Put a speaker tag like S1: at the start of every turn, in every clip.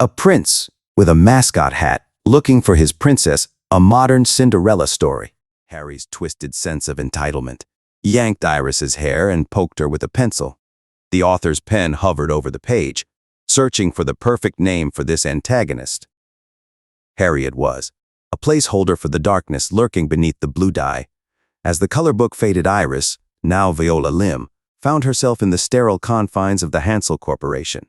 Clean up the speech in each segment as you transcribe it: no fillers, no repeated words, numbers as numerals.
S1: A prince with a mascot hat looking for his princess, a modern Cinderella story. Harry's twisted sense of entitlement yanked Iris's hair and poked her with a pencil. The author's pen hovered over the page, searching for the perfect name for this antagonist. Harry it was, a placeholder for the darkness lurking beneath the blue dye. As the color book faded, Iris, now Viola Lim, found herself in the sterile confines of the Hansel Corporation.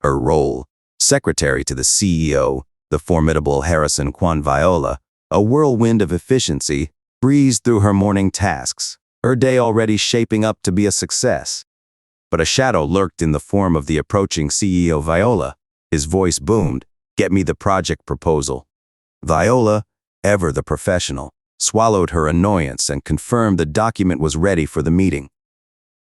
S1: Her role, secretary to the CEO, the formidable Harrison Kwan Viola, a whirlwind of efficiency, breezed through her morning tasks, her day already shaping up to be a success. But a shadow lurked in the form of the approaching CEO Viola. His voice boomed, "Get me the project proposal." Viola, ever the professional, swallowed her annoyance and confirmed the document was ready for the meeting.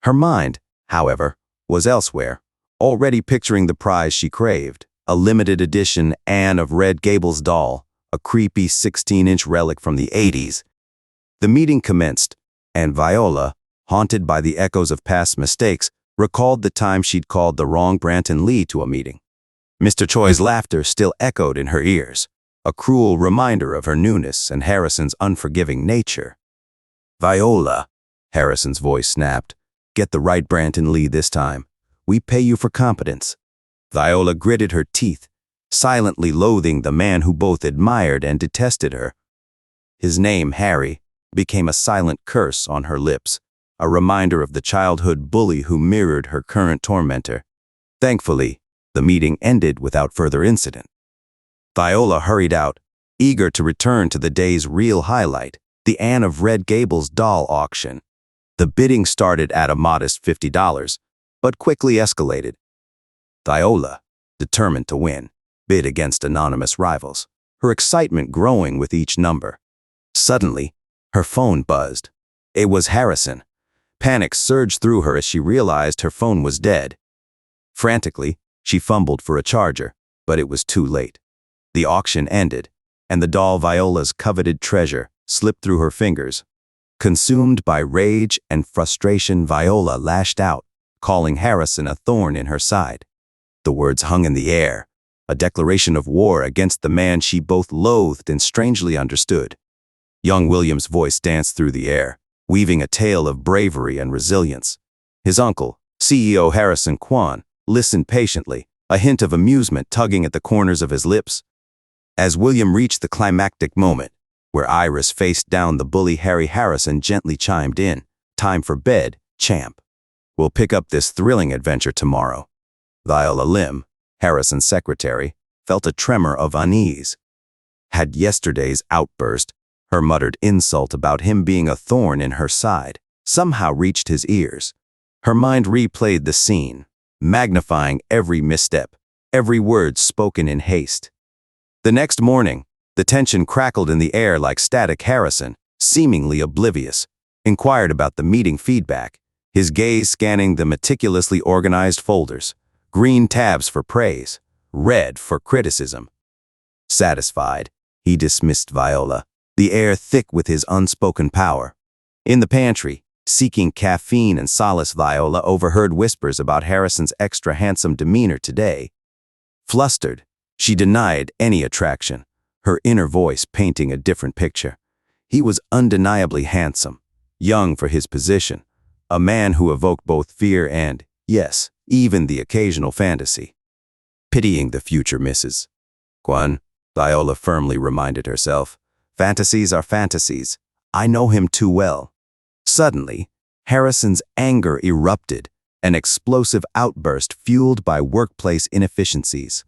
S1: Her mind, however, was elsewhere, already picturing the prize she craved, a limited edition Anne of Red Gables doll, a creepy 16-inch relic from the 80s. The meeting commenced, and Viola, haunted by the echoes of past mistakes, recalled the time she'd called the wrong Branton Lee to a meeting. Mr. Choi's laughter still echoed in her ears, a cruel reminder of her newness and Harrison's unforgiving nature. "Viola," Harrison's voice snapped, "get the right Branton Lee this time. We pay you for competence." Viola gritted her teeth, silently loathing the man who both admired and detested her. His name, Harry, became a silent curse on her lips, a reminder of the childhood bully who mirrored her current tormentor. Thankfully, the meeting ended without further incident. Viola hurried out, eager to return to the day's real highlight, the Anne of Red Gables doll auction. The bidding started at a modest $50, but quickly escalated. Viola, determined to win, bid against anonymous rivals, her excitement growing with each number. Suddenly, her phone buzzed. It was Harrison. Panic surged through her as she realized her phone was dead. Frantically, she fumbled for a charger, but it was too late. The auction ended, and the doll Viola's coveted treasure slipped through her fingers. Consumed by rage and frustration, Viola lashed out, calling Harrison a thorn in her side. The words hung in the air, a declaration of war against the man she both loathed and strangely understood. Young William's voice danced through the air, weaving a tale of bravery and resilience. His uncle, CEO Harrison Kwan, listened patiently, a hint of amusement tugging at the corners of his lips. As William reached the climactic moment, where Iris faced down the bully, Harry Harrison gently chimed in, "Time for bed, champ. We'll pick up this thrilling adventure tomorrow." Viola Lim, Harrison's secretary, felt a tremor of unease. Had yesterday's outburst, her muttered insult about him being a thorn in her side, somehow reached his ears? Her mind replayed the scene, magnifying every misstep, every word spoken in haste. The next morning, the tension crackled in the air like static. Harrison, seemingly oblivious, inquired about the meeting feedback, his gaze scanning the meticulously organized folders, green tabs for praise, red for criticism. Satisfied, he dismissed Viola, the air thick with his unspoken power. In the pantry, seeking caffeine and solace, Viola overheard whispers about Harrison's extra handsome demeanor today. Flustered, she denied any attraction, her inner voice painting a different picture. He was undeniably handsome, young for his position, a man who evoked both fear and, yes, even the occasional fantasy. Pitying the future Mrs. Kwan, Viola firmly reminded herself, fantasies are fantasies. I know him too well. Suddenly, Harrison's anger erupted, an explosive outburst fueled by workplace inefficiencies.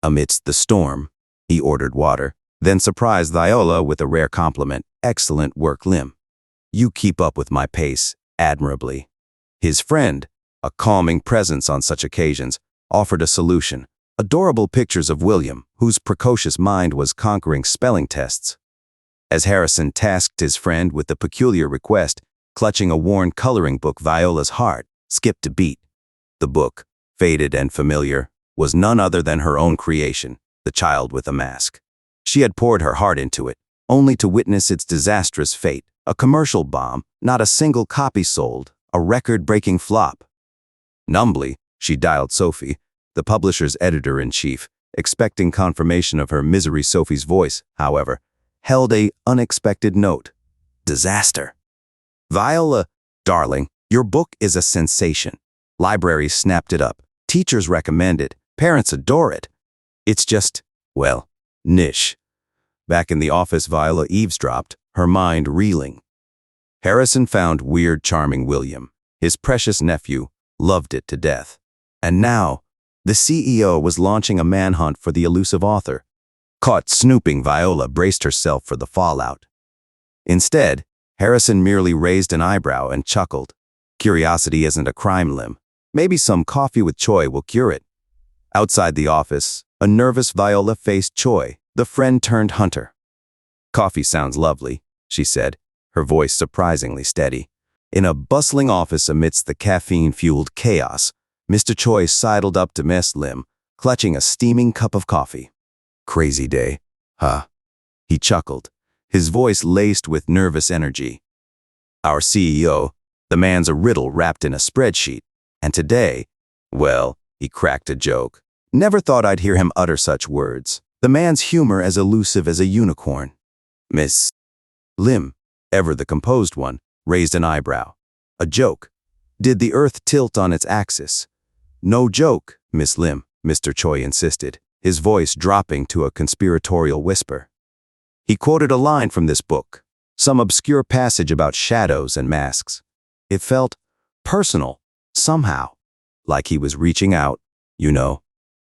S1: Amidst the storm, he ordered water, then surprised Viola with a rare compliment, "Excellent work, Lim. You keep up with my pace admirably." His friend, a calming presence on such occasions, offered a solution, adorable pictures of William, whose precocious mind was conquering spelling tests. As Harrison tasked his friend with the peculiar request, clutching a worn coloring book, Viola's heart skipped a beat. The book, faded and familiar, was none other than her own creation, The Child with a Mask. She had poured her heart into it, only to witness its disastrous fate, a commercial bomb, not a single copy sold, a record-breaking flop. Numbly, she dialed Sophie, the publisher's editor-in-chief, expecting confirmation of her misery. Sophie's voice, however, held an unexpected note. Disaster. Viola, darling, your book is a sensation. Libraries snapped it up. Teachers recommend it. Parents adore it. It's just, well, niche. Back in the office, Viola eavesdropped, her mind reeling. Harrison found weird charming William. His precious nephew loved it to death. And now, the CEO was launching a manhunt for the elusive author. Caught snooping, Viola braced herself for the fallout. Instead, Harrison merely raised an eyebrow and chuckled. Curiosity isn't a crime, Lim. Maybe some coffee with Choi will cure it. Outside the office, a nervous Viola faced Choi, the friend-turned-hunter. Coffee sounds lovely, she said, her voice surprisingly steady. In a bustling office amidst the caffeine-fueled chaos, Mr. Choi sidled up to Miss Lim, clutching a steaming cup of coffee. Crazy day, huh? He chuckled, his voice laced with nervous energy. Our CEO, the man's a riddle wrapped in a spreadsheet, and today, well, he cracked a joke. Never thought I'd hear him utter such words. The man's humor as elusive as a unicorn. Miss Lim, ever the composed one, raised an eyebrow. A joke. Did the earth tilt on its axis? No joke, Miss Lim, Mr. Choi insisted, his voice dropping to a conspiratorial whisper. He quoted a line from this book, some obscure passage about shadows and masks. It felt personal, somehow, like he was reaching out, you know.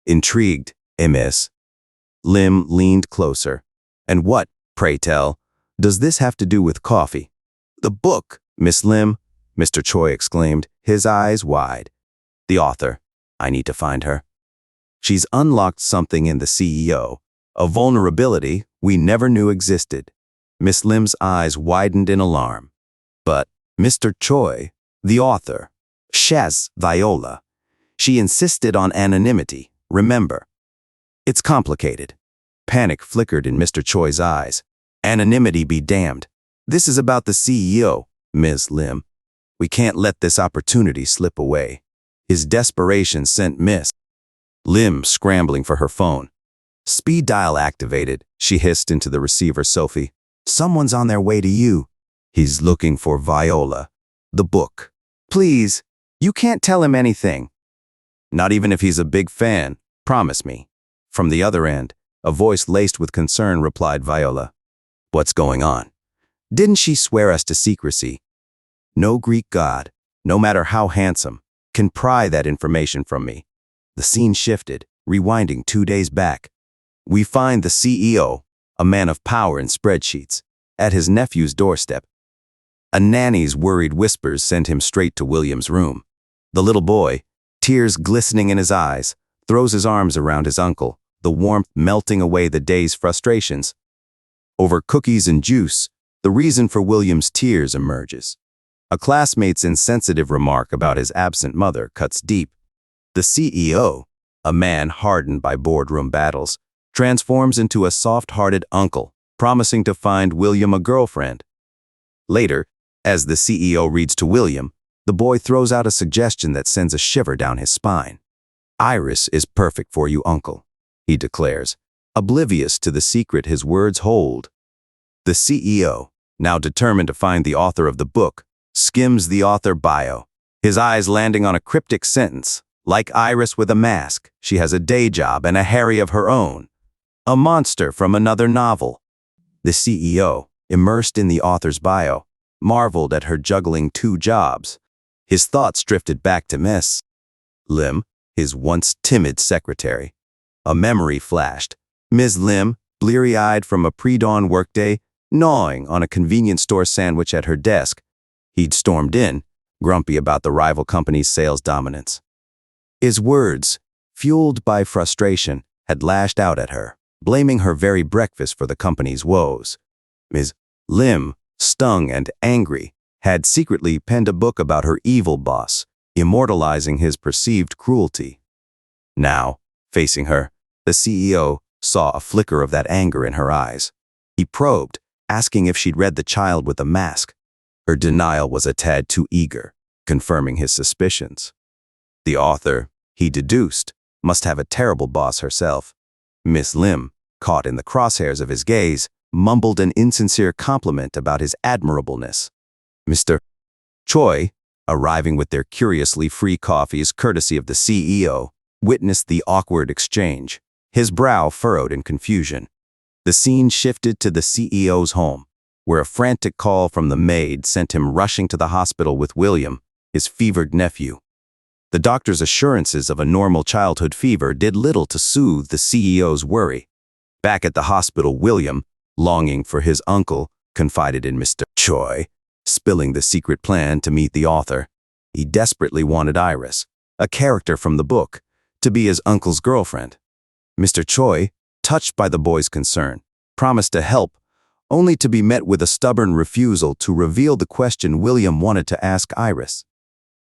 S1: Intrigued, Miss Lim leaned closer. And what, pray tell, does this have to do with coffee? The book, Miss Lim, Mr. Choi exclaimed, his eyes wide. The author. I need to find her. She's unlocked something in the CEO, a vulnerability we never knew existed. Miss Lim's eyes widened in alarm. But Mr. Choi, the author, Shaz Viola, she insisted on anonymity, remember. It's complicated. Panic flickered in Mr. Choi's eyes. Anonymity be damned. This is about the CEO, Ms. Lim. We can't let this opportunity slip away. His desperation sent Miss Lim scrambling for her phone. Speed dial activated, she hissed into the receiver. Sophie, someone's on their way to you. He's looking for Viola. The book. Please, you can't tell him anything. Not even if he's a big fan, promise me. From the other end, a voice laced with concern replied Viola. What's going on? Didn't she swear us to secrecy? No Greek god, no matter how handsome, can pry that information from me. The scene shifted, rewinding 2 days back. We find the CEO, a man of power in spreadsheets, at his nephew's doorstep. A nanny's worried whispers sent him straight to William's room. The little boy, tears glistening in his eyes, throws his arms around his uncle, the warmth melting away the day's frustrations. Over cookies and juice, the reason for William's tears emerges. A classmate's insensitive remark about his absent mother cuts deep. The CEO, a man hardened by boardroom battles, transforms into a soft-hearted uncle, promising to find William a girlfriend. Later, as the CEO reads to William, the boy throws out a suggestion that sends a shiver down his spine. Iris is perfect for you, uncle, he declares, oblivious to the secret his words hold. The CEO, now determined to find the author of the book, skims the author bio, his eyes landing on a cryptic sentence. Like Iris with a mask, she has a day job and a Harry of her own. A monster from another novel. The CEO, immersed in the author's bio, marveled at her juggling 2 jobs. His thoughts drifted back to Miss Lim, his once timid secretary. A memory flashed. Ms. Lim, bleary-eyed from a pre-dawn workday, gnawing on a convenience store sandwich at her desk. He'd stormed in, grumpy about the rival company's sales dominance. His words, fueled by frustration, had lashed out at her, blaming her very breakfast for the company's woes. Ms. Lim, stung and angry, had secretly penned a book about her evil boss, immortalizing his perceived cruelty. Now, facing her, the CEO saw a flicker of that anger in her eyes. He probed, asking if she'd read The Child with a Mask. Her denial was a tad too eager, confirming his suspicions. The author, he deduced, must have a terrible boss herself. Miss Lim, caught in the crosshairs of his gaze, mumbled an insincere compliment about his admirableness. Mr. Choi, arriving with their curiously free coffees courtesy of the CEO, witnessed the awkward exchange, his brow furrowed in confusion. The scene shifted to the CEO's home, where a frantic call from the maid sent him rushing to the hospital with William, his fevered nephew. The doctor's assurances of a normal childhood fever did little to soothe the CEO's worry. Back at the hospital, William, longing for his uncle, confided in Mr. Choi, spilling the secret plan to meet the author. He desperately wanted Iris, a character from the book, to be his uncle's girlfriend. Mr. Choi, touched by the boy's concern, promised to help, only to be met with a stubborn refusal to reveal the question William wanted to ask Iris.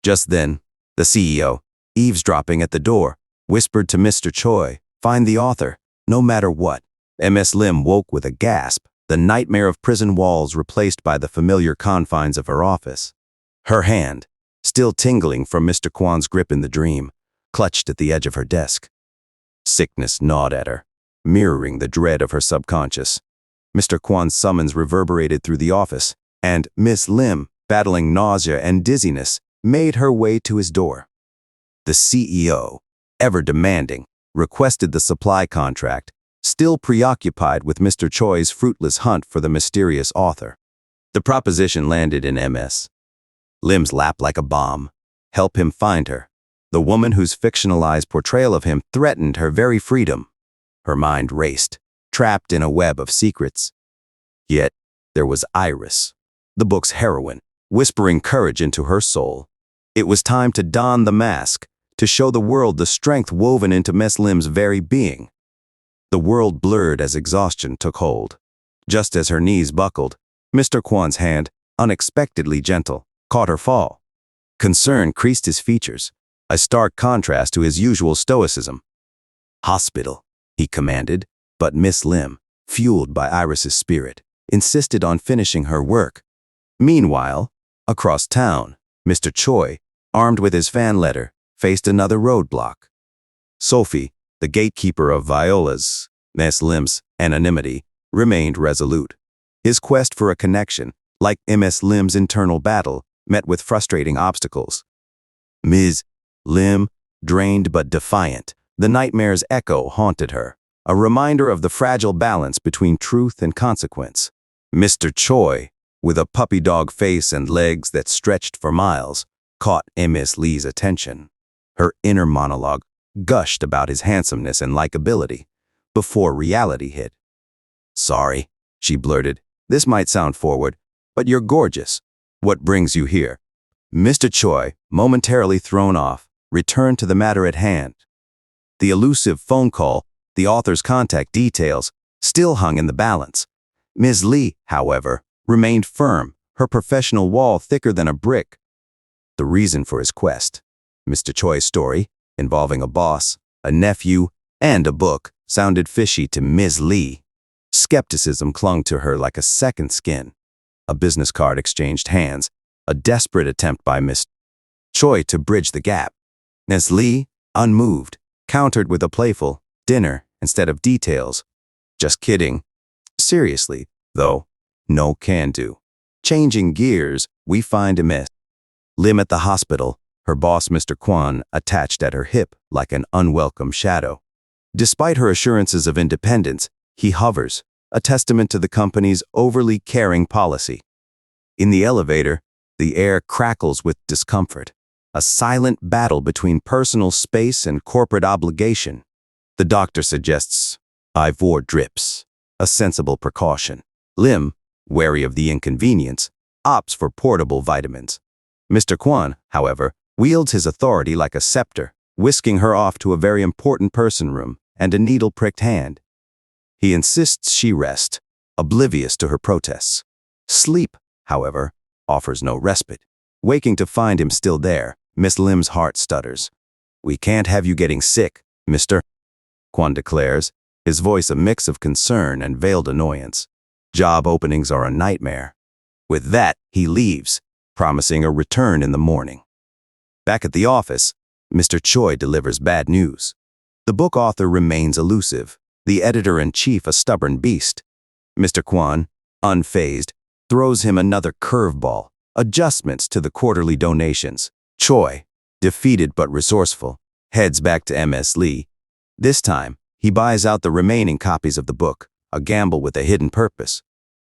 S1: Just then, the CEO, eavesdropping at the door, whispered to Mr. Choi, "Find the author, no matter what." Ms. Lim woke with a gasp, the nightmare of prison walls replaced by the familiar confines of her office. Her hand, still tingling from Mr. Kwan's grip in the dream, clutched at the edge of her desk. Sickness gnawed at her, mirroring the dread of her subconscious. Mr. Kwan's summons reverberated through the office, and Miss Lim, battling nausea and dizziness, made her way to his door. The CEO, ever demanding, requested the supply contract, still preoccupied with Mr. Choi's fruitless hunt for the mysterious author. The proposition landed in Ms. Lim's lap like a bomb. Help him find her, the woman whose fictionalized portrayal of him threatened her very freedom. Her mind raced, trapped in a web of secrets. Yet, there was Iris, the book's heroine, whispering courage into her soul. It was time to don the mask, to show the world the strength woven into Miss Lim's very being. The world blurred as exhaustion took hold. Just as her knees buckled, Mr. Kwan's hand, unexpectedly gentle, caught her fall. Concern creased his features, a stark contrast to his usual stoicism. "Hospital," he commanded, but Miss Lim, fueled by Iris's spirit, insisted on finishing her work. Meanwhile, across town, Mr. Choi, armed with his fan letter, faced another roadblock. Sophie, the gatekeeper of Viola's, Miss Lim's, anonymity, remained resolute. His quest for a connection, like Ms. Lim's internal battle, met with frustrating obstacles. Ms. Lim, drained but defiant, the nightmare's echo haunted her, a reminder of the fragile balance between truth and consequence. Mr. Choi, with a puppy dog face and legs that stretched for miles, caught Ms. Lee's attention. Her inner monologue gushed about his handsomeness and likability, before reality hit. "Sorry," she blurted, "this might sound forward, but you're gorgeous. What brings you here?" Mr. Choi, momentarily thrown off, returned to the matter at hand. The elusive phone call, the author's contact details, still hung in the balance. Ms. Lee, however, remained firm, her professional wall thicker than a brick. The reason for his quest, Mr. Choi's story, involving a boss, a nephew, and a book, sounded fishy to Ms. Lee. Skepticism clung to her like a second skin. A business card exchanged hands, a desperate attempt by Miss Choi to bridge the gap. Ms. Lee, unmoved, countered with a playful dinner instead of details. "Just kidding. Seriously, though, no can do." Changing gears, we find Ms. Lim at the hospital, her boss Mr. Kwan attached at her hip like an unwelcome shadow. Despite her assurances of independence, he hovers, a testament to the company's overly caring policy. In the elevator, the air crackles with discomfort, a silent battle between personal space and corporate obligation. The doctor suggests Ivor drips, a sensible precaution. Lim, wary of the inconvenience, opts for portable vitamins. Mr. Kwan, however, wields his authority like a scepter, whisking her off to a very important person room and a needle-pricked hand. He insists she rest, oblivious to her protests. Sleep, however, offers no respite. Waking to find him still there, Miss Lim's heart stutters. "We can't have you getting sick, Mr. Kwan declares, his voice a mix of concern and veiled annoyance. Job openings are a nightmare. With that, he leaves, promising a return in the morning. Back at the office, Mr. Choi delivers bad news. The book author remains elusive. the editor-in-chief a stubborn beast. Mr. Kwon, unfazed, throws him another curveball, adjustments to the quarterly donations. Choi, defeated but resourceful, heads back to MS Lee. This time, he buys out the remaining copies of the book, a gamble with a hidden purpose.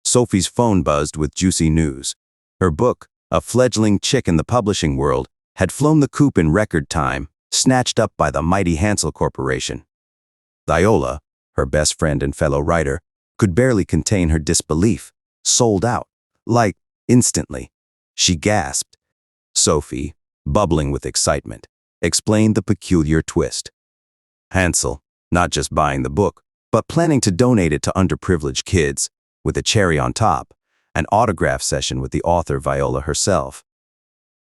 S1: Sophie's phone buzzed with juicy news. Her book, a fledgling chick in the publishing world, had flown the coop in record time, snatched up by the mighty Hansel Corporation. Viola, her best friend and fellow writer, could barely contain her disbelief. Sold out. Like, instantly. She gasped. Sophie, bubbling with excitement, explained the peculiar twist. Hansel, not just buying the book, but planning to donate it to underprivileged kids, with a cherry on top, an autograph session with the author Viola herself.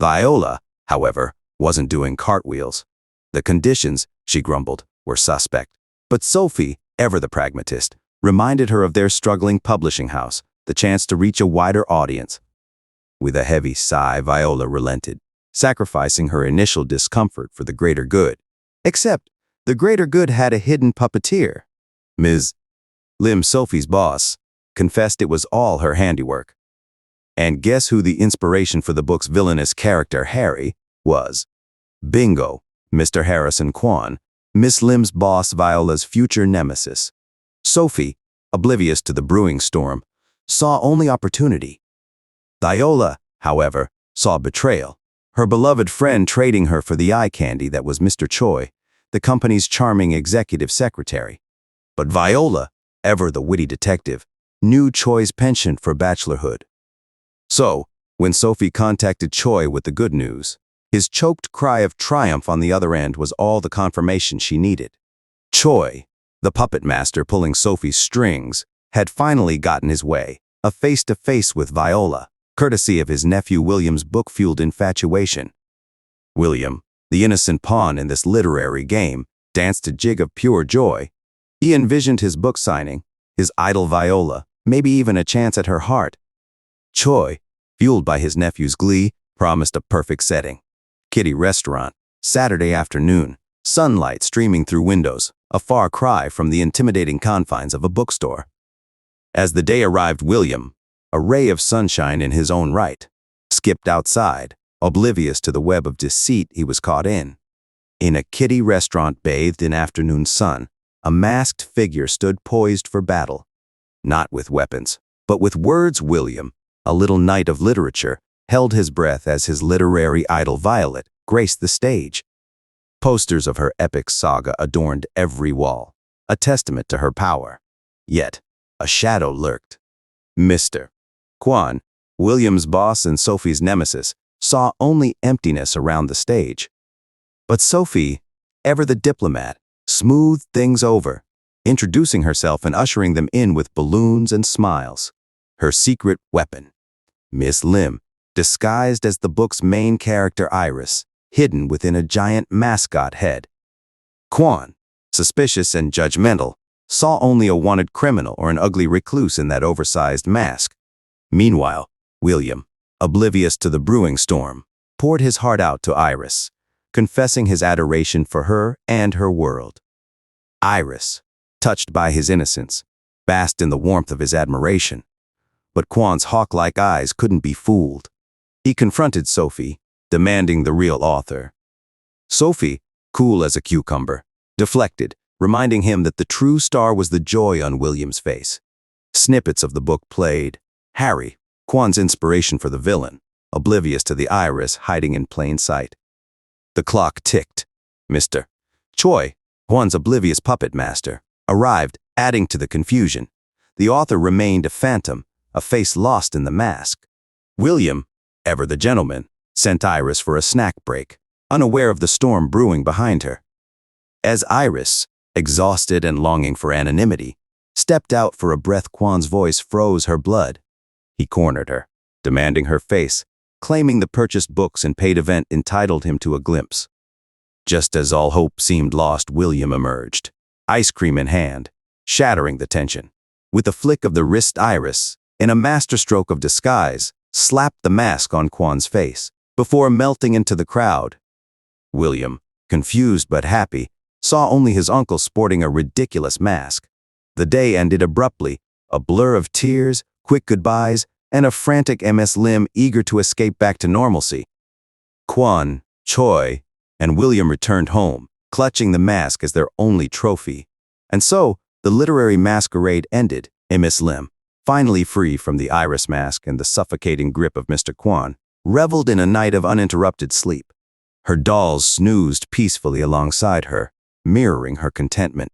S1: Viola, however, wasn't doing cartwheels. The conditions, she grumbled, were suspect. But Sophie, ever the pragmatist, reminded her of their struggling publishing house, the chance to reach a wider audience. With a heavy sigh, Viola relented, sacrificing her initial discomfort for the greater good. Except, the greater good had a hidden puppeteer. Ms. Lim, Sophie's boss, confessed it was all her handiwork. And guess who the inspiration for the book's villainous character, Harry, was? Bingo, Mr. Harrison Kwon, Miss Lim's boss Viola's future nemesis. Sophie, oblivious to the brewing storm, saw only opportunity. Viola, however, saw betrayal, her beloved friend trading her for the eye candy that was Mr. Choi, the company's charming executive secretary. But Viola, ever the witty detective, knew Choi's penchant for bachelorhood. So, when Sophie contacted Choi with the good news, his choked cry of triumph on the other end was all the confirmation she needed. Choi, the puppet master pulling Sophie's strings, had finally gotten his way, a face-to-face with Viola, courtesy of his nephew William's book-fueled infatuation. William, the innocent pawn in this literary game, danced a jig of pure joy. He envisioned his book signing, his idol Viola, maybe even a chance at her heart. Choi, fueled by his nephew's glee, promised a perfect setting. Kiddie restaurant, Saturday afternoon, sunlight streaming through windows, a far cry from the intimidating confines of a bookstore. As the day arrived, William, a ray of sunshine in his own right, skipped outside, oblivious to the web of deceit he was caught in. In a kiddie restaurant bathed in afternoon sun, a masked figure stood poised for battle. Not with weapons, but with words. William, a little knight of literature, held his breath as his literary idol Violet graced the stage. Posters of her epic saga adorned every wall, a testament to her power. Yet, a shadow lurked. Mr. Kwon, William's boss and Sophie's nemesis, saw only emptiness around the stage. But Sophie, ever the diplomat, smoothed things over, introducing herself and ushering them in with balloons and smiles. Her secret weapon, Miss Lim, disguised as the book's main character Iris, hidden within a giant mascot head. Kwon, suspicious and judgmental, saw only a wanted criminal or an ugly recluse in that oversized mask. Meanwhile, William, oblivious to the brewing storm, poured his heart out to Iris, confessing his adoration for her and her world. Iris, touched by his innocence, basked in the warmth of his admiration. But Kwon's hawk-like eyes couldn't be fooled. He confronted Sophie, demanding the real author. Sophie, cool as a cucumber, deflected, reminding him that the true star was the joy on William's face. Snippets of the book played. Harry, Kwon's inspiration for the villain, oblivious to the Iris hiding in plain sight. The clock ticked. Mr. Choi, Kwon's oblivious puppet master, arrived, adding to the confusion. The author remained a phantom, a face lost in the mask. William, ever the gentleman, sent Iris for a snack break, unaware of the storm brewing behind her. As Iris, exhausted and longing for anonymity, stepped out for a breath, Kwon's voice froze her blood. He cornered her, demanding her face, claiming the purchased books and paid event entitled him to a glimpse. Just as all hope seemed lost, William emerged, ice cream in hand, shattering the tension. With a flick of the wrist, Iris, in a masterstroke of disguise, slapped the mask on Kwon's face, before melting into the crowd. William, confused but happy, saw only his uncle sporting a ridiculous mask, The day ended abruptly, a blur of tears, quick goodbyes, and a frantic Ms. Lim eager to escape back to normalcy. Kwon, Choi, and William returned home, clutching the mask as their only trophy. And so, the literary masquerade ended. Ms. Lim, finally free from the iris mask and the suffocating grip of Mr. Kwon, reveled in a night of uninterrupted sleep. Her dolls snoozed peacefully alongside her, mirroring her contentment.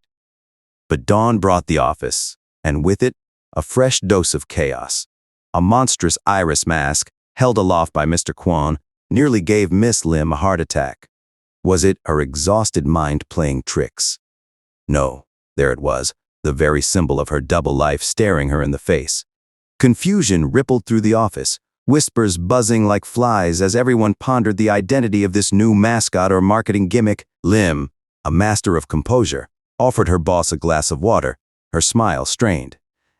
S1: But dawn brought the office, and with it, a fresh dose of chaos. A monstrous iris mask, held aloft by Mr. Kwon, nearly gave Miss Lim a heart attack. Was it her exhausted mind playing tricks? No, there it was, the very symbol of her double life staring her in the face. Confusion rippled through the office, whispers buzzing like flies as everyone pondered the identity of this new mascot or marketing gimmick. Lim, a master of composure, offered her boss a glass of water, her smile strained.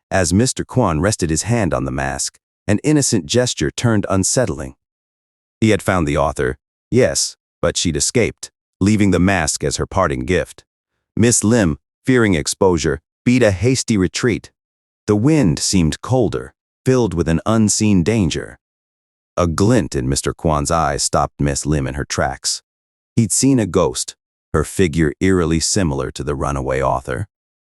S1: As Mr. Kwon rested his hand on the mask, an innocent gesture turned unsettling. He had found the author, yes, but she'd escaped, leaving the mask as her parting gift. Miss Lim, fearing exposure, beat a hasty retreat. The wind seemed colder, filled with an unseen danger. A glint in Mr. Kwon's eyes stopped Miss Lim in her tracks. He'd seen a ghost, her figure eerily similar to the runaway author.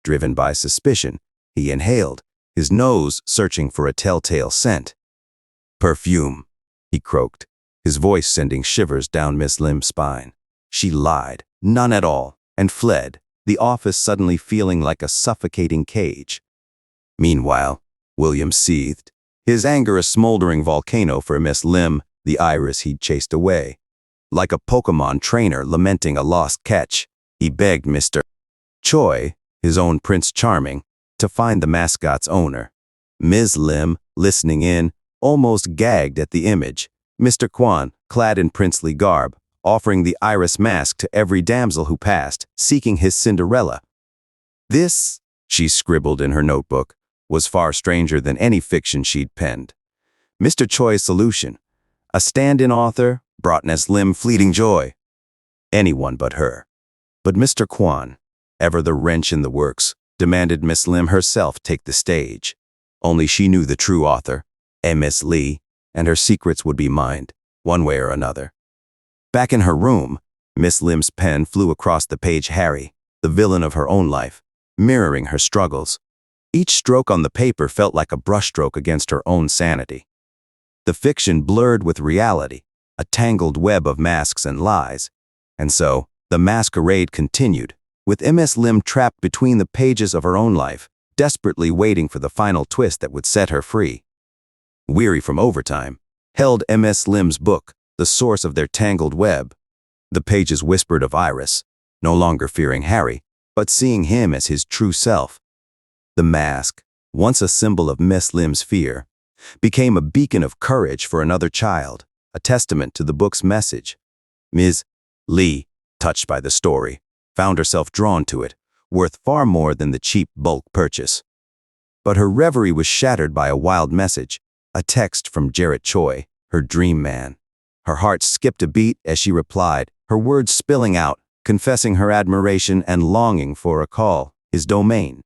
S1: Driven by suspicion, he inhaled, his nose searching for a telltale scent. "Perfume," he croaked, his voice sending shivers down Miss Lim's spine. She lied, none at all, and fled, the office suddenly feeling like a suffocating cage. Meanwhile, William seethed, his anger a smoldering volcano for Miss Lim, the iris he'd chased away. Like a Pokemon trainer lamenting a lost catch, he begged Mr. Choi, his own Prince Charming, to find the mascot's owner. Ms. Lim, listening in, almost gagged at the image. Mr. Kwon, clad in princely garb, offering the iris mask to every damsel who passed, seeking his Cinderella. This, she scribbled in her notebook, was far stranger than any fiction she'd penned. Mr. Choi's solution, a stand-in author, brought Ms. Lim fleeting joy. Anyone but her. But Mr. Kwon, ever the wrench in the works, demanded Miss Lim herself take the stage. Only she knew the true author, Ms. Lee, and her secrets would be mined, one way or another. Back in her room, Miss Lim's pen flew across the page Harry, the villain of her own life, mirroring her struggles. Each stroke on the paper felt like a brushstroke against her own sanity. The fiction blurred with reality, a tangled web of masks and lies. And so, the masquerade continued, with Ms. Lim trapped between the pages of her own life, desperately waiting for the final twist that would set her free. Weary from overtime, held Ms. Lim's book, the source of their tangled web. The pages whispered of Iris, no longer fearing Harry, but seeing him as his true self. The mask, once a symbol of Miss Lim's fear, became a beacon of courage for another child, a testament to the book's message. Ms. Lee, touched by the story, found herself drawn to it, worth far more than the cheap bulk purchase. But her reverie was shattered by a wild message, a text from Jarrett Choi, her dream man. Her heart skipped a beat as she replied, her words spilling out, confessing her admiration and longing for a call, his domain.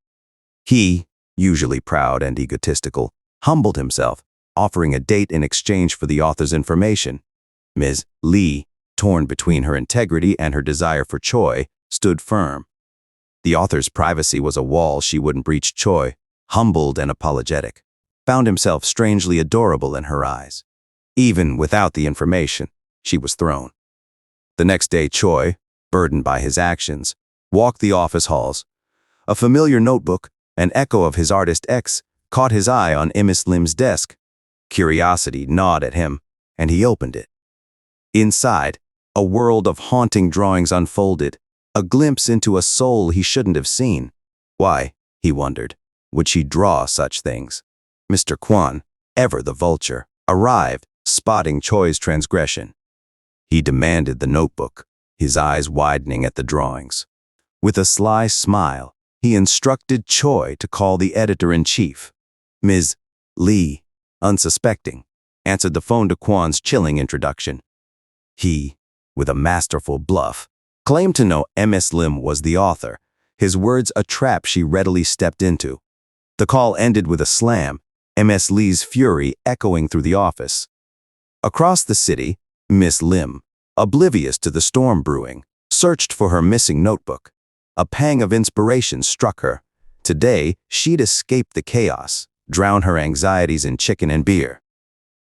S1: He, usually proud and egotistical, humbled himself, offering a date in exchange for the author's information. Ms. Lee, torn between her integrity and her desire for Choi, stood firm. The author's privacy was a wall she wouldn't breach. Choi, humbled and apologetic, found himself strangely adorable in her eyes. Even without the information, she was thrown. The next day, Choi, burdened by his actions, walked the office halls. A familiar notebook, an echo of his artist X, caught his eye on Ms. Lim's desk. Curiosity gnawed at him, and he opened it. Inside, a world of haunting drawings unfolded, a glimpse into a soul he shouldn't have seen. Why, he wondered, would she draw such things? Mr. Kwon, ever the vulture, arrived, spotting Choi's transgression. He demanded the notebook, his eyes widening at the drawings. With a sly smile, he instructed Choi to call the editor-in-chief. Ms. Lee, unsuspecting, answered the phone to Kwon's chilling introduction. He, with a masterful bluff, claimed to know Ms. Lim was the author, his words a trap she readily stepped into. The call ended with a slam, Ms. Lee's fury echoing through the office. Across the city, Miss Lim, oblivious to the storm brewing, searched for her missing notebook. A pang of inspiration struck her. Today, she'd escape the chaos, drown her anxieties in chicken and beer.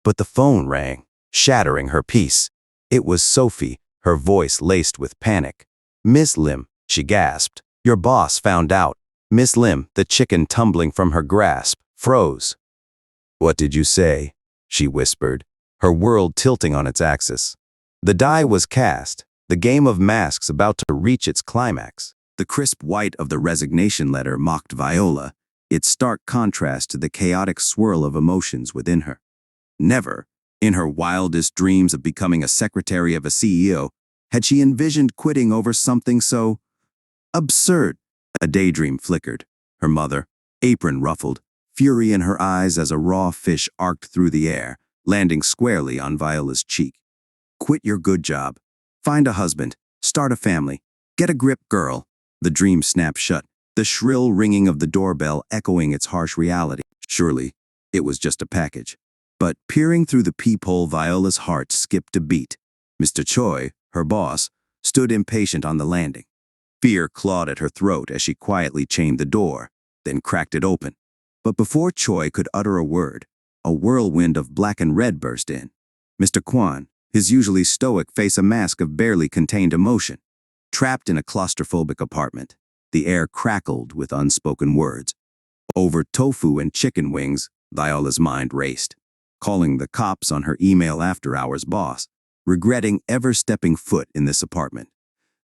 S1: But the phone rang, shattering her peace. It was Sophie, her voice laced with panic. "Miss Lim," she gasped, "your boss found out." Miss Lim, the chicken tumbling from her grasp, froze. "What did you say?" she whispered, her world tilting on its axis. The die was cast, the game of masks about to reach its climax. The crisp white of the resignation letter mocked Viola, its stark contrast to the chaotic swirl of emotions within her. Never, in her wildest dreams of becoming a secretary of a CEO, had she envisioned quitting over something so absurd. A daydream flickered, her mother, apron ruffled, fury in her eyes as a raw fish arced through the air, landing squarely on Viola's cheek. "Quit your good job. Find a husband. Start a family. Get a grip, girl." The dream snapped shut, the shrill ringing of the doorbell echoing its harsh reality. Surely, it was just a package. But peering through the peephole, Viola's heart skipped a beat. Mr. Choi, her boss, stood impatient on the landing. Fear clawed at her throat as she quietly chained the door, then cracked it open. But before Choi could utter a word, a whirlwind of black and red burst in. Mr. Kwan, his usually stoic face a mask of barely contained emotion. Trapped in a claustrophobic apartment, the air crackled with unspoken words. Over tofu and chicken wings, Viola's mind raced, calling the cops on her email after-hours boss, regretting ever stepping foot in this apartment.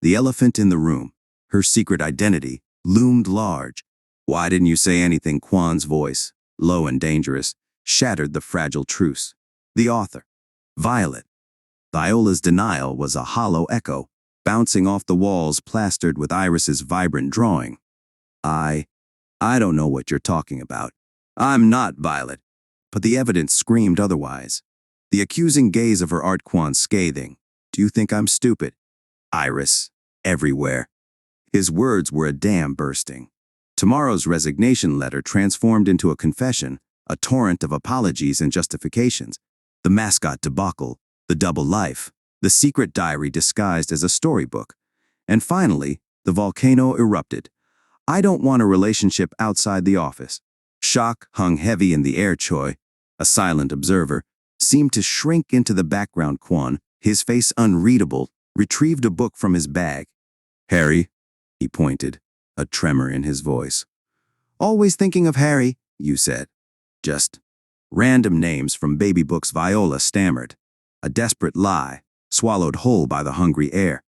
S1: The elephant in the room, her secret identity, loomed large. "Why didn't you say anything?" Kwan's voice, low and dangerous, shattered the fragile truce. The author, Violet. Viola's denial was a hollow echo, bouncing off the walls plastered with Iris's vibrant drawing. I don't know what you're talking about. I'm not Violet." But the evidence screamed otherwise. The accusing gaze of her art, Kwan scathing. "Do you think I'm stupid?" Iris, everywhere. His words were a dam bursting. Tomorrow's resignation letter transformed into a confession, a torrent of apologies and justifications. The mascot debacle, the double life, the secret diary disguised as a storybook. And finally, the volcano erupted. "I don't want a relationship outside the office." Shock hung heavy in the air. Choi, a silent observer, seemed to shrink into the background. Kwan, his face unreadable, retrieved a book from his bag. "Harry," he pointed, a tremor in his voice. "Always thinking of Harry," you said. "Just random names from baby books," Viola stammered. A desperate lie, swallowed whole by the hungry air.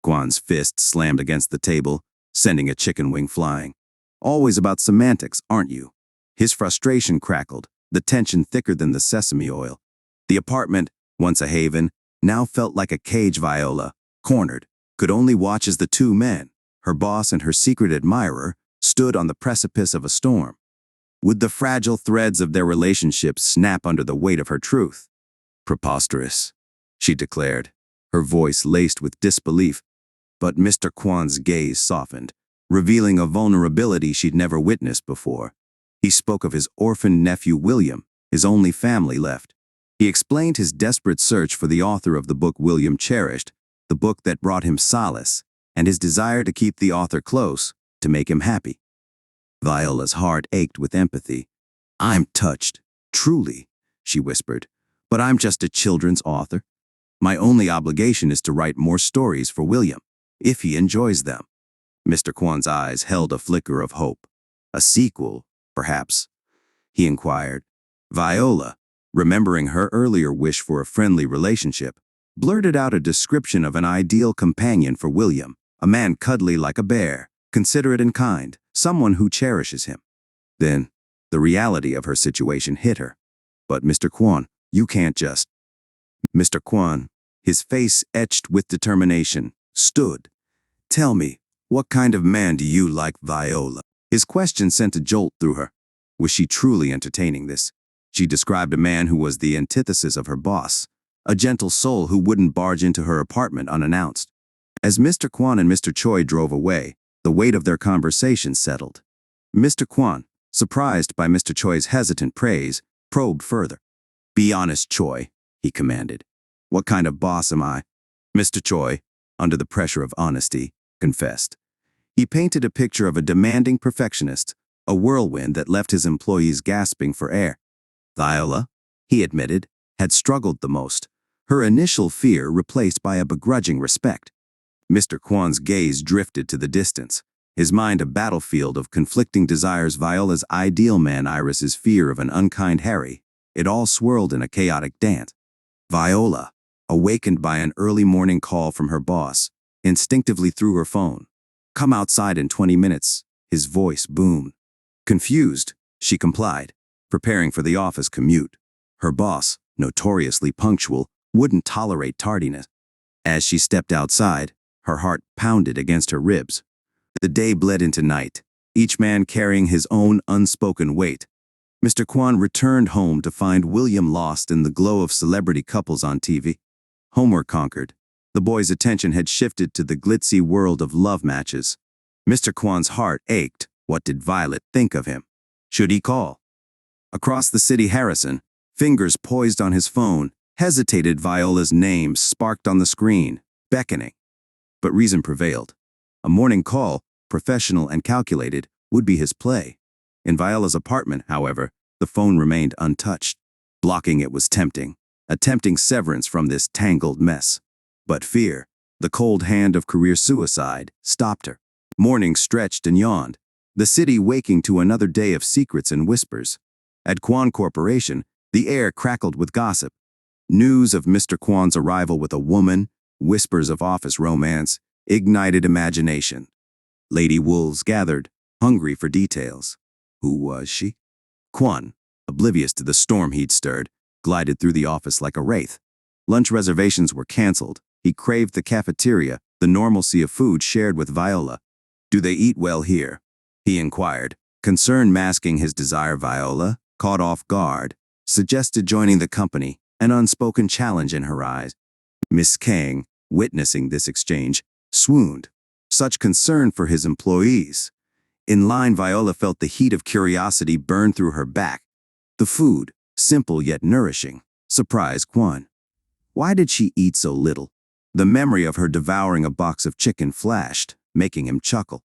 S1: Kwan's fist slammed against the table, sending a chicken wing flying. "Always about semantics, aren't you?" His frustration crackled, the tension thicker than the sesame oil. The apartment, once a haven, now felt like a cage. Viola, cornered, could only watch as the two men, her boss and her secret admirer, stood on the precipice of a storm. Would the fragile threads of their relationship snap under the weight of her truth? "Preposterous," she declared, her voice laced with disbelief. But Mr. Kwan's gaze softened, revealing a vulnerability she'd never witnessed before. He spoke of his orphaned nephew William, his only family left. He explained his desperate search for the author of the book William cherished, the book that brought him solace, and his desire to keep the author close, to make him happy. Viola's heart ached with empathy. "I'm touched, truly," she whispered, "but I'm just a children's author. My only obligation is to write more stories for William, if he enjoys them." Mr. Kwan's eyes held a flicker of hope. "A sequel, perhaps?" he inquired. Viola, remembering her earlier wish for a friendly relationship, blurted out a description of an ideal companion for William, a man cuddly like a bear, considerate and kind, someone who cherishes him. Then, the reality of her situation hit her. "But Mr. Kwan, you can't just..." Mr. Kwan, his face etched with determination, stood. "Tell me, what kind of man do you like?" Viola. His question sent a jolt through her. Was she truly entertaining this? She described a man who was the antithesis of her boss, a gentle soul who wouldn't barge into her apartment unannounced. As Mr. Kwan and Mr. Choi drove away, The weight of their conversation settled. Mr. Kwon, surprised by Mr. Choi's hesitant praise, probed further. "Be honest, Choi," he commanded. "What kind of boss am I?" Mr. Choi, under the pressure of honesty, confessed. He painted a picture of a demanding perfectionist, a whirlwind that left his employees gasping for air. Viola, he admitted, had struggled the most, her initial fear replaced by a begrudging respect. Mr. Kwon's gaze drifted to the distance, his mind a battlefield of conflicting desires. Viola's ideal man, Iris's fear of an unkind Harry. It all swirled in a chaotic dance. Viola, awakened by an early morning call from her boss, instinctively threw her phone. "Come outside in 20 minutes, his voice boomed. Confused, she complied, preparing for the office commute. Her boss, notoriously punctual, wouldn't tolerate tardiness. As she stepped outside, her heart pounded against her ribs. The day bled into night, each man carrying his own unspoken weight. Mr. Kwon returned home to find William lost in the glow of celebrity couples on TV. Homework conquered, the boy's attention had shifted to the glitzy world of love matches. Mr. Kwon's heart ached. What did Violet think of him? Should he call? Across the city, Harrison, fingers poised on his phone, hesitated. Viola's name sparked on the screen, beckoning. But reason prevailed. A morning call, professional and calculated, would be his play. In Viola's apartment, however, the phone remained untouched. Blocking it was tempting, a tempting severance from this tangled mess. But fear, the cold hand of career suicide, stopped her. Morning stretched and yawned, the city waking to another day of secrets and whispers. At Kwon Corporation, the air crackled with gossip. News of Mr. Kwon's arrival with a woman, whispers of office romance, ignited imagination. Lady wolves gathered, hungry for details. Who was she? Kwon, oblivious to the storm he'd stirred, glided through the office like a wraith. Lunch reservations were canceled. He craved the cafeteria, the normalcy of food shared with Viola. "Do they eat well here?" he inquired, concern masking his desire. Viola, caught off guard, suggested joining the company, an unspoken challenge in her eyes. Miss Kang, witnessing this exchange, swooned. Such concern for his employees. In line, Viola felt the heat of curiosity burn through her back. The food, simple yet nourishing, surprised Kwon. Why did she eat so little? The memory of her devouring a box of chicken flashed, making him chuckle.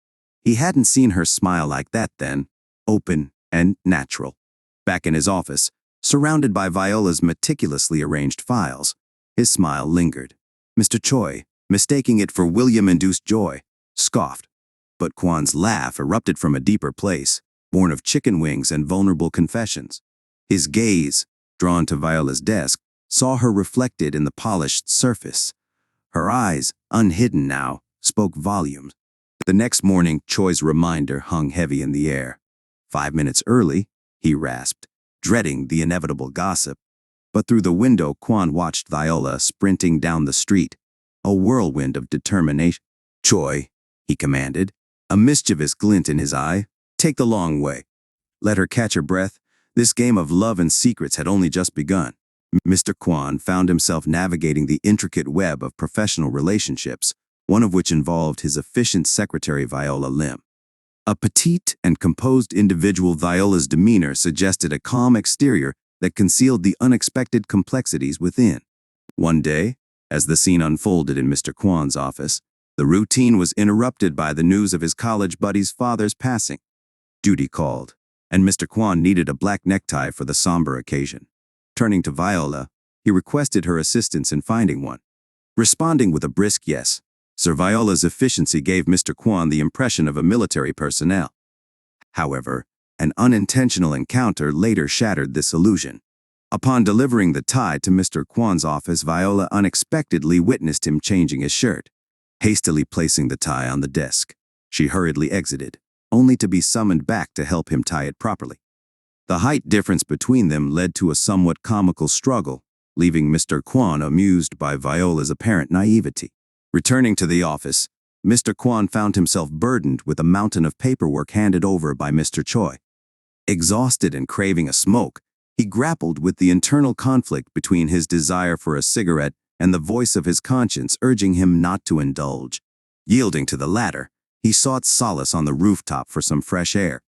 S1: He hadn't seen her smile like that then, open and natural. Back in his office, surrounded by Viola's meticulously arranged files, his smile lingered. Mr. Choi, mistaking it for William-induced joy, scoffed. But Kwon's laugh erupted from a deeper place, born of chicken wings and vulnerable confessions. His gaze, drawn to Viola's desk, saw her reflected in the polished surface. Her eyes, unhidden now, spoke volumes. The next morning, Choi's reminder hung heavy in the air. 5 minutes early, he rasped, dreading the inevitable gossip. But through the window, Kwon watched Viola sprinting down the street, a whirlwind of determination. "Choi," he commanded, a mischievous glint in his eye, "take the long way." Let her catch her breath. This game of love and secrets had only just begun. Mr. Kwon found himself navigating the intricate web of professional relationships, one of which involved his efficient secretary Viola Lim. A petite and composed individual, Viola's demeanor suggested a calm exterior that concealed the unexpected complexities within. One day, as the scene unfolded in Mr. Kwon's office, the routine was interrupted by the news of his college buddy's father's passing. Duty called, and Mr. Kwon needed a black necktie for the somber occasion. Turning to Viola, he requested her assistance in finding one. Responding with a brisk yes, Sir Viola's efficiency gave Mr. Kwon the impression of a military personnel. However, an unintentional encounter later shattered this illusion. Upon delivering the tie to Mr. Kwon's office, Viola unexpectedly witnessed him changing his shirt. Hastily placing the tie on the desk, she hurriedly exited, only to be summoned back to help him tie it properly. The height difference between them led to a somewhat comical struggle, leaving Mr. Kwon amused by Viola's apparent naivety. Returning to the office, Mr. Kwon found himself burdened with a mountain of paperwork handed over by Mr. Choi. Exhausted and craving a smoke, he grappled with the internal conflict between his desire for a cigarette and the voice of his conscience urging him not to indulge. Yielding to the latter, He sought solace on the rooftop for some fresh air.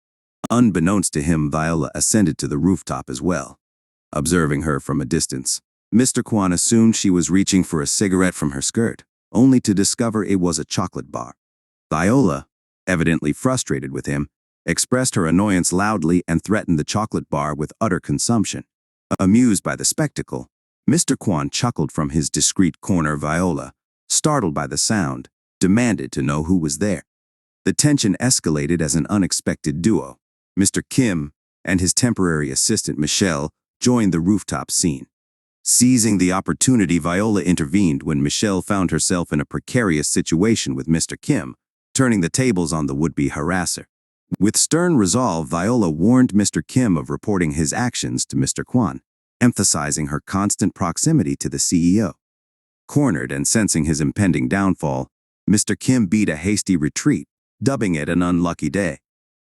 S1: Unbeknownst to him, Viola ascended to the rooftop as well. Observing her from a distance, Mr. Kwon assumed she was reaching for a cigarette from her skirt, only to discover it was a chocolate bar. Viola, evidently frustrated with him, expressed her annoyance loudly and threatened the chocolate bar with utter consumption. Amused by the spectacle, Mr. Kwon chuckled from his discreet corner. Viola, startled by the sound, demanded to know who was there. The tension escalated as an unexpected duo. Mr. Kim and his temporary assistant Michelle joined the rooftop scene. Seizing the opportunity, Viola intervened when Michelle found herself in a precarious situation with Mr. Kim, turning the tables on the would-be harasser. With stern resolve, Viola warned Mr. Kim of reporting his actions to Mr. Kwon, emphasizing her constant proximity to the CEO. Cornered and sensing his impending downfall, Mr. Kim beat a hasty retreat, dubbing it an unlucky day.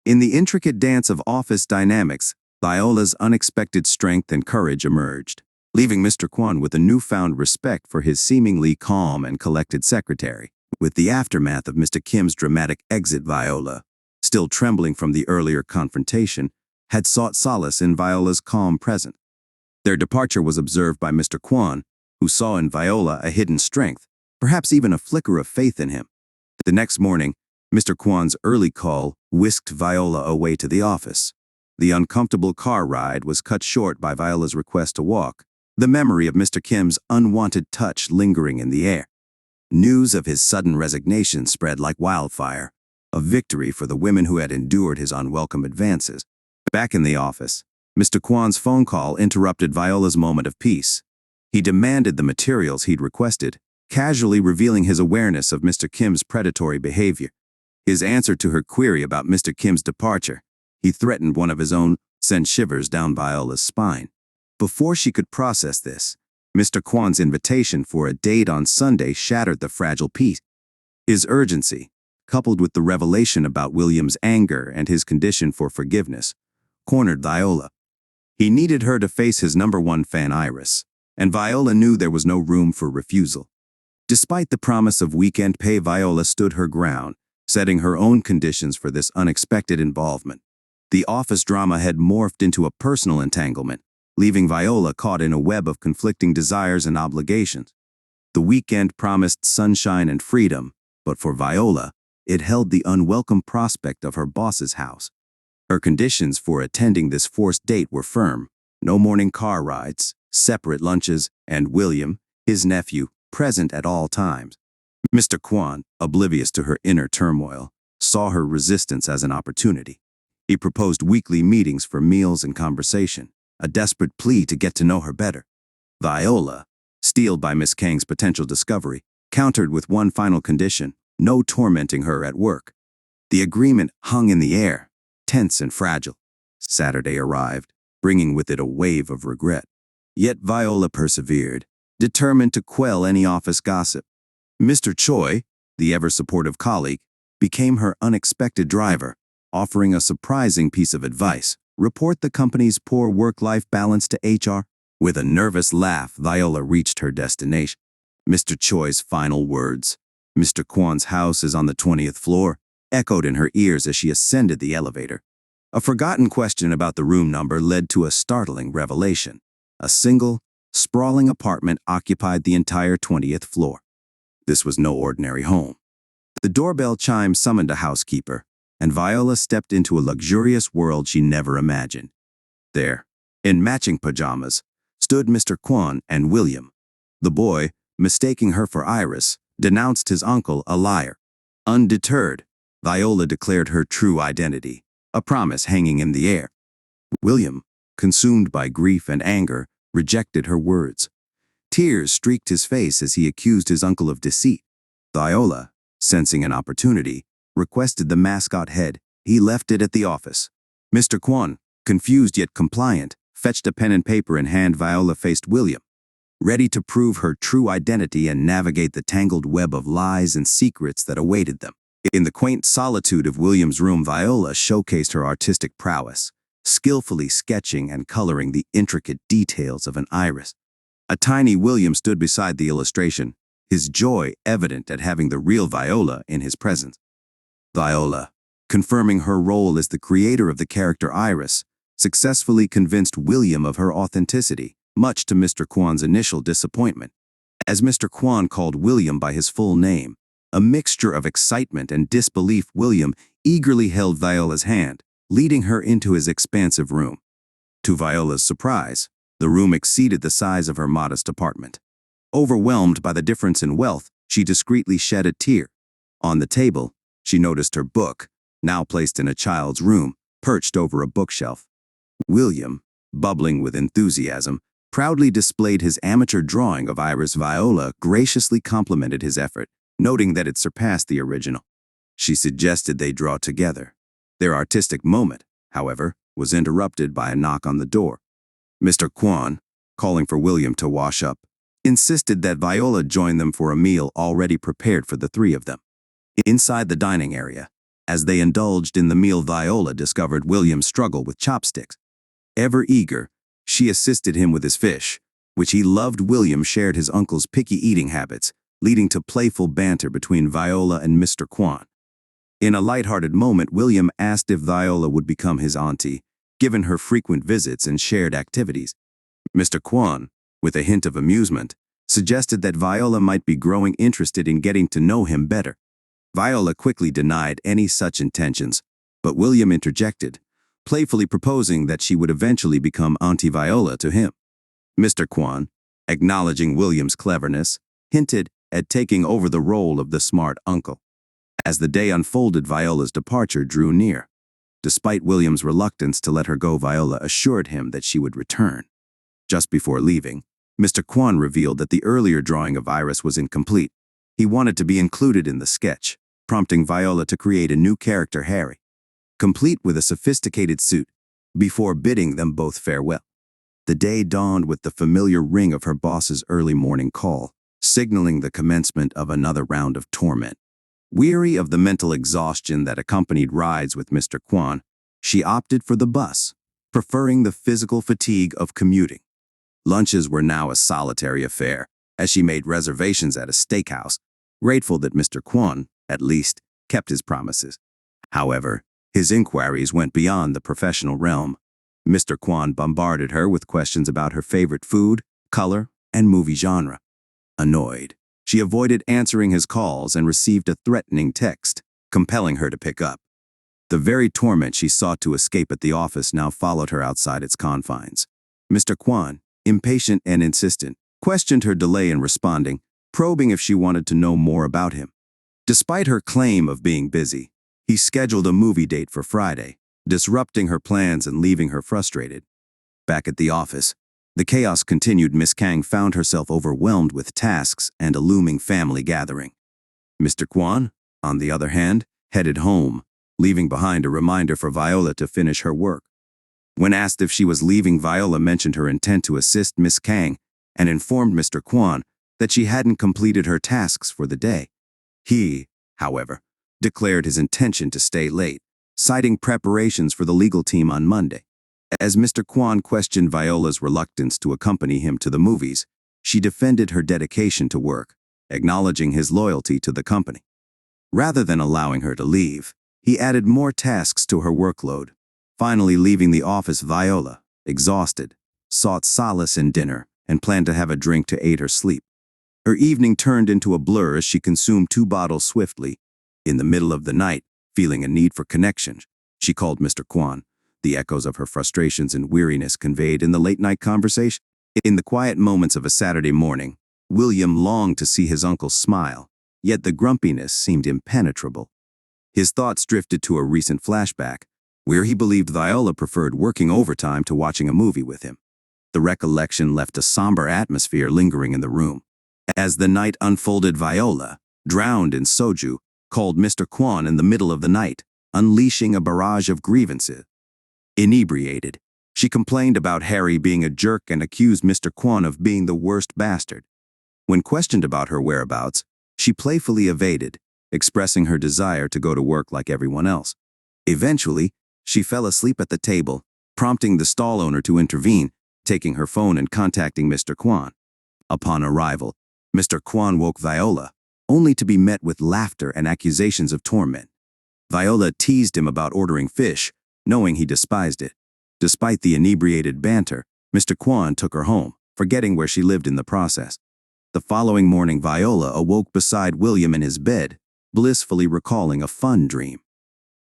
S1: In the intricate dance of office dynamics, Viola's unexpected strength and courage emerged, leaving Mr. Kwon with a newfound respect for his seemingly calm and collected secretary. With the aftermath of Mr. Kim's dramatic exit, Viola, still trembling from the earlier confrontation, had sought solace in Viola's calm presence. Their departure was observed by Mr. Kwon, who saw in Viola a hidden strength, perhaps even a flicker of faith in him. The next morning, Mr. Kwon's early call whisked Viola away to the office. The uncomfortable car ride was cut short by Viola's request to walk, the memory of Mr. Kim's unwanted touch lingering in the air. News of his sudden resignation spread like wildfire, a victory for the women who had endured his unwelcome advances. Back in the office, Mr. Kwon's phone call interrupted Viola's moment of peace. He demanded the materials he'd requested, casually revealing his awareness of Mr. Kim's predatory behavior. His answer to her query about Mr. Kim's departure, he threatened one of his own, sent shivers down Viola's spine. Before she could process this, Mr. Kwon's invitation for a date on Sunday shattered the fragile peace. His urgency, coupled with the revelation about William's anger and his condition for forgiveness, cornered Viola. He needed her to face his #1 fan Iris, and Viola knew there was no room for refusal. Despite the promise of weekend pay, Viola stood her ground, setting her own conditions for this unexpected involvement. The office drama had morphed into a personal entanglement, leaving Viola caught in a web of conflicting desires and obligations. The weekend promised sunshine and freedom, but for Viola, it held the unwelcome prospect of her boss's house. Her conditions for attending this forced date were firm: no morning car rides, separate lunches, and William, his nephew, present at all times. Mr. Kwon, oblivious to her inner turmoil, saw her resistance as an opportunity. He proposed weekly meetings for meals and conversation, a desperate plea to get to know her better. Viola, steeled by Miss Kang's potential discovery, countered with one final condition: no tormenting her at work. The agreement hung in the air, tense and fragile. Saturday arrived, bringing with it a wave of regret. Yet Viola persevered, determined to quell any office gossip. Mr. Choi, the ever-supportive colleague, became her unexpected driver, offering a surprising piece of advice: report the company's poor work-life balance to HR. With a nervous laugh, Viola reached her destination. Mr. Choi's final words, "Mr. Kwon's house is on the 20th floor," echoed in her ears as she ascended the elevator. A forgotten question about the room number led to a startling revelation. A single, sprawling apartment occupied the entire 20th floor. This was no ordinary home. The doorbell chime summoned a housekeeper, and Viola stepped into a luxurious world she never imagined. There, in matching pajamas, stood Mr. Kwon and William. The boy, mistaking her for Iris, denounced his uncle a liar. Undeterred, Viola declared her true identity, a promise hanging in the air. William, consumed by grief and anger, rejected her words. Tears streaked his face as he accused his uncle of deceit. Viola, sensing an opportunity, requested the mascot head. He left it at the office. Mr. Kwon, confused yet compliant, fetched a pen and paper in hand. Viola faced William, ready to prove her true identity and navigate the tangled web of lies and secrets that awaited them. In the quaint solitude of William's room, Viola showcased her artistic prowess, skillfully sketching and coloring the intricate details of an iris. A tiny William stood beside the illustration, his joy evident at having the real Viola in his presence. Viola, confirming her role as the creator of the character Iris, successfully convinced William of her authenticity, much to Mr. Kwan's initial disappointment. As Mr. Kwan called William by his full name, a mixture of excitement and disbelief, William eagerly held Viola's hand, leading her into his expansive room. To Viola's surprise, the room exceeded the size of her modest apartment. Overwhelmed by the difference in wealth, she discreetly shed a tear. On the table, she noticed her book, now placed in a child's room, perched over a bookshelf. William, bubbling with enthusiasm, proudly displayed his amateur drawing of Iris. Viola graciously complimented his effort, noting that it surpassed the original. She suggested they draw together. Their artistic moment, however, was interrupted by a knock on the door. Mr. Kwan, calling for William to wash up, insisted that Viola join them for a meal already prepared for the three of them. Inside the dining area, as they indulged in the meal, Viola discovered William's struggle with chopsticks. Ever eager, she assisted him with his fish, which he loved. William shared his uncle's picky eating habits, leading to playful banter between Viola and Mr. Kwan. In a lighthearted moment, William asked if Viola would become his auntie, given her frequent visits and shared activities. Mr. Kwan, with a hint of amusement, suggested that Viola might be growing interested in getting to know him better. Viola quickly denied any such intentions, but William interjected, playfully proposing that she would eventually become Auntie Viola to him. Mr. Kwan, acknowledging William's cleverness, hinted at taking over the role of the smart uncle. As the day unfolded, Viola's departure drew near. Despite William's reluctance to let her go, Viola assured him that she would return. Just before leaving, Mr. Kwan revealed that the earlier drawing of Iris was incomplete. He wanted to be included in the sketch, prompting Viola to create a new character, Harry, complete with a sophisticated suit, before bidding them both farewell. The day dawned with the familiar ring of her boss's early morning call, signaling the commencement of another round of torment. Weary of the mental exhaustion that accompanied rides with Mr. Kwan, she opted for the bus, preferring the physical fatigue of commuting. Lunches were now a solitary affair, as she made reservations at a steakhouse, grateful that Mr. Kwan, at least, kept his promises. However, his inquiries went beyond the professional realm. Mr. Kwan bombarded her with questions about her favorite food, color, and movie genre. Annoyed, she avoided answering his calls and received a threatening text, compelling her to pick up. The very torment she sought to escape at the office now followed her outside its confines. Mr. Kwan, impatient and insistent, questioned her delay in responding, probing if she wanted to know more about him. Despite her claim of being busy, he scheduled a movie date for Friday, disrupting her plans and leaving her frustrated. Back at the office, the chaos continued. Miss Kang found herself overwhelmed with tasks and a looming family gathering. Mr. Kwan, on the other hand, headed home, leaving behind a reminder for Viola to finish her work. When asked if she was leaving, Viola mentioned her intent to assist Miss Kang and informed Mr. Kwan that she hadn't completed her tasks for the day. He, however, declared his intention to stay late, citing preparations for the legal team on Monday. As Mr. Kwan questioned Viola's reluctance to accompany him to the movies, she defended her dedication to work, acknowledging his loyalty to the company. Rather than allowing her to leave, he added more tasks to her workload. Finally leaving the office, Viola, exhausted, sought solace in dinner and planned to have a drink to aid her sleep. Her evening turned into a blur as she consumed 2 bottles swiftly. In the middle of the night, feeling a need for connection, she called Mr. Kwan, the echoes of her frustrations and weariness conveyed in the late-night conversation. In the quiet moments of a Saturday morning, William longed to see his uncle smile, yet the grumpiness seemed impenetrable. His thoughts drifted to a recent flashback, where he believed Viola preferred working overtime to watching a movie with him. The recollection left a somber atmosphere lingering in the room. As the night unfolded, Viola, drowned in soju, called Mr. Kwan in the middle of the night, unleashing a barrage of grievances. Inebriated, she complained about Harry being a jerk and accused Mr. Kwan of being the worst bastard. When questioned about her whereabouts, she playfully evaded, expressing her desire to go to work like everyone else. Eventually, she fell asleep at the table, prompting the stall owner to intervene, taking her phone and contacting Mr. Kwan. Upon arrival, Mr. Kwan woke Viola, only to be met with laughter and accusations of torment. Viola teased him about ordering fish, knowing he despised it. Despite the inebriated banter, Mr. Kwon took her home, forgetting where she lived in the process. The following morning, Viola awoke beside William in his bed, blissfully recalling a fun dream.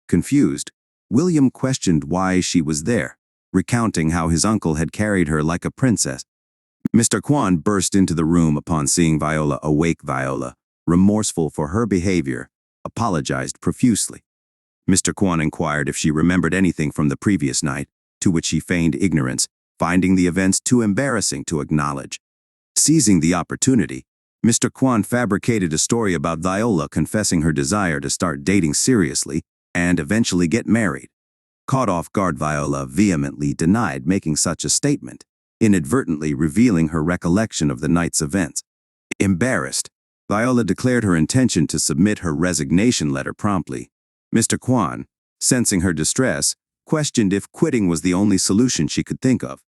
S1: Confused, William questioned why she was there, recounting how his uncle had carried her like a princess. Mr. Kwon burst into the room upon seeing Viola awake. Viola, remorseful for her behavior, apologized profusely. Mr. Kwon inquired if she remembered anything from the previous night, to which she feigned ignorance, finding the events too embarrassing to acknowledge. Seizing the opportunity, Mr. Kwon fabricated a story about Viola confessing her desire to start dating seriously and eventually get married. Caught off guard, Viola vehemently denied making such a statement, inadvertently revealing her recollection of the night's events. Embarrassed, Viola declared her intention to submit her resignation letter promptly. Mr. Kwon, sensing her distress, questioned if quitting was the only solution she could think of.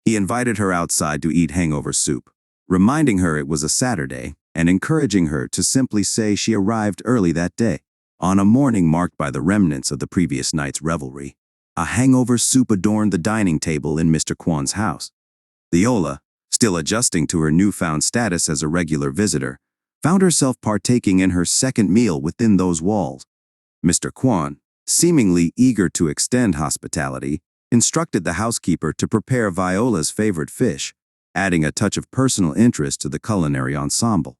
S1: He invited her outside to eat hangover soup, reminding her it was a Saturday and encouraging her to simply say she arrived early that day. On a morning marked by the remnants of the previous night's revelry, a hangover soup adorned the dining table in Mr. Kwon's house. Viola, still adjusting to her newfound status as a regular visitor, found herself partaking in her second meal within those walls. Mr. Kwon, seemingly eager to extend hospitality, instructed the housekeeper to prepare Viola's favorite fish, adding a touch of personal interest to the culinary ensemble.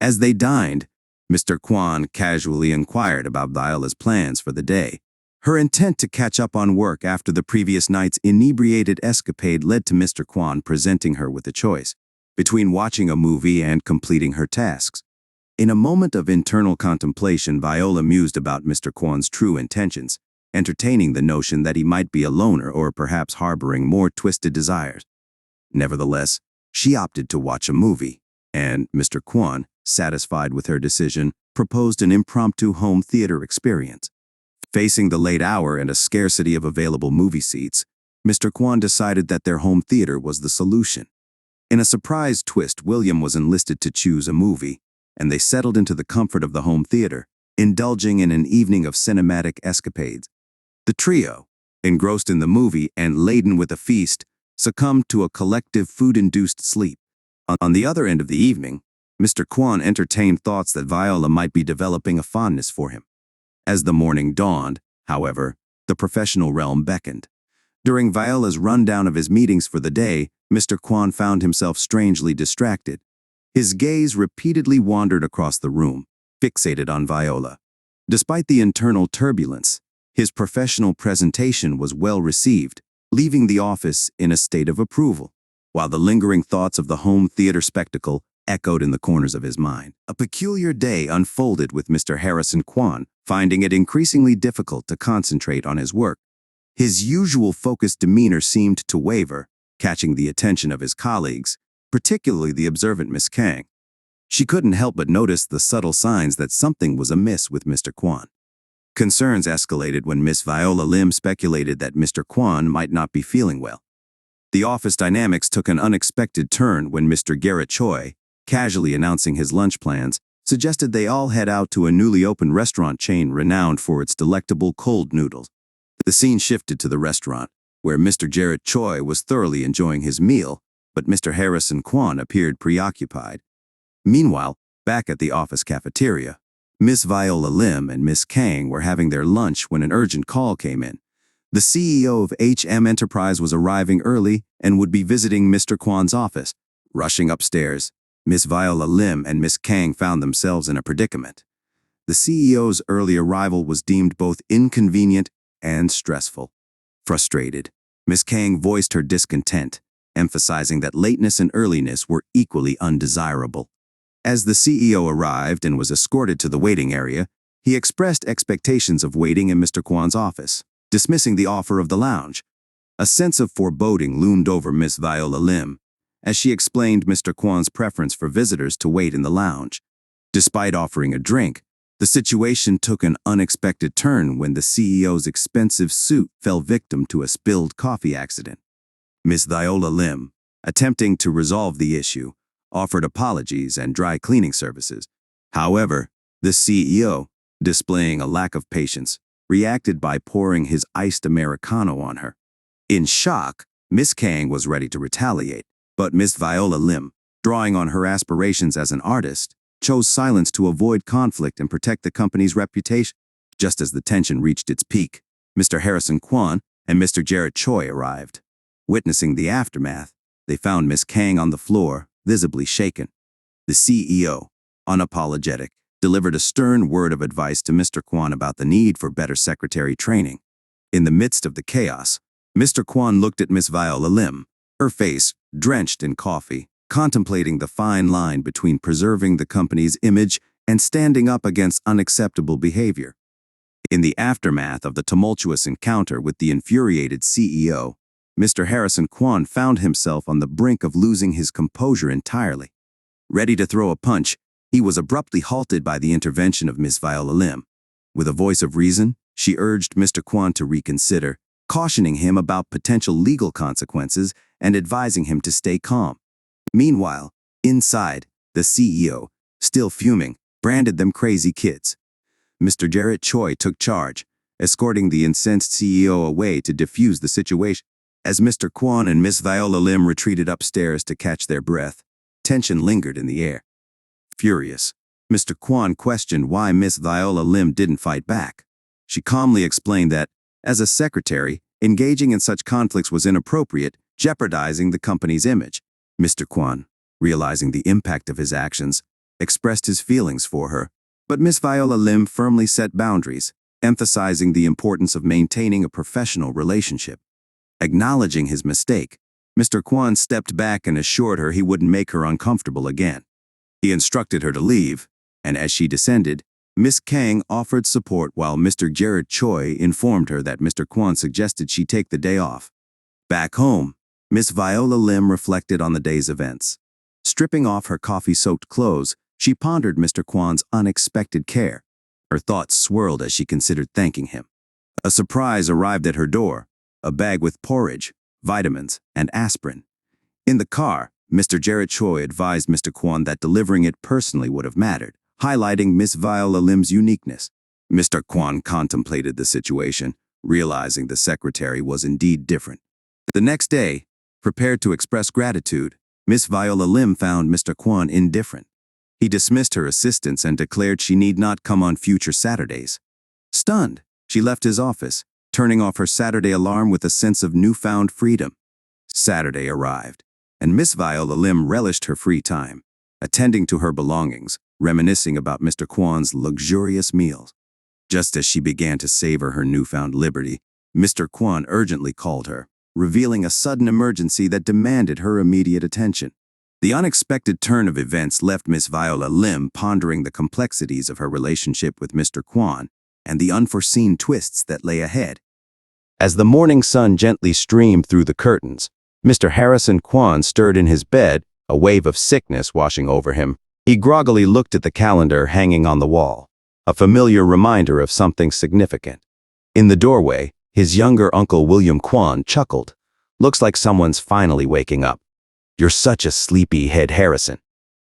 S1: As they dined, Mr. Kwon casually inquired about Viola's plans for the day. Her intent to catch up on work after the previous night's inebriated escapade led to Mr. Kwon presenting her with a choice between watching a movie and completing her tasks. In a moment of internal contemplation, Viola mused about Mr. Kwon's true intentions, entertaining the notion that he might be a loner or perhaps harboring more twisted desires. Nevertheless, she opted to watch a movie, and Mr. Kwon, satisfied with her decision, proposed an impromptu home theater experience. Facing the late hour and a scarcity of available movie seats, Mr. Kwon decided that their home theater was the solution. In a surprise twist, William was enlisted to choose a movie, and they settled into the comfort of the home theater, indulging in an evening of cinematic escapades. The trio, engrossed in the movie and laden with a feast, succumbed to a collective food-induced sleep. On the other end of the evening, Mr. Kwon entertained thoughts that Viola might be developing a fondness for him. As the morning dawned, however, the professional realm beckoned. During Viola's rundown of his meetings for the day, Mr. Kwon found himself strangely distracted. His gaze repeatedly wandered across the room, fixated on Viola. Despite the internal turbulence, his professional presentation was well received, leaving the office in a state of approval, while the lingering thoughts of the home theater spectacle echoed in the corners of his mind. A peculiar day unfolded with Mr. Harrison Kwon, finding it increasingly difficult to concentrate on his work. His usual focused demeanor seemed to waver, catching the attention of his colleagues, particularly the observant Miss Kang. She couldn't help but notice the subtle signs that something was amiss with Mr. Kwon. Concerns escalated when Miss Viola Lim speculated that Mr. Kwon might not be feeling well. The office dynamics took an unexpected turn when Mr. Garrett Choi, casually announcing his lunch plans, suggested they all head out to a newly opened restaurant chain renowned for its delectable cold noodles. The scene shifted to the restaurant, where Mr. Garrett Choi was thoroughly enjoying his meal, but Mr. Harrison Kwon appeared preoccupied. Meanwhile, back at the office cafeteria, Miss Viola Lim and Miss Kang were having their lunch when an urgent call came in. The CEO of HM Enterprise was arriving early and would be visiting Mr. Kwon's office. Rushing upstairs, Miss Viola Lim and Miss Kang found themselves in a predicament. The CEO's early arrival was deemed both inconvenient and stressful. Frustrated, Miss Kang voiced her discontent, emphasizing that lateness and earliness were equally undesirable. As the CEO arrived and was escorted to the waiting area, he expressed expectations of waiting in Mr. Kwon's office, dismissing the offer of the lounge. A sense of foreboding loomed over Miss Viola Lim, as she explained Mr. Kwon's preference for visitors to wait in the lounge. Despite offering a drink, the situation took an unexpected turn when the CEO's expensive suit fell victim to a spilled coffee accident. Miss Viola Lim, attempting to resolve the issue, offered apologies and dry cleaning services. However, the CEO, displaying a lack of patience, reacted by pouring his iced Americano on her. In shock, Miss Kang was ready to retaliate, but Miss Viola Lim, drawing on her aspirations as an artist, chose silence to avoid conflict and protect the company's reputation. Just as the tension reached its peak, Mr. Harrison Kwon and Mr. Jarrett Choi arrived. Witnessing the aftermath, they found Miss Kang on the floor, visibly shaken. The CEO, unapologetic, delivered a stern word of advice to Mr. Kwon about the need for better secretary training. In the midst of the chaos, Mr. Kwon looked at Miss Viola Lim, her face drenched in coffee, contemplating the fine line between preserving the company's image and standing up against unacceptable behavior. In the aftermath of the tumultuous encounter with the infuriated CEO, Mr. Harrison Kwon found himself on the brink of losing his composure entirely. Ready to throw a punch, he was abruptly halted by the intervention of Miss Viola Lim. With a voice of reason, she urged Mr. Kwon to reconsider, cautioning him about potential legal consequences and advising him to stay calm. Meanwhile, inside, the CEO, still fuming, branded them crazy kids. Mr. Jarrett Choi took charge, escorting the incensed CEO away to defuse the situation. As Mr. Kwon and Miss Viola Lim retreated upstairs to catch their breath, tension lingered in the air. Furious, Mr. Kwon questioned why Miss Viola Lim didn't fight back. She calmly explained that, as a secretary, engaging in such conflicts was inappropriate, jeopardizing the company's image. Mr. Kwon, realizing the impact of his actions, expressed his feelings for her, but Miss Viola Lim firmly set boundaries, emphasizing the importance of maintaining a professional relationship. Acknowledging his mistake, Mr. Kwon stepped back and assured her he wouldn't make her uncomfortable again. He instructed her to leave, and as she descended, Miss Kang offered support while Mr. Jarrett Choi informed her that Mr. Kwon suggested she take the day off. Back home, Miss Viola Lim reflected on the day's events. Stripping off her coffee-soaked clothes, she pondered Mr. Kwon's unexpected care. Her thoughts swirled as she considered thanking him. A surprise arrived at her door, a bag with porridge, vitamins, and aspirin. In the car, Mr. Jarrett Choi advised Mr. Kwon that delivering it personally would have mattered, highlighting Miss Viola Lim's uniqueness. Mr. Kwon contemplated the situation, realizing the secretary was indeed different. The next day, prepared to express gratitude, Miss Viola Lim found Mr. Kwon indifferent. He dismissed her assistance and declared she need not come on future Saturdays. Stunned, she left his office, turning off her Saturday alarm with a sense of newfound freedom. Saturday arrived, and Miss Viola Lim relished her free time, attending to her belongings, reminiscing about Mr. Kwon's luxurious meals. Just as she began to savor her newfound liberty, Mr. Kwon urgently called her, revealing a sudden emergency that demanded her immediate attention. The unexpected turn of events left Miss Viola Lim pondering the complexities of her relationship with Mr. Kwon and the unforeseen twists that lay ahead. As the morning sun gently streamed through the curtains, Mr. Harrison Kwon stirred in his bed, a wave of sickness washing over him. He groggily looked at the calendar hanging on the wall, a familiar reminder of something significant. In the doorway, his younger uncle William Kwon chuckled. "Looks like someone's finally waking up. You're such a sleepy head, Harrison."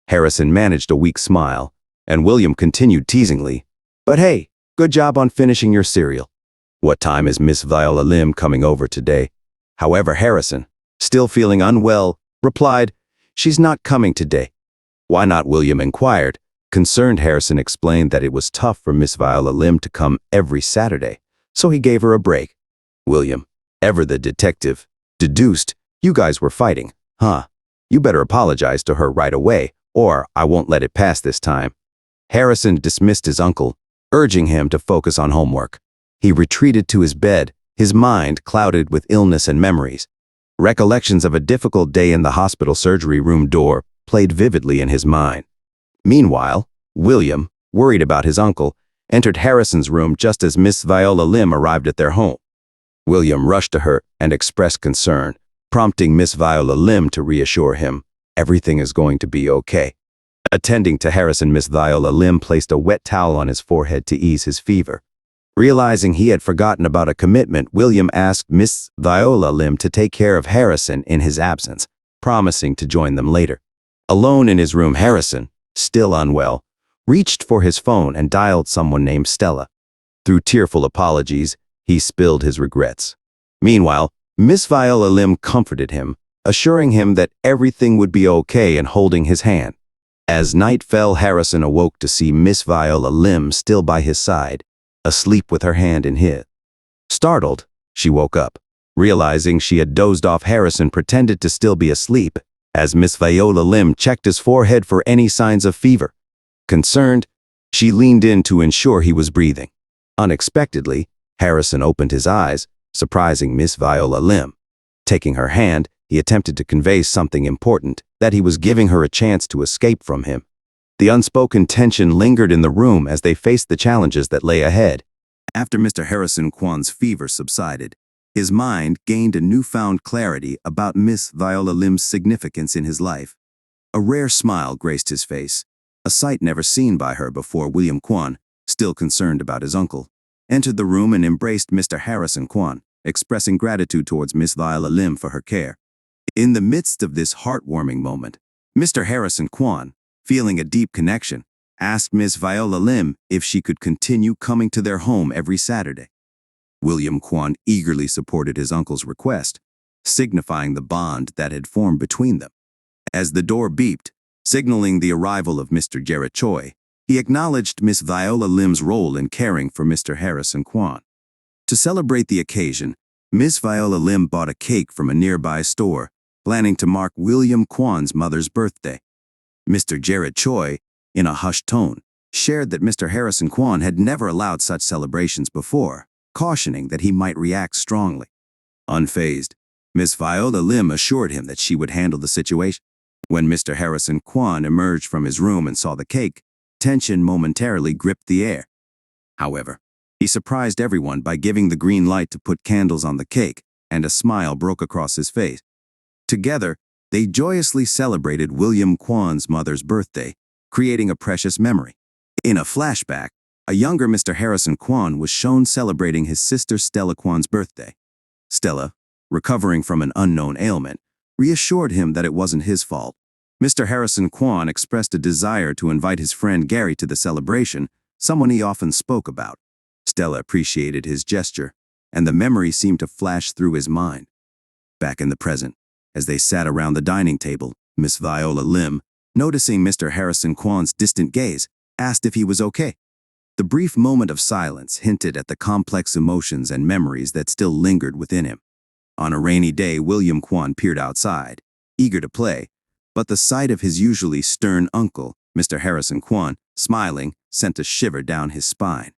S1: Harrison managed a weak smile, and William continued teasingly, "But hey, good job on finishing your cereal. What time is Miss Viola Lim coming over today?" However, Harrison, still feeling unwell, replied, "She's not coming today." "Why not?" William inquired. Concerned, Harrison explained that it was tough for Miss Viola Lim to come every Saturday, so he gave her a break. William, ever the detective, deduced, "You guys were fighting, huh? You better apologize to her right away, or I won't let it pass this time." Harrison dismissed his uncle, urging him to focus on homework. He retreated to his bed, his mind clouded with illness and memories. Recollections of a difficult day in the hospital surgery room door played vividly in his mind. Meanwhile, William, worried about his uncle, entered Harrison's room just as Miss Viola Lim arrived at their home. William rushed to her and expressed concern, prompting Miss Viola Lim to reassure him, "Everything is going to be okay." Attending to Harrison, Miss Viola Lim placed a wet towel on his forehead to ease his fever. Realizing he had forgotten about a commitment, William asked Miss Viola Lim to take care of Harrison in his absence, promising to join them later. Alone in his room, Harrison, still unwell, reached for his phone and dialed someone named Stella. Through tearful apologies, he spilled his regrets. Meanwhile, Miss Viola Lim comforted him, assuring him that everything would be okay and holding his hand. As night fell, Harrison awoke to see Miss Viola Lim still by his side, asleep with her hand in his. Startled, she woke up. Realizing she had dozed off, Harrison pretended to still be asleep, as Miss Viola Lim checked his forehead for any signs of fever. Concerned, she leaned in to ensure he was breathing. Unexpectedly, Harrison opened his eyes, surprising Miss Viola Lim. Taking her hand, he attempted to convey something important, that he was giving her a chance to escape from him. The unspoken tension lingered in the room as they faced the challenges that lay ahead. After Mr. Harrison Kwan's fever subsided, his mind gained a newfound clarity about Miss Viola Lim's significance in his life. A rare smile graced his face, a sight never seen by her before. William Kwan, still concerned about his uncle, entered the room and embraced Mr. Harrison Kwan, expressing gratitude towards Miss Viola Lim for her care. In the midst of this heartwarming moment, Mr. Harrison Kwan, feeling a deep connection, asked Miss Viola Lim if she could continue coming to their home every Saturday. William Kwan eagerly supported his uncle's request, signifying the bond that had formed between them. As the door beeped, signaling the arrival of Mr. Jarrett Choi, he acknowledged Miss Viola Lim's role in caring for Mr. Harrison Kwan. To celebrate the occasion, Miss Viola Lim bought a cake from a nearby store, planning to mark William Kwan's mother's birthday. Mr. Jarrett Choi, in a hushed tone, shared that Mr. Harrison Kwan had never allowed such celebrations before, cautioning that he might react strongly. Unfazed, Miss Viola Lim assured him that she would handle the situation. When Mr. Harrison Kwan emerged from his room and saw the cake, tension momentarily gripped the air. However, he surprised everyone by giving the green light to put candles on the cake, and a smile broke across his face. Together, they joyously celebrated William Kwan's mother's birthday, creating a precious memory. In a flashback, a younger Mr. Harrison Kwan was shown celebrating his sister Stella Kwan's birthday. Stella, recovering from an unknown ailment, reassured him that it wasn't his fault. Mr. Harrison Kwan expressed a desire to invite his friend Gary to the celebration, someone he often spoke about. Stella appreciated his gesture, and the memory seemed to flash through his mind. Back in the present, as they sat around the dining table, Miss Viola Lim, noticing Mr. Harrison Kwan's distant gaze, asked if he was okay. The brief moment of silence hinted at the complex emotions and memories that still lingered within him. On a rainy day, William Kwan peered outside, eager to play, but the sight of his usually stern uncle, Mr. Harrison Kwan, smiling, sent a shiver down his spine.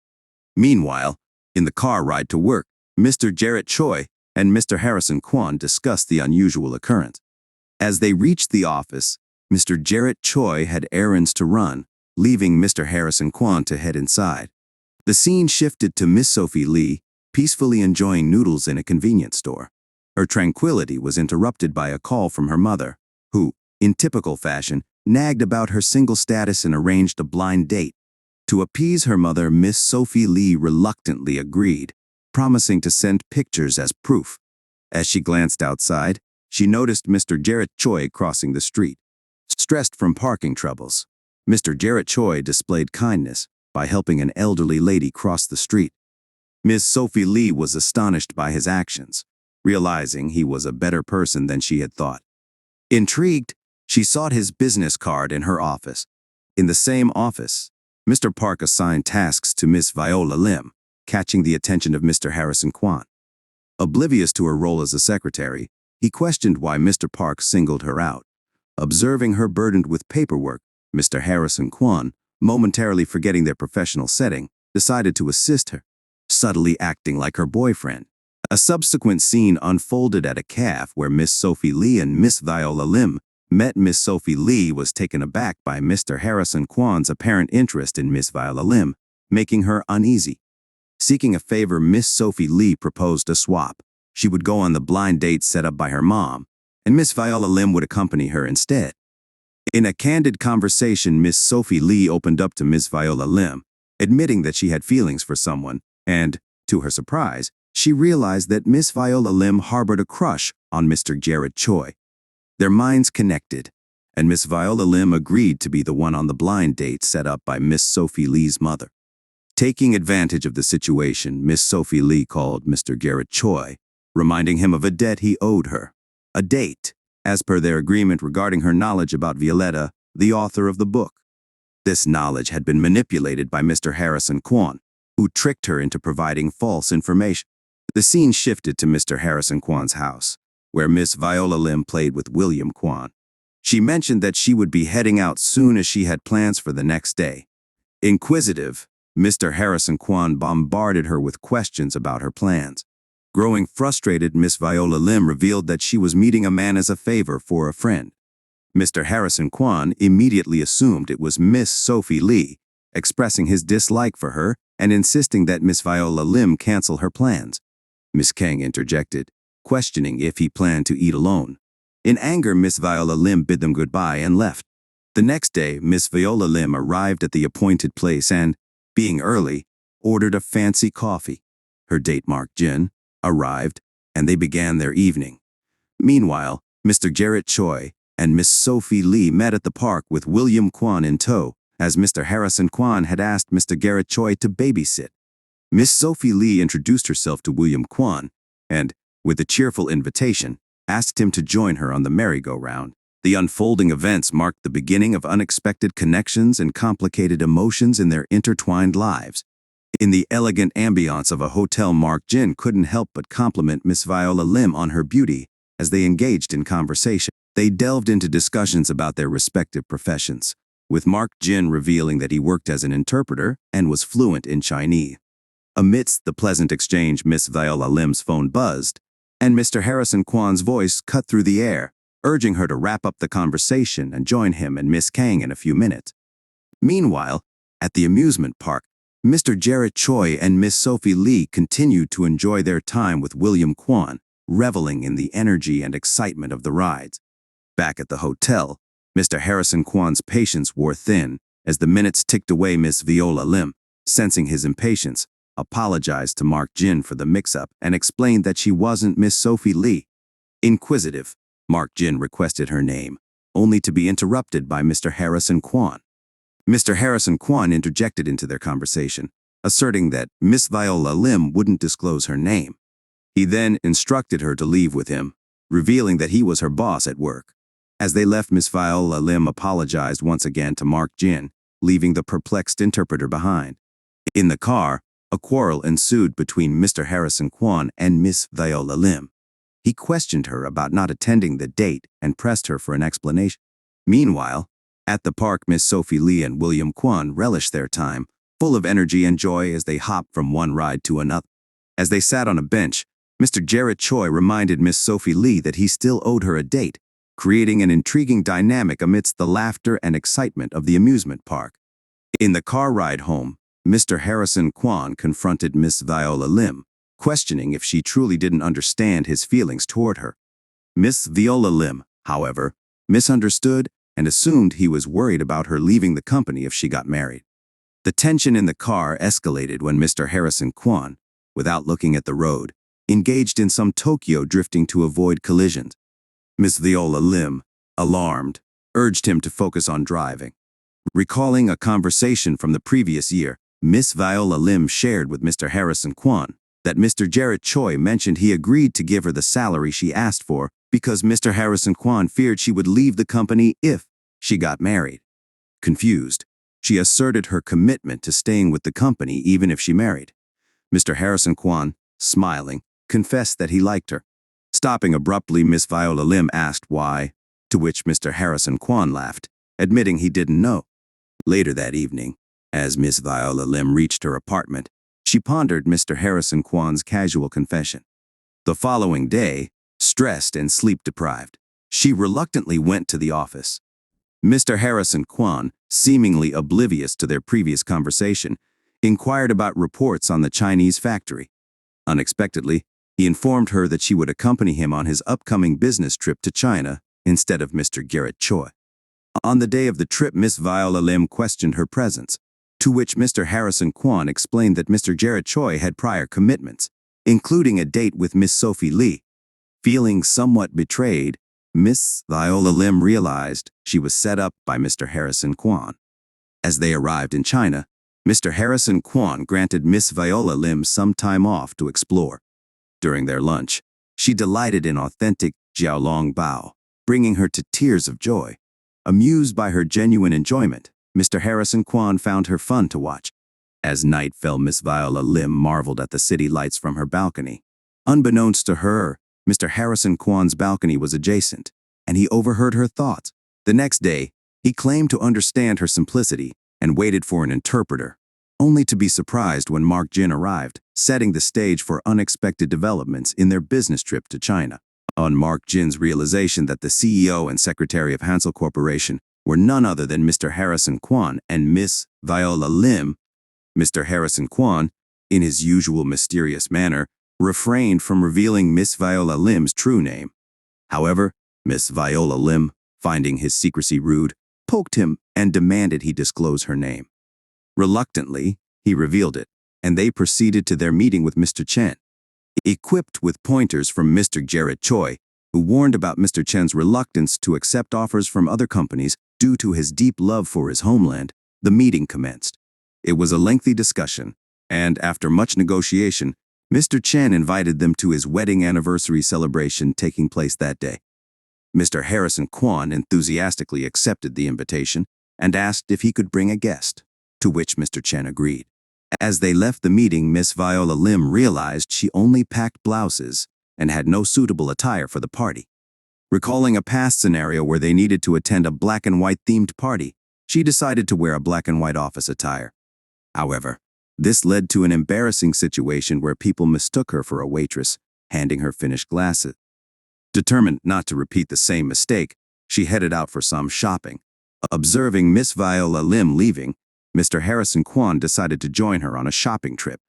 S1: Meanwhile, in the car ride to work, Mr. Jarrett Choi and Mr. Harrison Kwan discussed the unusual occurrence. As they reached the office, Mr. Jarrett Choi had errands to run, leaving Mr. Harrison Kwan to head inside. The scene shifted to Miss Sophie Lee, peacefully enjoying noodles in a convenience store. Her tranquility was interrupted by a call from her mother, who, in typical fashion, nagged about her single status and arranged a blind date. To appease her mother, Miss Sophie Lee reluctantly agreed, promising to send pictures as proof. As she glanced outside, she noticed Mr. Jarrett Choi crossing the street. Stressed from parking troubles, Mr. Jarrett Choi displayed kindness by helping an elderly lady cross the street. Miss Sophie Lee was astonished by his actions, realizing he was a better person than she had thought. Intrigued, she sought his business card in her office. In the same office, Mr. Park assigned tasks to Miss Viola Lim, catching the attention of Mr. Harrison Kwan. Oblivious to her role as a secretary, he questioned why Mr. Park singled her out. Observing her burdened with paperwork, Mr. Harrison Kwan, momentarily forgetting their professional setting, decided to assist her, subtly acting like her boyfriend. A subsequent scene unfolded at a cafe where Miss Sophie Lee and Miss Viola Lim met. Miss Sophie Lee was taken aback by Mr. Harrison Kwan's apparent interest in Miss Viola Lim, making her uneasy. Seeking a favor, Miss Sophie Lee proposed a swap. She would go on the blind date set up by her mom, and Miss Viola Lim would accompany her instead. In a candid conversation, Miss Sophie Lee opened up to Miss Viola Lim, admitting that she had feelings for someone, and, to her surprise, she realized that Miss Viola Lim harbored a crush on Mr. Jarrett Choi. Their minds connected, and Miss Viola Lim agreed to be the one on the blind date set up by Miss Sophie Lee's mother. Taking advantage of the situation, Miss Sophie Lee called Mr. Garrett Choi, reminding him of a debt he owed her. A date, as per their agreement regarding her knowledge about Violetta, the author of the book. This knowledge had been manipulated by Mr. Harrison Kwon, who tricked her into providing false information. The scene shifted to Mr. Harrison Kwon's house, where Miss Viola Lim played with William Kwon. She mentioned that she would be heading out soon as she had plans for the next day. Inquisitive, Mr. Harrison Kwon bombarded her with questions about her plans. Growing frustrated, Miss Viola Lim revealed that she was meeting a man as a favor for a friend. Mr. Harrison Kwon immediately assumed it was Miss Sophie Lee, expressing his dislike for her and insisting that Miss Viola Lim cancel her plans. Miss Kang interjected, questioning if he planned to eat alone. In anger, Miss Viola Lim bid them goodbye and left. The next day, Miss Viola Lim arrived at the appointed place and, being early, ordered a fancy coffee. Her date, Mark Jin, arrived, and they began their evening. Meanwhile, Mr. Garrett Choi and Miss Sophie Lee met at the park with William Kwon in tow, as Mr. Harrison Kwon had asked Mr. Garrett Choi to babysit. Miss Sophie Lee introduced herself to William Kwon and, with a cheerful invitation, asked him to join her on the merry-go-round. The unfolding events marked the beginning of unexpected connections and complicated emotions in their intertwined lives. In the elegant ambiance of a hotel, Mark Jin couldn't help but compliment Miss Viola Lim on her beauty as they engaged in conversation. They delved into discussions about their respective professions, with Mark Jin revealing that he worked as an interpreter and was fluent in Chinese. Amidst the pleasant exchange, Miss Viola Lim's phone buzzed, and Mr. Harrison Kwon's voice cut through the air, urging her to wrap up the conversation and join him and Miss Kang in a few minutes. Meanwhile, at the amusement park, Mr. Garrett Choi and Miss Sophie Lee continued to enjoy their time with William Kwon, reveling in the energy and excitement of the rides. Back at the hotel, Mr. Harrison Kwon's patience wore thin as the minutes ticked away. Miss Viola Lim, sensing his impatience, apologized to Mark Jin for the mix-up and explained that she wasn't Miss Sophie Lee. Inquisitive, Mark Jin requested her name, only to be interrupted by Mr. Harrison Kwon. Mr. Harrison Kwon interjected into their conversation, asserting that Miss Viola Lim wouldn't disclose her name. He then instructed her to leave with him, revealing that he was her boss at work. As they left, Miss Viola Lim apologized once again to Mark Jin, leaving the perplexed interpreter behind. In the car, a quarrel ensued between Mr. Harrison Kwon and Miss Viola Lim. He questioned her about not attending the date and pressed her for an explanation. Meanwhile, at the park, Miss Sophie Lee and William Kwon relished their time, full of energy and joy as they hopped from one ride to another. As they sat on a bench, Mr. Garrett Choi reminded Miss Sophie Lee that he still owed her a date, creating an intriguing dynamic amidst the laughter and excitement of the amusement park. In the car ride home, Mr. Harrison Kwon confronted Miss Viola Lim, questioning if she truly didn't understand his feelings toward her. Miss Viola Lim, however, misunderstood and assumed he was worried about her leaving the company if she got married. The tension in the car escalated when Mr. Harrison Kwon, without looking at the road, engaged in some Tokyo drifting to avoid collisions. Miss Viola Lim, alarmed, urged him to focus on driving. Recalling a conversation from the previous year, Miss Viola Lim shared with Mr. Harrison Kwon that Mr. Garrett Choi mentioned he agreed to give her the salary she asked for because Mr. Harrison Kwon feared she would leave the company if she got married. Confused, she asserted her commitment to staying with the company even if she married. Mr. Harrison Kwon, smiling, confessed that he liked her. Stopping abruptly, Miss Viola Lim asked why, to which Mr. Harrison Kwon laughed, admitting he didn't know. Later that evening, as Miss Viola Lim reached her apartment, she pondered Mr. Harrison Kwon's casual confession. The following day, stressed and sleep-deprived, she reluctantly went to the office. Mr. Harrison Kwon, seemingly oblivious to their previous conversation, inquired about reports on the Chinese factory. Unexpectedly, he informed her that she would accompany him on his upcoming business trip to China instead of Mr. Garrett Choi. On the day of the trip, Miss Viola Lim questioned her presence, to which Mr. Harrison Kwon explained that Mr. Garrett Choi had prior commitments, including a date with Miss Sophie Lee. Feeling somewhat betrayed, Miss Viola Lim realized she was set up by Mr. Harrison Kwon. As they arrived in China, Mr. Harrison Kwon granted Miss Viola Lim some time off to explore. During their lunch, she delighted in authentic Jiaolong Bao, bringing her to tears of joy. Amused by her genuine enjoyment, Mr. Harrison Kwon found her fun to watch. As night fell, Miss Viola Lim marveled at the city lights from her balcony. Unbeknownst to her, Mr. Harrison Kwon's balcony was adjacent, and he overheard her thoughts. The next day, he claimed to understand her simplicity and waited for an interpreter, only to be surprised when Mark Jin arrived, setting the stage for unexpected developments in their business trip to China. On Mark Jin's realization that the CEO and Secretary of Hansel Corporation were none other than Mr. Harrison Kwon and Miss Viola Lim, Mr. Harrison Kwon, in his usual mysterious manner, refrained from revealing Miss Viola Lim's true name. However, Miss Viola Lim, finding his secrecy rude, poked him and demanded he disclose her name. Reluctantly, he revealed it, and they proceeded to their meeting with Mr. Chen. Equipped with pointers from Mr. Jared Choi, who warned about Mr. Chen's reluctance to accept offers from other companies due to his deep love for his homeland, the meeting commenced. It was a lengthy discussion, and after much negotiation, Mr. Chen invited them to his wedding anniversary celebration taking place that day. Mr. Harrison Kwon enthusiastically accepted the invitation and asked if he could bring a guest, to which Mr. Chen agreed. As they left the meeting, Miss Viola Lim realized she only packed blouses and had no suitable attire for the party. Recalling a past scenario where they needed to attend a black and white themed party, she decided to wear a black and white office attire. However, this led to an embarrassing situation where people mistook her for a waitress, handing her finished glasses. Determined not to repeat the same mistake, she headed out for some shopping. Observing Miss Viola Lim leaving, Mr. Harrison Kwon decided to join her on a shopping trip.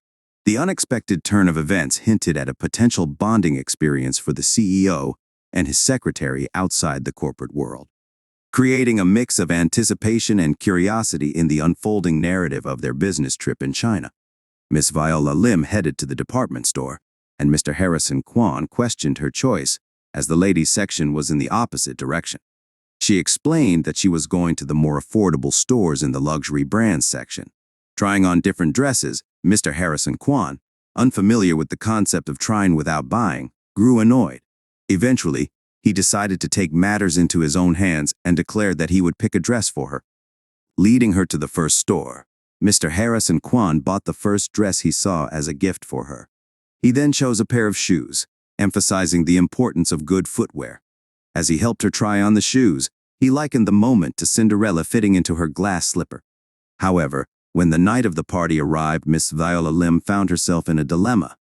S1: The unexpected turn of events hinted at a potential bonding experience for the CEO and his secretary outside the corporate world, creating a mix of anticipation and curiosity in the unfolding narrative of their business trip in China. Miss Viola Lim headed to the department store, and Mr. Harrison Kwon questioned her choice, as the ladies' section was in the opposite direction. She explained that she was going to the more affordable stores in the luxury brands section. Trying on different dresses, Mr. Harrison Kwon, unfamiliar with the concept of trying without buying, grew annoyed. Eventually, he decided to take matters into his own hands and declared that he would pick a dress for her. Leading her to the first store, Mr. Harrison Kwon bought the first dress he saw as a gift for her. He then chose a pair of shoes, emphasizing the importance of good footwear. As he helped her try on the shoes, he likened the moment to Cinderella fitting into her glass slipper. However, when the night of the party arrived, Miss Viola Lim found herself in a dilemma.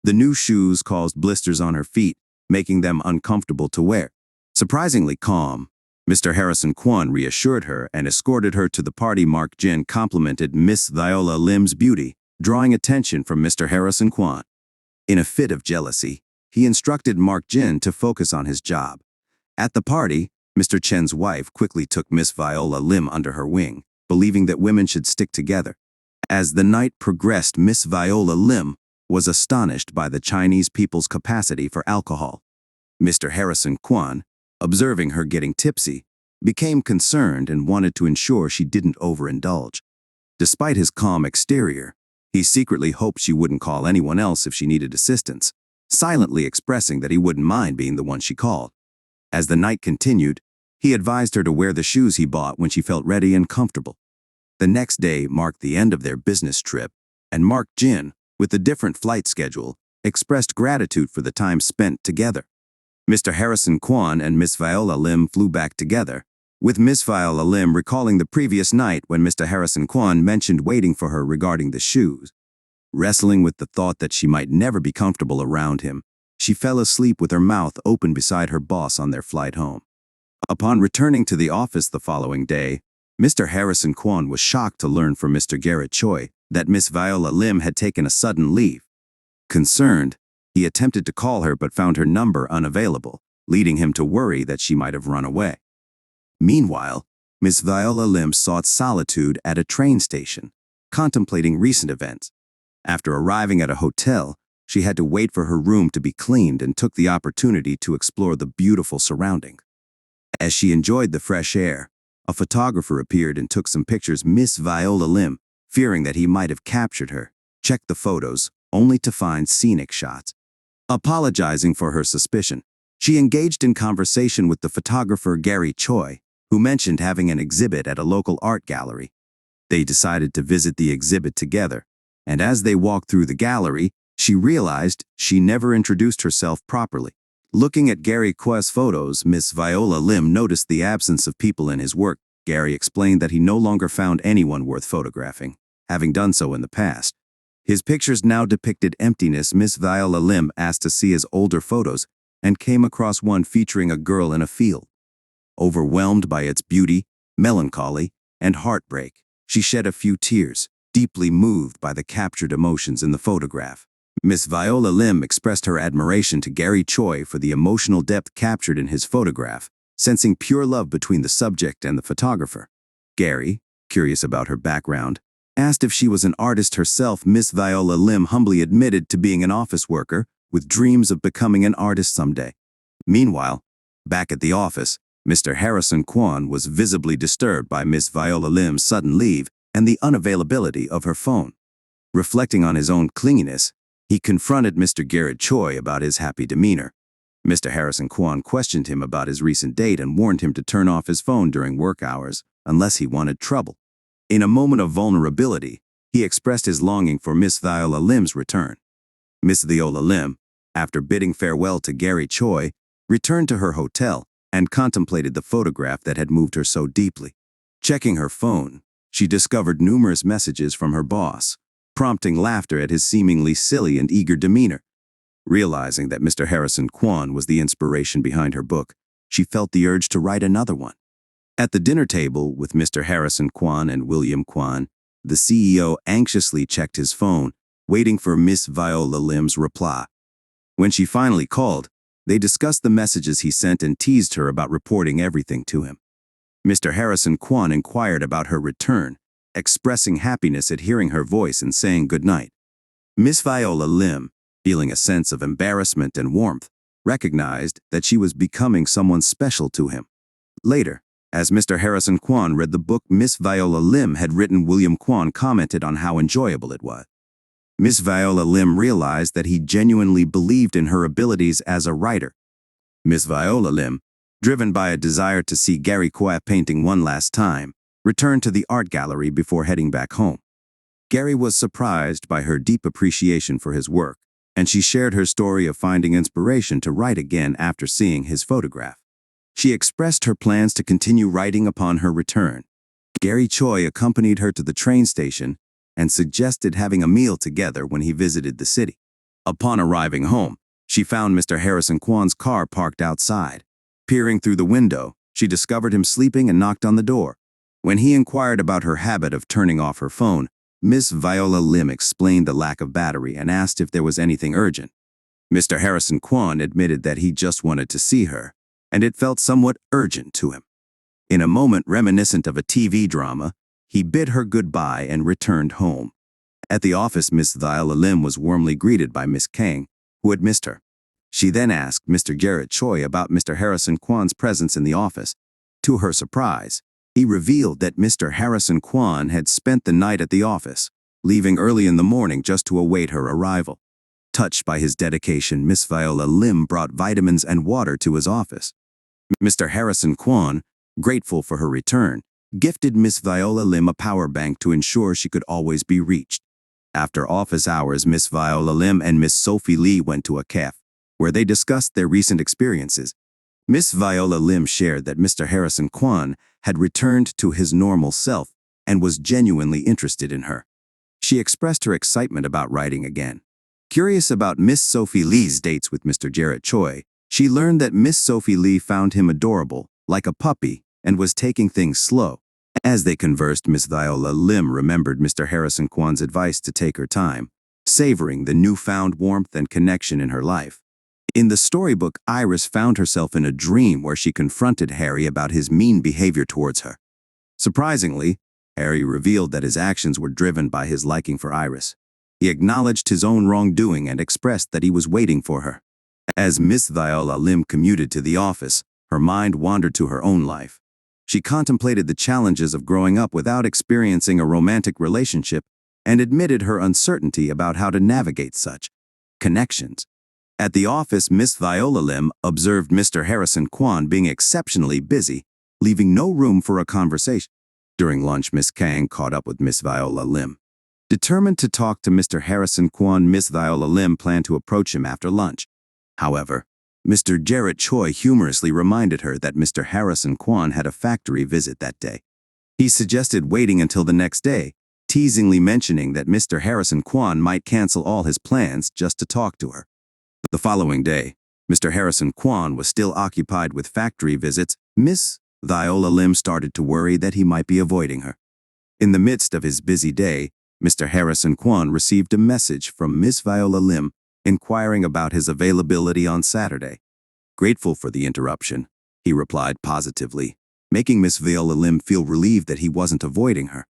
S1: The new shoes caused blisters on her feet, making them uncomfortable to wear. Surprisingly calm, Mr. Harrison Kwon reassured her and escorted her to the party. Mark Jin complimented Miss Viola Lim's beauty, drawing attention from Mr. Harrison Kwon. In a fit of jealousy, he instructed Mark Jin to focus on his job. At the party, Mr. Chen's wife quickly took Miss Viola Lim under her wing, believing that women should stick together. As the night progressed, Miss Viola Lim was astonished by the Chinese people's capacity for alcohol. Mr. Harrison Kwon, observing her getting tipsy, became concerned and wanted to ensure she didn't overindulge. Despite his calm exterior, he secretly hoped she wouldn't call anyone else if she needed assistance, silently expressing that he wouldn't mind being the one she called. As the night continued, he advised her to wear the shoes he bought when she felt ready and comfortable. The next day marked the end of their business trip, and Mark Jin, with a different flight schedule, expressed gratitude for the time spent together. Mr. Harrison Kwon and Miss Viola Lim flew back together, with Miss Viola Lim recalling the previous night when Mr. Harrison Kwon mentioned waiting for her regarding the shoes. Wrestling with the thought that she might never be comfortable around him, she fell asleep with her mouth open beside her boss on their flight home. Upon returning to the office the following day, Mr. Harrison Kwon was shocked to learn from Mr. Garrett Choi that Miss Viola Lim had taken a sudden leave. Concerned, he attempted to call her but found her number unavailable, leading him to worry that she might have run away. Meanwhile, Miss Viola Lim sought solitude at a train station, contemplating recent events. After arriving at a hotel, she had to wait for her room to be cleaned and took the opportunity to explore the beautiful surroundings. As she enjoyed the fresh air, a photographer appeared and took some pictures. Miss Viola Lim, fearing that he might have captured her, checked the photos, only to find scenic shots. Apologizing for her suspicion, she engaged in conversation with the photographer Gary Choi, who mentioned having an exhibit at a local art gallery. They decided to visit the exhibit together, and as they walked through the gallery, she realized she never introduced herself properly. Looking at Gary Choi's photos, Miss Viola Lim noticed the absence of people in his work. Gary explained that he no longer found anyone worth photographing, having done so in the past. His pictures now depicted emptiness. Miss Viola Lim asked to see his older photos and came across one featuring a girl in a field. Overwhelmed by its beauty, melancholy, and heartbreak, she shed a few tears, deeply moved by the captured emotions in the photograph. Miss Viola Lim expressed her admiration to Gary Choi for the emotional depth captured in his photograph, sensing pure love between the subject and the photographer. Gary, curious about her background, asked if she was an artist herself. Miss Viola Lim humbly admitted to being an office worker with dreams of becoming an artist someday. Meanwhile, back at the office, Mr. Harrison Kwon was visibly disturbed by Miss Viola Lim's sudden leave and the unavailability of her phone. Reflecting on his own clinginess, he confronted Mr. Garrett Choi about his happy demeanor. Mr. Harrison Kwon questioned him about his recent date and warned him to turn off his phone during work hours unless he wanted trouble. In a moment of vulnerability, he expressed his longing for Miss Viola Lim's return. Miss Viola Lim, after bidding farewell to Gary Choi, returned to her hotel and contemplated the photograph that had moved her so deeply. Checking her phone, she discovered numerous messages from her boss, prompting laughter at his seemingly silly and eager demeanor. Realizing that Mr. Harrison Kwon was the inspiration behind her book, she felt the urge to write another one. At the dinner table with Mr. Harrison Kwon and William Kwon, the CEO anxiously checked his phone, waiting for Miss Viola Lim's reply. When she finally called, they discussed the messages he sent and teased her about reporting everything to him. Mr. Harrison Kwon inquired about her return, expressing happiness at hearing her voice and saying goodnight. Miss Viola Lim, feeling a sense of embarrassment and warmth, recognized that she was becoming someone special to him. Later, as Mr. Harrison Kwon read the book Miss Viola Lim had written, William Kwon commented on how enjoyable it was. Miss Viola Lim realized that he genuinely believed in her abilities as a writer. Miss Viola Lim, driven by a desire to see Gary Choi painting one last time, returned to the art gallery before heading back home. Gary was surprised by her deep appreciation for his work, and she shared her story of finding inspiration to write again after seeing his photograph. She expressed her plans to continue writing upon her return. Gary Choi accompanied her to the train station and suggested having a meal together when he visited the city. Upon arriving home, she found Mr. Harrison Kwon's car parked outside. Peering through the window, she discovered him sleeping and knocked on the door. When he inquired about her habit of turning off her phone, Miss Viola Lim explained the lack of battery and asked if there was anything urgent. Mr. Harrison Kwon admitted that he just wanted to see her, and it felt somewhat urgent to him. In a moment reminiscent of a TV drama, he bid her goodbye and returned home. At the office, Miss Viola Lim was warmly greeted by Miss Kang, who had missed her. She then asked Mr. Garrett Choi about Mr. Harrison Kwon's presence in the office. To her surprise, he revealed that Mr. Harrison Kwon had spent the night at the office, leaving early in the morning just to await her arrival. Touched by his dedication, Miss Viola Lim brought vitamins and water to his office. Mr. Harrison Kwon, grateful for her return, gifted Miss Viola Lim a power bank to ensure she could always be reached. After office hours, Miss Viola Lim and Miss Sophie Lee went to a cafe, where they discussed their recent experiences. Miss Viola Lim shared that Mr. Harrison Kwon had returned to his normal self and was genuinely interested in her. She expressed her excitement about writing again. Curious about Miss Sophie Lee's dates with Mr. Garrett Choi, she learned that Miss Sophie Lee found him adorable, like a puppy, and was taking things slow. As they conversed, Miss Viola Lim remembered Mr. Harrison Kwon's advice to take her time, savoring the newfound warmth and connection in her life. In the storybook, Iris found herself in a dream where she confronted Harry about his mean behavior towards her. Surprisingly, Harry revealed that his actions were driven by his liking for Iris. He acknowledged his own wrongdoing and expressed that he was waiting for her. As Miss Viola Lim commuted to the office, her mind wandered to her own life. She contemplated the challenges of growing up without experiencing a romantic relationship and admitted her uncertainty about how to navigate such connections. At the office, Miss Viola Lim observed Mr. Harrison Kwan being exceptionally busy, leaving no room for a conversation. During lunch, Miss Kang caught up with Miss Viola Lim. Determined to talk to Mr. Harrison Kwan, Miss Viola Lim planned to approach him after lunch. However, Mr. Jarrett Choi humorously reminded her that Mr. Harrison Kwan had a factory visit that day. He suggested waiting until the next day, teasingly mentioning that Mr. Harrison Kwan might cancel all his plans just to talk to her. The following day, Mr. Harrison Kwan was still occupied with factory visits. Miss Viola Lim started to worry that he might be avoiding her. In the midst of his busy day, Mr. Harrison Kwan received a message from Miss Viola Lim inquiring about his availability on Saturday. Grateful for the interruption, he replied positively, making Miss Viola Lim feel relieved that he wasn't avoiding her.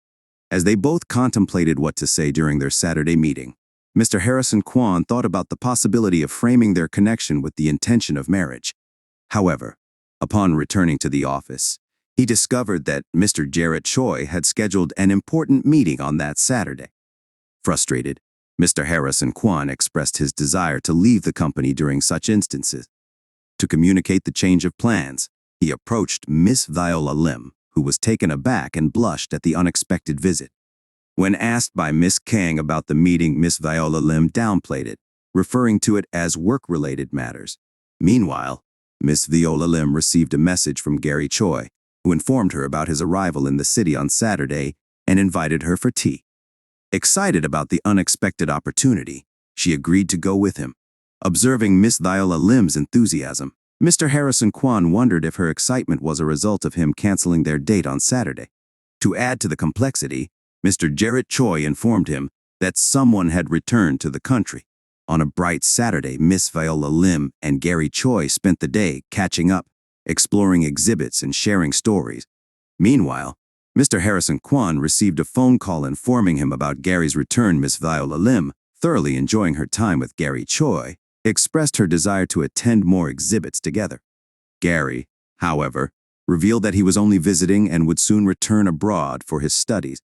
S1: As they both contemplated what to say during their Saturday meeting, Mr. Harrison Kwan thought about the possibility of framing their connection with the intention of marriage. However, upon returning to the office, he discovered that Mr. Jarrett Choi had scheduled an important meeting on that Saturday. Frustrated, Mr. Harrison Kwan expressed his desire to leave the company during such instances. To communicate the change of plans, he approached Miss Viola Lim, who was taken aback and blushed at the unexpected visit. When asked by Miss Kang about the meeting, Miss Viola Lim downplayed it, referring to it as work-related matters. Meanwhile, Miss Viola Lim received a message from Gary Choi, who informed her about his arrival in the city on Saturday and invited her for tea. Excited about the unexpected opportunity, she agreed to go with him. Observing Miss Viola Lim's enthusiasm, Mr. Harrison Kwan wondered if her excitement was a result of him canceling their date on Saturday. To add to the complexity, Mr. Jarrett Choi informed him that someone had returned to the country. On a bright Saturday, Miss Viola Lim and Gary Choi spent the day catching up, exploring exhibits and sharing stories. Meanwhile, Mr. Harrison Kwan received a phone call informing him about Gary's return. Miss Viola Lim, thoroughly enjoying her time with Gary Choi, expressed her desire to attend more exhibits together. Gary, however, revealed that he was only visiting and would soon return abroad for his studies.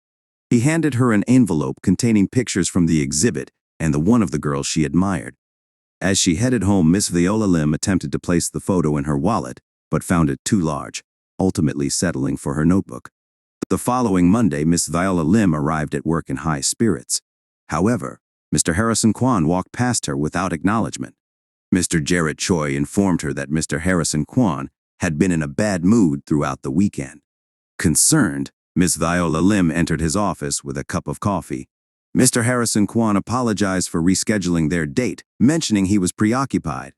S1: He handed her an envelope containing pictures from the exhibit and the one of the girls she admired. As she headed home, Miss Viola Lim attempted to place the photo in her wallet, but found it too large, ultimately settling for her notebook. The following Monday, Miss Viola Lim arrived at work in high spirits. However, Mr. Harrison Kwan walked past her without acknowledgement. Mr. Jarrett Choi informed her that Mr. Harrison Kwan had been in a bad mood throughout the weekend. Concerned, Miss Viola Lim entered his office with a cup of coffee. Mr. Harrison Kwan apologized for rescheduling their date, mentioning he was preoccupied.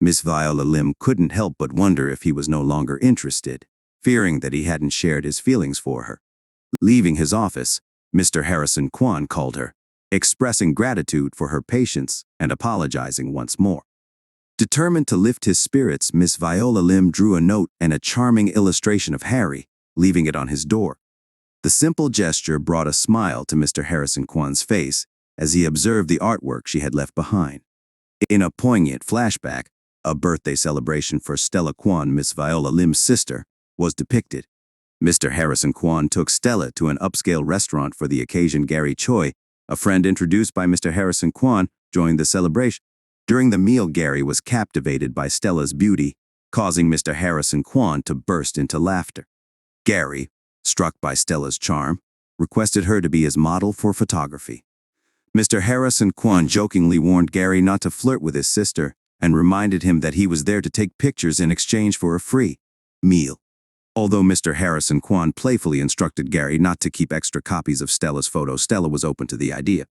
S1: Miss Viola Lim couldn't help but wonder if he was no longer interested, fearing that he hadn't shared his feelings for her. Leaving his office, Mr. Harrison Kwan called her, expressing gratitude for her patience and apologizing once more. Determined to lift his spirits, Miss Viola Lim drew a note and a charming illustration of Harry, leaving it on his door. The simple gesture brought a smile to Mr. Harrison Kwan's face as he observed the artwork she had left behind. In a poignant flashback, a birthday celebration for Stella Kwan, Miss Viola Lim's sister, was depicted. Mr. Harrison Kwan took Stella to an upscale restaurant for the occasion. Gary Choi, a friend introduced by Mr. Harrison Kwan, joined the celebration. During the meal, Gary was captivated by Stella's beauty, causing Mr. Harrison Kwan to burst into laughter. Gary, struck by Stella's charm, requested her to be his model for photography. Mr. Harrison Kwan jokingly warned Gary not to flirt with his sister and reminded him that he was there to take pictures in exchange for a free meal. Although Mr. Harrison Kwan playfully instructed Gary not to keep extra copies of Stella's photos, Stella was open to the idea.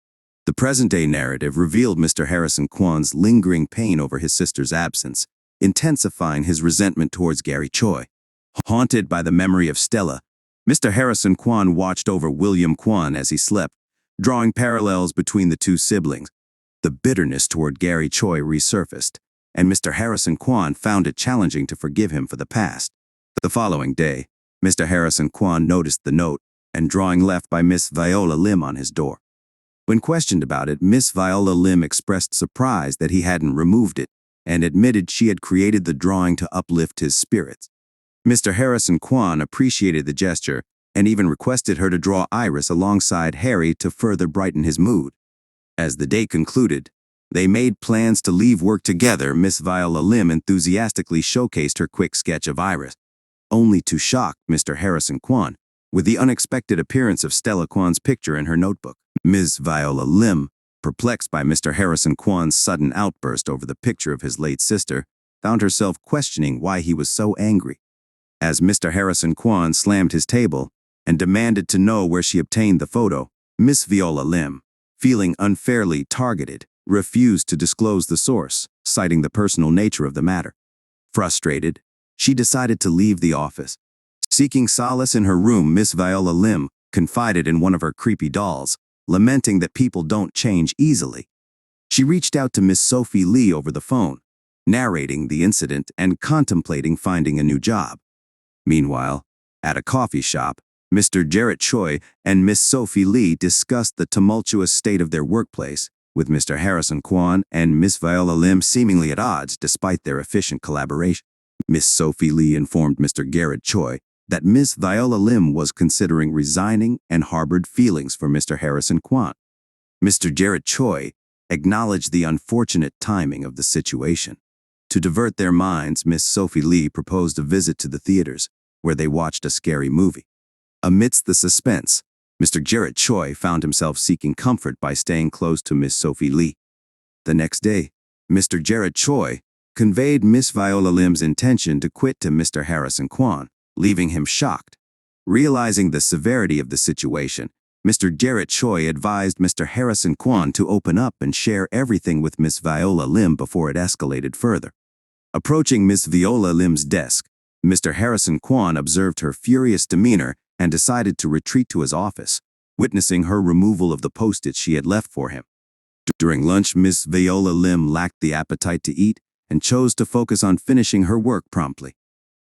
S1: The present-day narrative revealed Mr. Harrison Kwan's lingering pain over his sister's absence, intensifying his resentment towards Gary Choi. Haunted by the memory of Stella, Mr. Harrison Kwan watched over William Kwan as he slept, drawing parallels between the two siblings. The bitterness toward Gary Choi resurfaced, and Mr. Harrison Kwan found it challenging to forgive him for the past. The following day, Mr. Harrison Kwan noticed the note and drawing left by Miss Viola Lim on his door. When questioned about it, Miss Viola Lim expressed surprise that he hadn't removed it and admitted she had created the drawing to uplift his spirits. Mr. Harrison Kwan appreciated the gesture and even requested her to draw Iris alongside Harry to further brighten his mood. As the day concluded, they made plans to leave work together. Miss Viola Lim enthusiastically showcased her quick sketch of Iris, only to shock Mr. Harrison Kwan with the unexpected appearance of Stella Kwan's picture in her notebook. Ms. Viola Lim, perplexed by Mr. Harrison Kwan's sudden outburst over the picture of his late sister, found herself questioning why he was so angry. As Mr. Harrison Kwan slammed his table and demanded to know where she obtained the photo, Miss Viola Lim, feeling unfairly targeted, refused to disclose the source, citing the personal nature of the matter. Frustrated, she decided to leave the office. Seeking solace in her room, Miss Viola Lim confided in one of her creepy dolls, lamenting that people don't change easily. She reached out to Miss Sophie Lee over the phone, narrating the incident and contemplating finding a new job. Meanwhile, at a coffee shop, Mr. Jarrett Choi and Miss Sophie Lee discussed the tumultuous state of their workplace, with Mr. Harrison Kwan and Miss Viola Lim seemingly at odds despite their efficient collaboration. Miss Sophie Lee informed Mr. Garrett Choi that Miss Viola Lim was considering resigning and harbored feelings for Mr. Harrison Kwan. Mr. Jarrett Choi acknowledged the unfortunate timing of the situation. To divert their minds, Miss Sophie Lee proposed a visit to the theaters, where they watched a scary movie. Amidst the suspense, Mr. Jarrett Choi found himself seeking comfort by staying close to Miss Sophie Lee. The next day, Mr. Jarrett Choi conveyed Miss Viola Lim's intention to quit to Mr. Harrison Kwan, leaving him shocked. Realizing the severity of the situation, Mr. Jarrett Choi advised Mr. Harrison Kwan to open up and share everything with Miss Viola Lim before it escalated further. Approaching Miss Viola Lim's desk, Mr. Harrison Kwan observed her furious demeanor and decided to retreat to his office, witnessing her removal of the post-it she had left for him. During lunch, Miss Viola Lim lacked the appetite to eat and chose to focus on finishing her work promptly.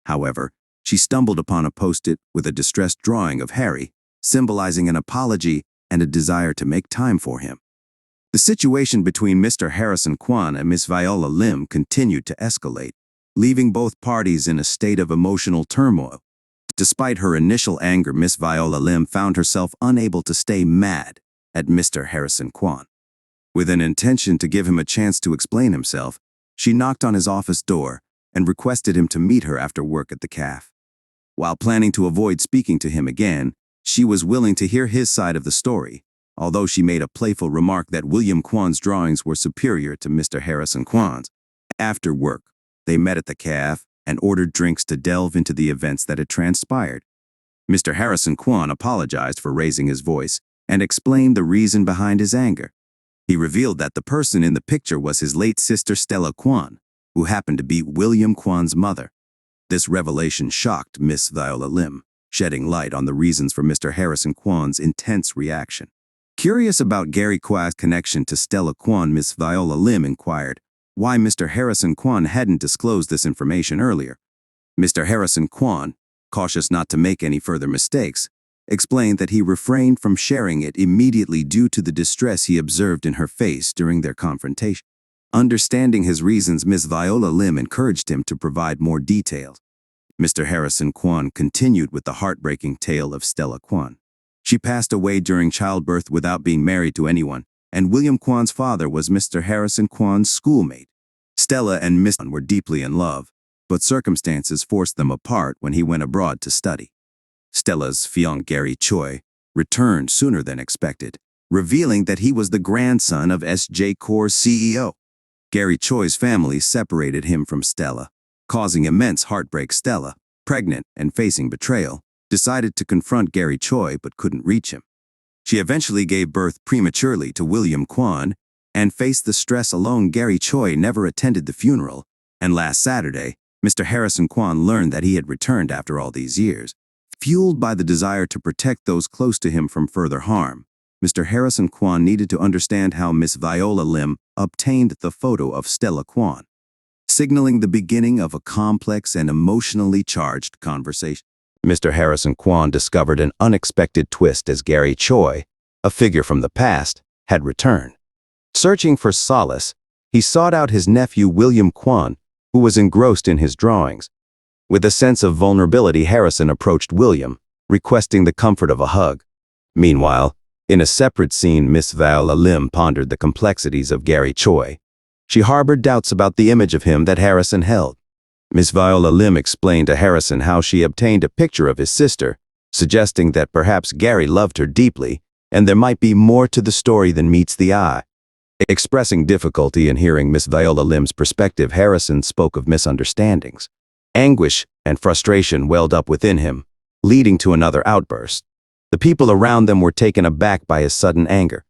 S1: However, she stumbled upon a post-it with a distressed drawing of Harry, symbolizing an apology and a desire to make time for him. The situation between Mr. Harrison Kwan and Miss Viola Lim continued to escalate, leaving both parties in a state of emotional turmoil. Despite her initial anger, Miss Viola Lim found herself unable to stay mad at Mr. Harrison Kwan. With an intention to give him a chance to explain himself, she knocked on his office door and requested him to meet her after work at the cafe. While planning to avoid speaking to him again, she was willing to hear his side of the story, although she made a playful remark that William Kwan's drawings were superior to Mr. Harrison Kwan's. After work, they met at the cafe and ordered drinks to delve into the events that had transpired. Mr. Harrison Kwan apologized for raising his voice and explained the reason behind his anger. He revealed that the person in the picture was his late sister Stella Kwan, who happened to be William Kwan's mother. This revelation shocked Miss Viola Lim, shedding light on the reasons for Mr. Harrison Kwan's intense reaction. Curious about Gary Kwan's connection to Stella Kwan, Miss Viola Lim inquired why Mr. Harrison Kwan hadn't disclosed this information earlier. Mr. Harrison Kwan, cautious not to make any further mistakes, explained that he refrained from sharing it immediately due to the distress he observed in her face during their confrontation. Understanding his reasons, Miss Viola Lim encouraged him to provide more details. Mr. Harrison Kwan continued with the heartbreaking tale of Stella Kwan. She passed away during childbirth without being married to anyone, and William Kwan's father was Mr. Harrison Kwan's schoolmate. Stella and Miss Kwan were deeply in love, but circumstances forced them apart when he went abroad to study. Stella's fiancé Gary Choi returned sooner than expected, revealing that he was the grandson of SJ Corps' CEO. Gary Choi's family separated him from Stella, causing immense heartbreak. Stella, pregnant and facing betrayal, decided to confront Gary Choi but couldn't reach him. She eventually gave birth prematurely to William Kwan and faced the stress alone. Gary Choi never attended the funeral, and last Saturday, Mr. Harrison Kwan learned that he had returned after all these years. Fueled by the desire to protect those close to him from further harm, Mr. Harrison Kwan needed to understand how Miss Viola Lim obtained the photo of Stella Kwan, signaling the beginning of a complex and emotionally charged conversation. Mr. Harrison Kwan discovered an unexpected twist as Gary Choi, a figure from the past, had returned. Searching for solace, he sought out his nephew William Kwan, who was engrossed in his drawings. With a sense of vulnerability, Harrison approached William, requesting the comfort of a hug. Meanwhile, in a separate scene, Miss Viola Lim pondered the complexities of Gary Choi. She harbored doubts about the image of him that Harrison held. Miss Viola Lim explained to Harrison how she obtained a picture of his sister, suggesting that perhaps Gary loved her deeply, and there might be more to the story than meets the eye. Expressing difficulty in hearing Miss Viola Lim's perspective, Harrison spoke of misunderstandings. Anguish and frustration welled up within him, leading to another outburst. The people around them were taken aback by his sudden anger.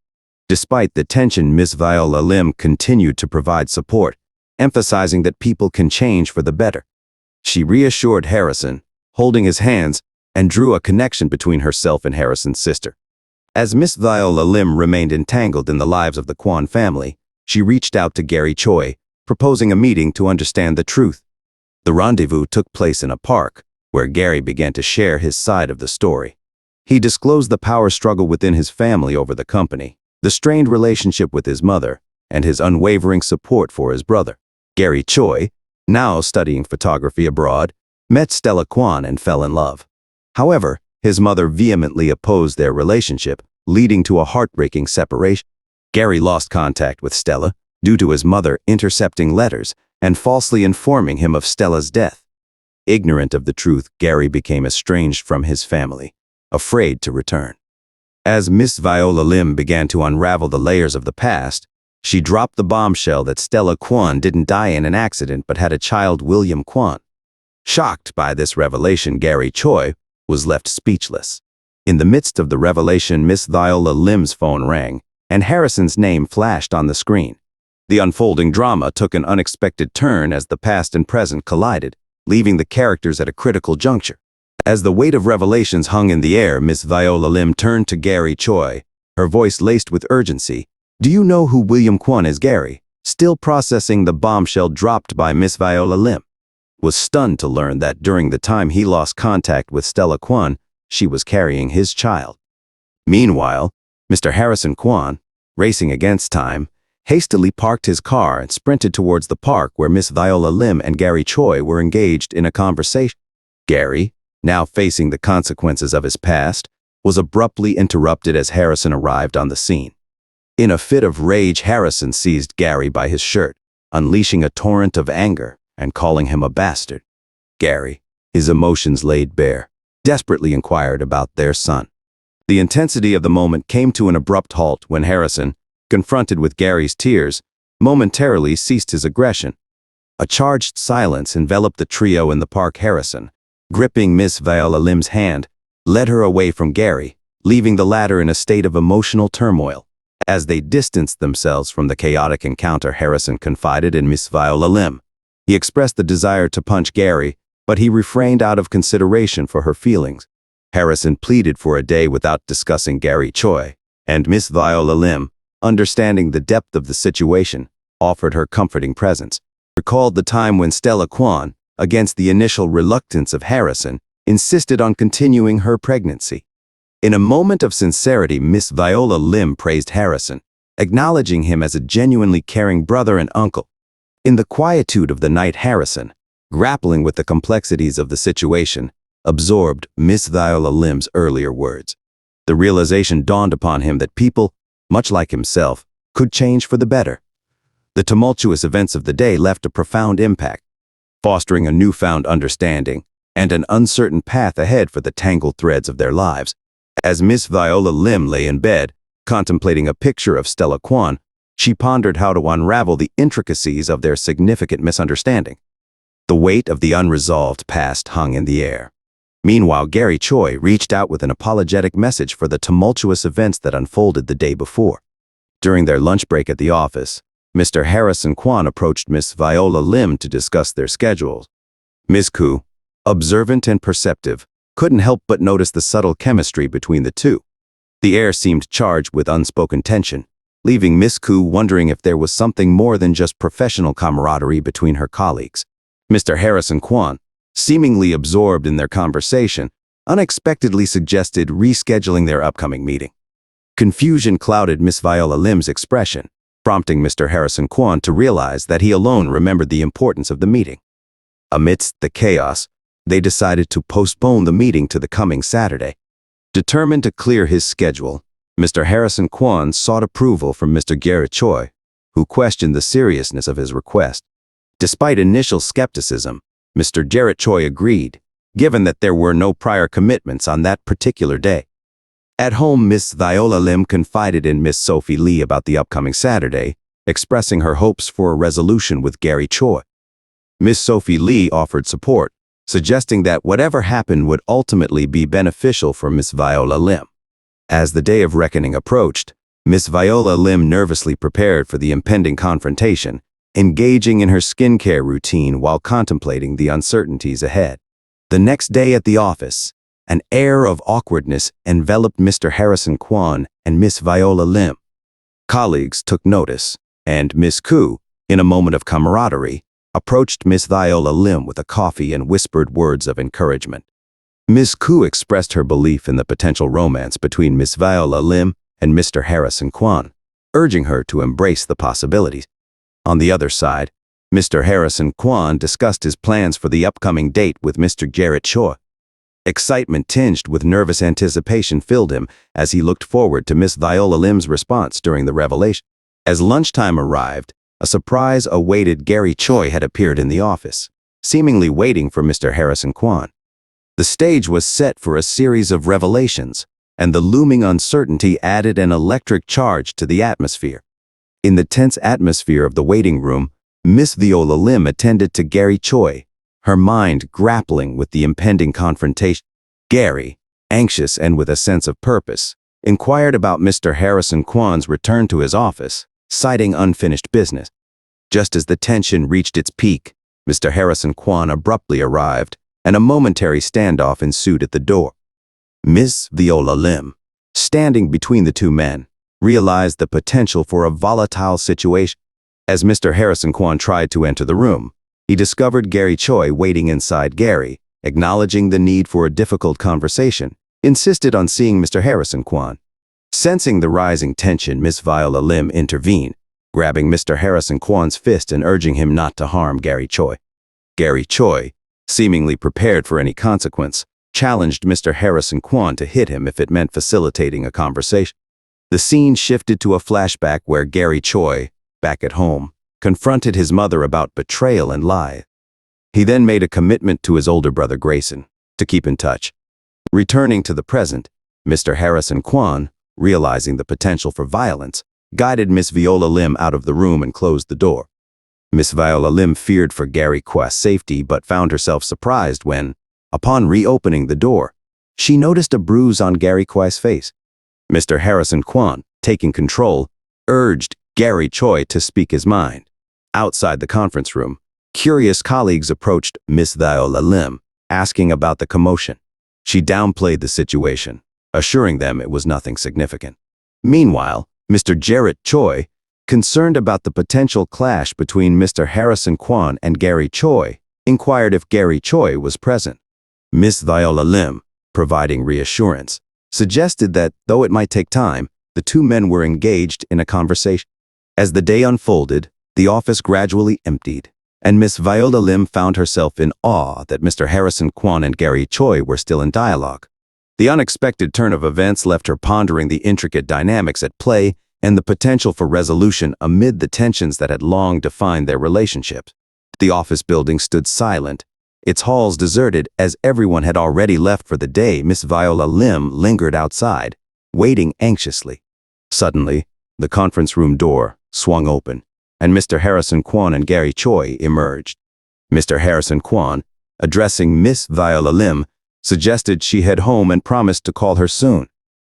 S1: Despite the tension, Miss Viola Lim continued to provide support, emphasizing that people can change for the better. She reassured Harrison, holding his hands, and drew a connection between herself and Harrison's sister. As Miss Viola Lim remained entangled in the lives of the Kwan family, she reached out to Gary Choi, proposing a meeting to understand the truth. The rendezvous took place in a park, where Gary began to share his side of the story. He disclosed the power struggle within his family over the company, the strained relationship with his mother, and his unwavering support for his brother. Gary Choi, now studying photography abroad, met Stella Kwan and fell in love. However, his mother vehemently opposed their relationship, leading to a heartbreaking separation. Gary lost contact with Stella due to his mother intercepting letters and falsely informing him of Stella's death. Ignorant of the truth, Gary became estranged from his family, afraid to return. As Miss Viola Lim began to unravel the layers of the past, she dropped the bombshell that Stella Kwan didn't die in an accident but had a child, William Kwan. Shocked by this revelation, Gary Choi was left speechless. In the midst of the revelation, Miss Viola Lim's phone rang, and Harrison's name flashed on the screen. The unfolding drama took an unexpected turn as the past and present collided, leaving the characters at a critical juncture. As the weight of revelations hung in the air, Miss Viola Lim turned to Gary Choi, her voice laced with urgency. "Do you know who William Kwan is, Gary?" Still processing the bombshell dropped by Miss Viola Lim, was stunned to learn that during the time he lost contact with Stella Kwan, she was carrying his child. Meanwhile, Mr. Harrison Kwan, racing against time, hastily parked his car and sprinted towards the park where Miss Viola Lim and Gary Choi were engaged in a conversation. Gary, now facing the consequences of his past, was abruptly interrupted as Harrison arrived on the scene. In a fit of rage, Harrison seized Gary by his shirt, unleashing a torrent of anger and calling him a bastard. Gary, his emotions laid bare, desperately inquired about their son. The intensity of the moment came to an abrupt halt when Harrison, confronted with Gary's tears, momentarily ceased his aggression. A charged silence enveloped the trio in the park. Harrison, gripping Miss Viola Lim's hand, led her away from Gary, leaving the latter in a state of emotional turmoil. As they distanced themselves from the chaotic encounter, Harrison confided in Miss Viola Lim. He expressed the desire to punch Gary, but he refrained out of consideration for her feelings. Harrison pleaded for a day without discussing Gary Choi, and Miss Viola Lim, understanding the depth of the situation, offered her comforting presence. Recalled the time when Stella Kwan, against the initial reluctance of Harrison, insisted on continuing her pregnancy. In a moment of sincerity, Miss Viola Lim praised Harrison, acknowledging him as a genuinely caring brother and uncle. In the quietude of the night, Harrison, grappling with the complexities of the situation, absorbed Miss Viola Lim's earlier words. The realization dawned upon him that people, much like himself, could change for the better. The tumultuous events of the day left a profound impact, fostering a newfound understanding and an uncertain path ahead for the tangled threads of their lives. As Miss Viola Lim lay in bed, contemplating a picture of Stella Kwan, she pondered how to unravel the intricacies of their significant misunderstanding. The weight of the unresolved past hung in the air. Meanwhile, Gary Choi reached out with an apologetic message for the tumultuous events that unfolded the day before. During their lunch break at the office, Mr. Harrison Kwan approached Miss Viola Lim to discuss their schedules. Ms. Koo, observant and perceptive, couldn't help but notice the subtle chemistry between the two. The air seemed charged with unspoken tension, leaving Miss Koo wondering if there was something more than just professional camaraderie between her colleagues. Mr. Harrison Kwan, seemingly absorbed in their conversation, unexpectedly suggested rescheduling their upcoming meeting. Confusion clouded Miss Viola Lim's expression, prompting Mr. Harrison Kwan to realize that he alone remembered the importance of the meeting. Amidst the chaos, they decided to postpone the meeting to the coming Saturday. Determined to clear his schedule, Mr. Harrison Kwon sought approval from Mr. Garrett Choi, who questioned the seriousness of his request. Despite initial skepticism, Mr. Garrett Choi agreed, given that there were no prior commitments on that particular day. At home, Miss Viola Lim confided in Miss Sophie Lee about the upcoming Saturday, expressing her hopes for a resolution with Gary Choi. Miss Sophie Lee offered support, suggesting that whatever happened would ultimately be beneficial for Miss Viola Lim. As the day of reckoning approached, Miss Viola Lim nervously prepared for the impending confrontation, engaging in her skincare routine while contemplating the uncertainties ahead. The next day at the office, an air of awkwardness enveloped Mr. Harrison Kwon and Miss Viola Lim. Colleagues took notice, and Miss Koo, in a moment of camaraderie, approached Miss Viola Lim with a coffee and whispered words of encouragement. Miss Koo expressed her belief in the potential romance between Miss Viola Lim and Mr. Harrison Kwon, urging her to embrace the possibilities. On the other side, Mr. Harrison Kwon discussed his plans for the upcoming date with Mr. Garrett Choi. Excitement tinged with nervous anticipation filled him as he looked forward to Miss Viola Lim's response during the revelation. As lunchtime arrived, a surprise awaited. Gary Choi had appeared in the office, seemingly waiting for Mr. Harrison Kwon. The stage was set for a series of revelations, and the looming uncertainty added an electric charge to the atmosphere. In the tense atmosphere of the waiting room, Miss Viola Lim attended to Gary Choi, her mind grappling with the impending confrontation. Gary, anxious and with a sense of purpose, inquired about Mr. Harrison Kwon's return to his office, citing unfinished business. Just as the tension reached its peak, Mr. Harrison Kwon abruptly arrived, and a momentary standoff ensued at the door. Miss Viola Lim, standing between the two men, realized the potential for a volatile situation. As Mr. Harrison Kwon tried to enter the room, he discovered Gary Choi waiting inside. Gary, acknowledging the need for a difficult conversation, insisted on seeing Mr. Harrison Kwon. Sensing the rising tension, Miss Viola Lim intervened, grabbing Mr. Harrison Kwon's fist and urging him not to harm Gary Choi. Gary Choi, seemingly prepared for any consequence, challenged Mr. Harrison Kwon to hit him if it meant facilitating a conversation. The scene shifted to a flashback where Gary Choi, back at home, confronted his mother about betrayal and lie. He then made a commitment to his older brother Grayson to keep in touch. Returning to the present, Mr. Harrison Kwon, realizing the potential for violence, guided Miss Viola Lim out of the room and closed the door. Miss Viola Lim feared for Gary Choo's safety but found herself surprised when, upon reopening the door, she noticed a bruise on Gary Choo's face. Mr. Harrison Kwon, taking control, urged Gary Choi to speak his mind. Outside the conference room, curious colleagues approached Miss Viola Lim, asking about the commotion. She downplayed the situation, assuring them it was nothing significant. Meanwhile, Mr. Garrett Choi, concerned about the potential clash between Mr. Harrison Kwon and Gary Choi, inquired if Gary Choi was present. Miss Viola Lim, providing reassurance, suggested that, though it might take time, the two men were engaged in a conversation. As the day unfolded, the office gradually emptied, and Miss Viola Lim found herself in awe that Mr. Harrison Kwon and Gary Choi were still in dialogue. The unexpected turn of events left her pondering the intricate dynamics at play and the potential for resolution amid the tensions that had long defined their relationship. The office building stood silent, its halls deserted as everyone had already left for the day. Miss Viola Lim lingered outside, waiting anxiously. Suddenly, the conference room door swung open, and Mr. Harrison Kwon and Gary Choi emerged. Mr. Harrison Kwon, addressing Miss Viola Lim, suggested she head home and promised to call her soon.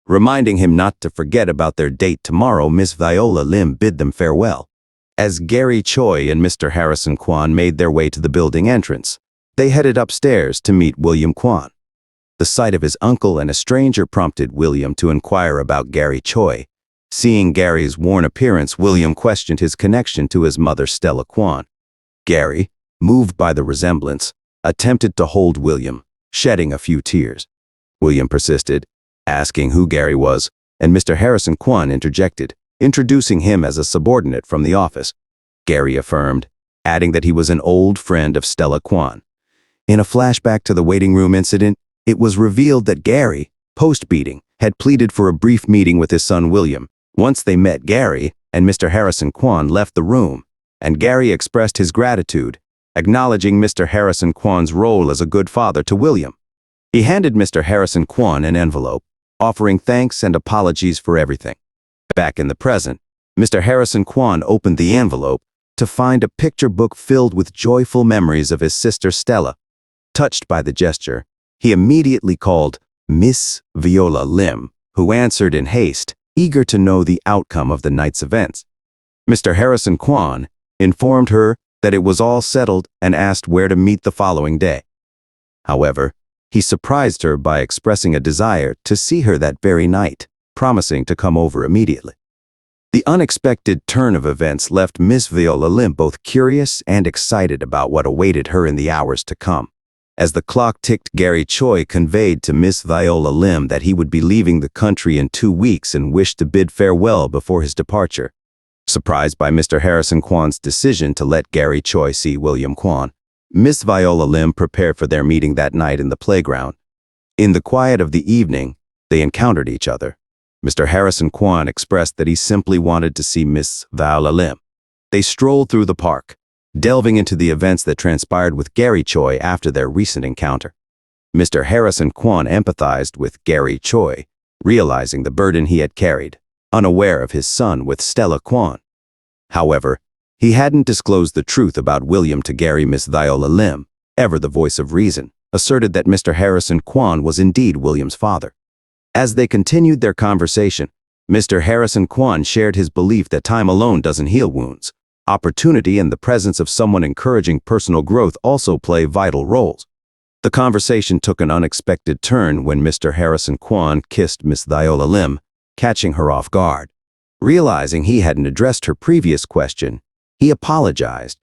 S1: Reminding him not to forget about their date tomorrow, Miss Viola Lim bid them farewell. As Gary Choi and Mr. Harrison Kwon made their way to the building entrance, they headed upstairs to meet William Kwon. The sight of his uncle and a stranger prompted William to inquire about Gary Choi. Seeing Gary's worn appearance, William questioned his connection to his mother, Stella Kwon. Gary, moved by the resemblance, attempted to hold William, shedding a few tears. William persisted, asking who Gary was, and Mr. Harrison Kwon interjected, introducing him as a subordinate from the office. Gary affirmed, adding that he was an old friend of Stella Kwon. In a flashback to the waiting room incident, it was revealed that Gary, post-beating, had pleaded for a brief meeting with his son William. Once they met, Gary and Mr. Harrison Kwan left the room, and Gary expressed his gratitude, acknowledging Mr. Harrison Kwan's role as a good father to William. He handed Mr. Harrison Kwan an envelope, offering thanks and apologies for everything. Back in the present, Mr. Harrison Kwan opened the envelope to find a picture book filled with joyful memories of his sister Stella. Touched by the gesture, he immediately called Miss Viola Lim, who answered in haste, eager to know the outcome of the night's events. Mr. Harrison Kwan informed her that it was all settled and asked where to meet the following day. However, he surprised her by expressing a desire to see her that very night, promising to come over immediately. The unexpected turn of events left Miss Viola Lim both curious and excited about what awaited her in the hours to come. As the clock ticked, Gary Choi conveyed to Miss Viola Lim that he would be leaving the country in 2 weeks and wished to bid farewell before his departure. Surprised by Mr. Harrison Kwan's decision to let Gary Choi see William Kwan, Miss Viola Lim prepared for their meeting that night in the playground. In the quiet of the evening, they encountered each other. Mr. Harrison Kwan expressed that he simply wanted to see Miss Viola Lim. They strolled through the park, delving into the events that transpired with Gary Choi after their recent encounter. Mr. Harrison Kwan empathized with Gary Choi, realizing the burden he had carried, unaware of his son with Stella Kwan. However, he hadn't disclosed the truth about William to Gary. Miss Viola Lim, ever the voice of reason, asserted that Mr. Harrison Kwan was indeed William's father. As they continued their conversation, Mr. Harrison Kwan shared his belief that time alone doesn't heal wounds. Opportunity and the presence of someone encouraging personal growth also play vital roles. The conversation took an unexpected turn when Mr. Harrison Kwan kissed Miss Viola Lim, catching her off guard. Realizing he hadn't addressed her previous question, he apologized.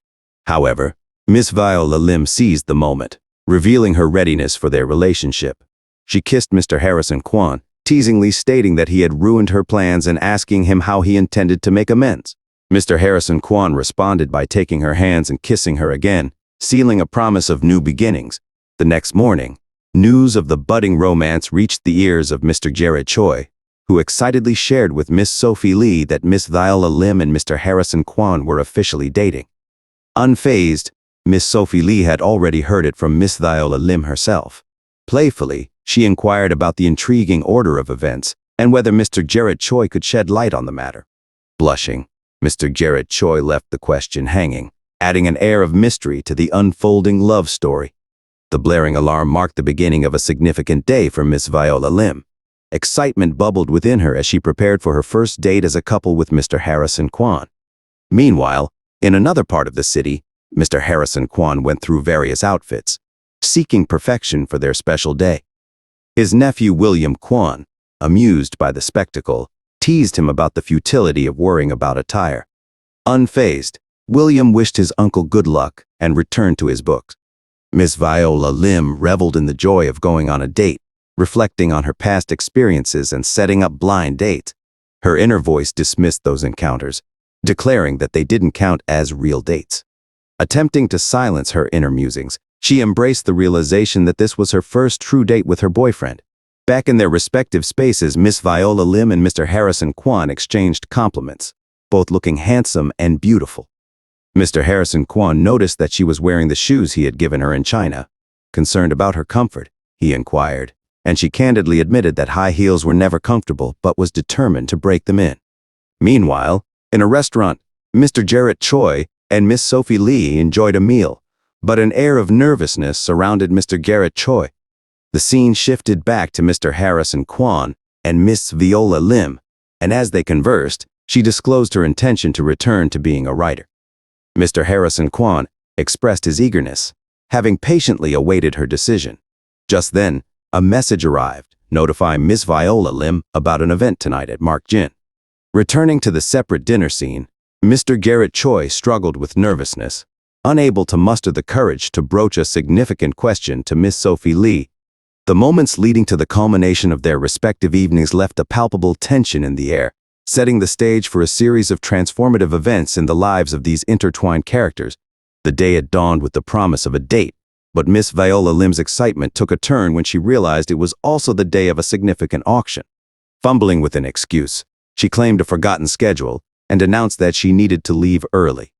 S1: However, Miss Viola Lim seized the moment, revealing her readiness for their relationship. She kissed Mr. Harrison Kwan, teasingly stating that he had ruined her plans and asking him how he intended to make amends. Mr. Harrison Kwan responded by taking her hands and kissing her again, sealing a promise of new beginnings. The next morning, news of the budding romance reached the ears of Mr. Jared Choi, who excitedly shared with Miss Sophie Lee that Miss Viola Lim and Mr. Harrison Kwan were officially dating. Unfazed, Miss Sophie Lee had already heard it from Miss Viola Lim herself. Playfully, she inquired about the intriguing order of events and whether Mr. Jared Choi could shed light on the matter. Blushing, Mr. Jared Choi left the question hanging, adding an air of mystery to the unfolding love story. The blaring alarm marked the beginning of a significant day for Miss Viola Lim. Excitement bubbled within her as she prepared for her first date as a couple with Mr. Harrison Kwan. Meanwhile, in another part of the city, Mr. Harrison Kwan went through various outfits, seeking perfection for their special day. His nephew William Kwan, amused by the spectacle, teased him about the futility of worrying about attire. Unfazed, William wished his uncle good luck and returned to his books. Miss Viola Lim reveled in the joy of going on a date, reflecting on her past experiences and setting up blind dates. Her inner voice dismissed those encounters, declaring that they didn't count as real dates. Attempting to silence her inner musings, she embraced the realization that this was her first true date with her boyfriend. Back in their respective spaces, Miss Viola Lim and Mr. Harrison Kwan exchanged compliments, both looking handsome and beautiful. Mr. Harrison Kwan noticed that she was wearing the shoes he had given her in China. Concerned about her comfort, he inquired, and she candidly admitted that high heels were never comfortable but was determined to break them in. Meanwhile, in a restaurant, Mr. Jared Choi and Miss Sophie Lee enjoyed a meal, but an air of nervousness surrounded Mr. Jared Choi. The scene shifted back to Mr. Harrison Kwan and Miss Viola Lim, and as they conversed, she disclosed her intention to return to being a writer. Mr. Harrison Kwan expressed his eagerness, having patiently awaited her decision. Just then, a message arrived, notifying Miss Viola Lim about an event tonight at Mark Jin. Returning to the separate dinner scene, Mr. Garrett Choi struggled with nervousness, unable to muster the courage to broach a significant question to Miss Sophie Lee. The moments leading to the culmination of their respective evenings left a palpable tension in the air, setting the stage for a series of transformative events in the lives of these intertwined characters. The day had dawned with the promise of a date, But Miss Viola Lim's excitement took a turn when she realized it was also the day of a significant auction. Fumbling with an excuse, she claimed a forgotten schedule and announced that she needed to leave early.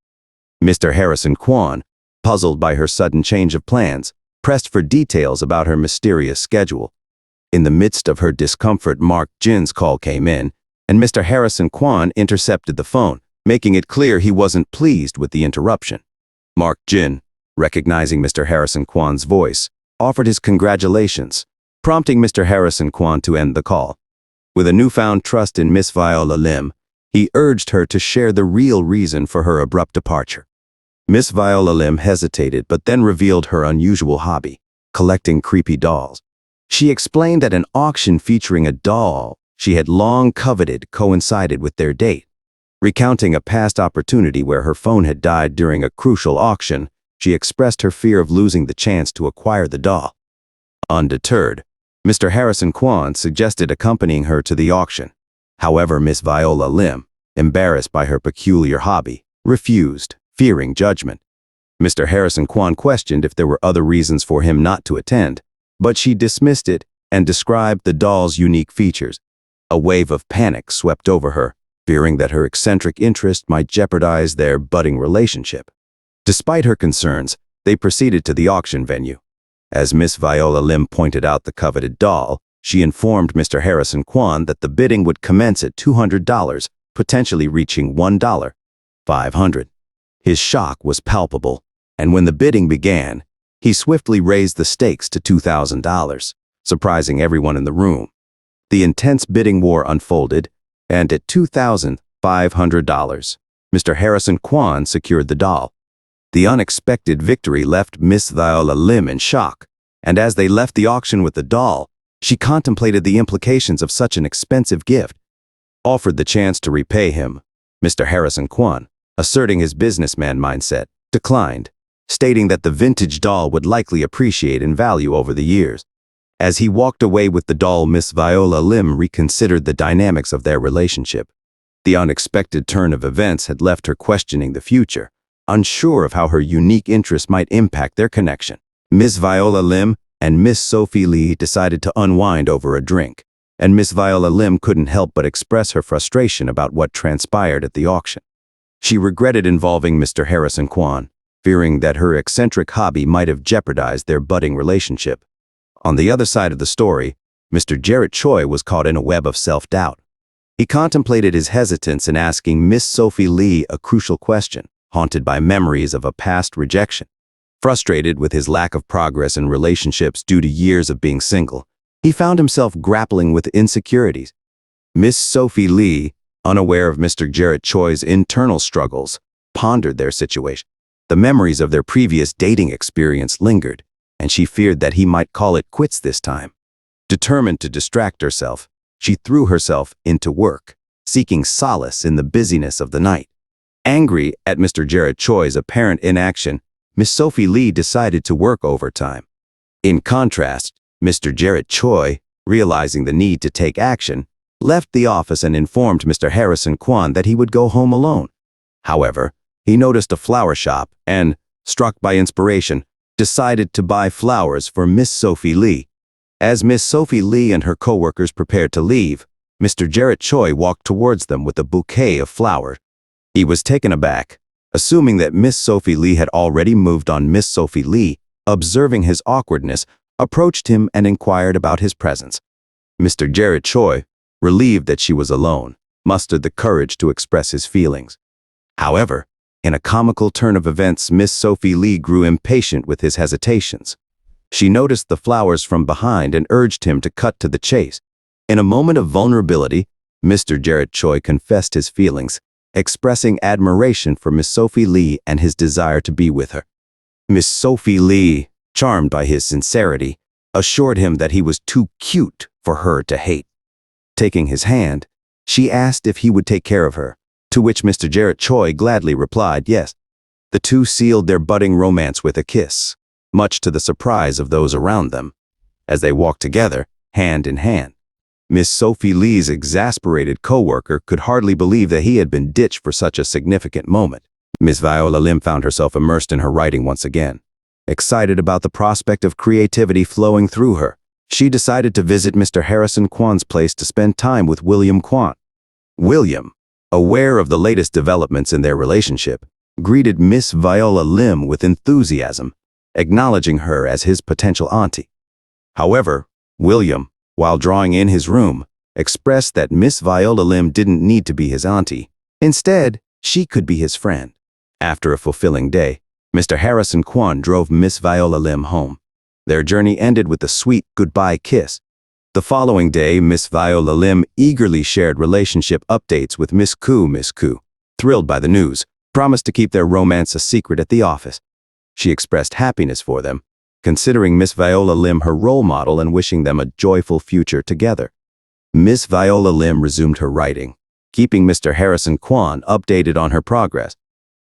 S1: Mr. Harrison Kwon, puzzled by her sudden change of plans, pressed for details about her mysterious schedule. In the midst of her discomfort, Mark Jin's call came in, and Mr. Harrison Kwon intercepted the phone, making it clear he wasn't pleased with the interruption. Mark Jin, recognizing Mr. Harrison Kwon's voice, offered his congratulations, prompting Mr. Harrison Kwon to end the call. With a newfound trust in Miss Viola Lim, he urged her to share the real reason for her abrupt departure. Miss Viola Lim hesitated but then revealed her unusual hobby, collecting creepy dolls. She explained that an auction featuring a doll she had long coveted coincided with their date. Recounting a past opportunity where her phone had died during a crucial auction, she expressed her fear of losing the chance to acquire the doll. Undeterred, Mr. Harrison Kwon suggested accompanying her to the auction. However, Miss Viola Lim, embarrassed by her peculiar hobby, refused, fearing judgment. Mr. Harrison Kwon questioned if there were other reasons for him not to attend, but she dismissed it and described the doll's unique features. A wave of panic swept over her, fearing that her eccentric interest might jeopardize their budding relationship. Despite her concerns, they proceeded to the auction venue. As Miss Viola Lim pointed out the coveted doll, she informed Mr. Harrison Kwon that the bidding would commence at $200, potentially reaching $1,500. His shock was palpable, and when the bidding began, he swiftly raised the stakes to $2,000, surprising everyone in the room. The intense bidding war unfolded, and at $2,500, Mr. Harrison Kwon secured the doll. The unexpected victory left Miss Viola Lim in shock, and as they left the auction with the doll, she contemplated the implications of such an expensive gift. Offered the chance to repay him, Mr. Harrison Kwon, asserting his businessman mindset, declined, stating that the vintage doll would likely appreciate in value over the years. As he walked away with the doll, Miss Viola Lim reconsidered the dynamics of their relationship. The unexpected turn of events had left her questioning the future, unsure of how her unique interests might impact their connection. Miss Viola Lim and Miss Sophie Lee decided to unwind over a drink, and Miss Viola Lim couldn't help but express her frustration about what transpired at the auction. She regretted involving Mr. Harrison Kwon, fearing that her eccentric hobby might have jeopardized their budding relationship. On the other side of the story, Mr. Jarrett Choi was caught in a web of self-doubt. He contemplated his hesitance in asking Miss Sophie Lee a crucial question, haunted by memories of a past rejection. Frustrated with his lack of progress in relationships due to years of being single, he found himself grappling with insecurities. Miss Sophie Lee, unaware of Mr. Jarrett Choi's internal struggles, pondered their situation. The memories of their previous dating experience lingered, and she feared that he might call it quits this time. Determined to distract herself, she threw herself into work, seeking solace in the busyness of the night. Angry at Mr. Jarrett Choi's apparent inaction, Miss Sophie Lee decided to work overtime. In contrast, Mr. Jarrett Choi, realizing the need to take action, left the office and informed Mr. Harrison Kwon that he would go home alone. However, he noticed a flower shop and, struck by inspiration, decided to buy flowers for Miss Sophie Lee. As Miss Sophie Lee and her co-workers prepared to leave, Mr. Jarrett Choi walked towards them with a bouquet of flowers. He was taken aback, assuming that Miss Sophie Lee had already moved on. Miss Sophie Lee, observing his awkwardness, approached him and inquired about his presence. Mr. Jarrett Choi, relieved that she was alone, mustered the courage to express his feelings. However, in a comical turn of events, Miss Sophie Lee grew impatient with his hesitations. She noticed the flowers from behind and urged him to cut to the chase. In a moment of vulnerability, Mr. Jarrett Choi confessed his feelings, expressing admiration for Miss Sophie Lee and his desire to be with her. Miss Sophie Lee, charmed by his sincerity, assured him that he was too cute for her to hate. Taking his hand, she asked if he would take care of her, to which Mr. Jarrett Choi gladly replied yes. The two sealed their budding romance with a kiss, much to the surprise of those around them, as they walked together, hand in hand. Miss Sophie Lee's exasperated co-worker could hardly believe that he had been ditched for such a significant moment. Miss Viola Lim found herself immersed in her writing once again. Excited about the prospect of creativity flowing through her, she decided to visit Mr. Harrison Kwan's place to spend time with William Kwan. William, aware of the latest developments in their relationship, greeted Miss Viola Lim with enthusiasm, acknowledging her as his potential auntie. However, William, while drawing in his room, expressed that Miss Viola Lim didn't need to be his auntie. Instead, she could be his friend. After a fulfilling day, Mr. Harrison Kwan drove Miss Viola Lim home. Their journey ended with a sweet goodbye kiss. The following day, Miss Viola Lim eagerly shared relationship updates with Miss Koo. Miss Koo, thrilled by the news, promised to keep their romance a secret at the office. She expressed happiness for them, considering Miss Viola Lim her role model and wishing them a joyful future together. Miss Viola Lim resumed her writing, keeping Mr. Harrison Kwan updated on her progress.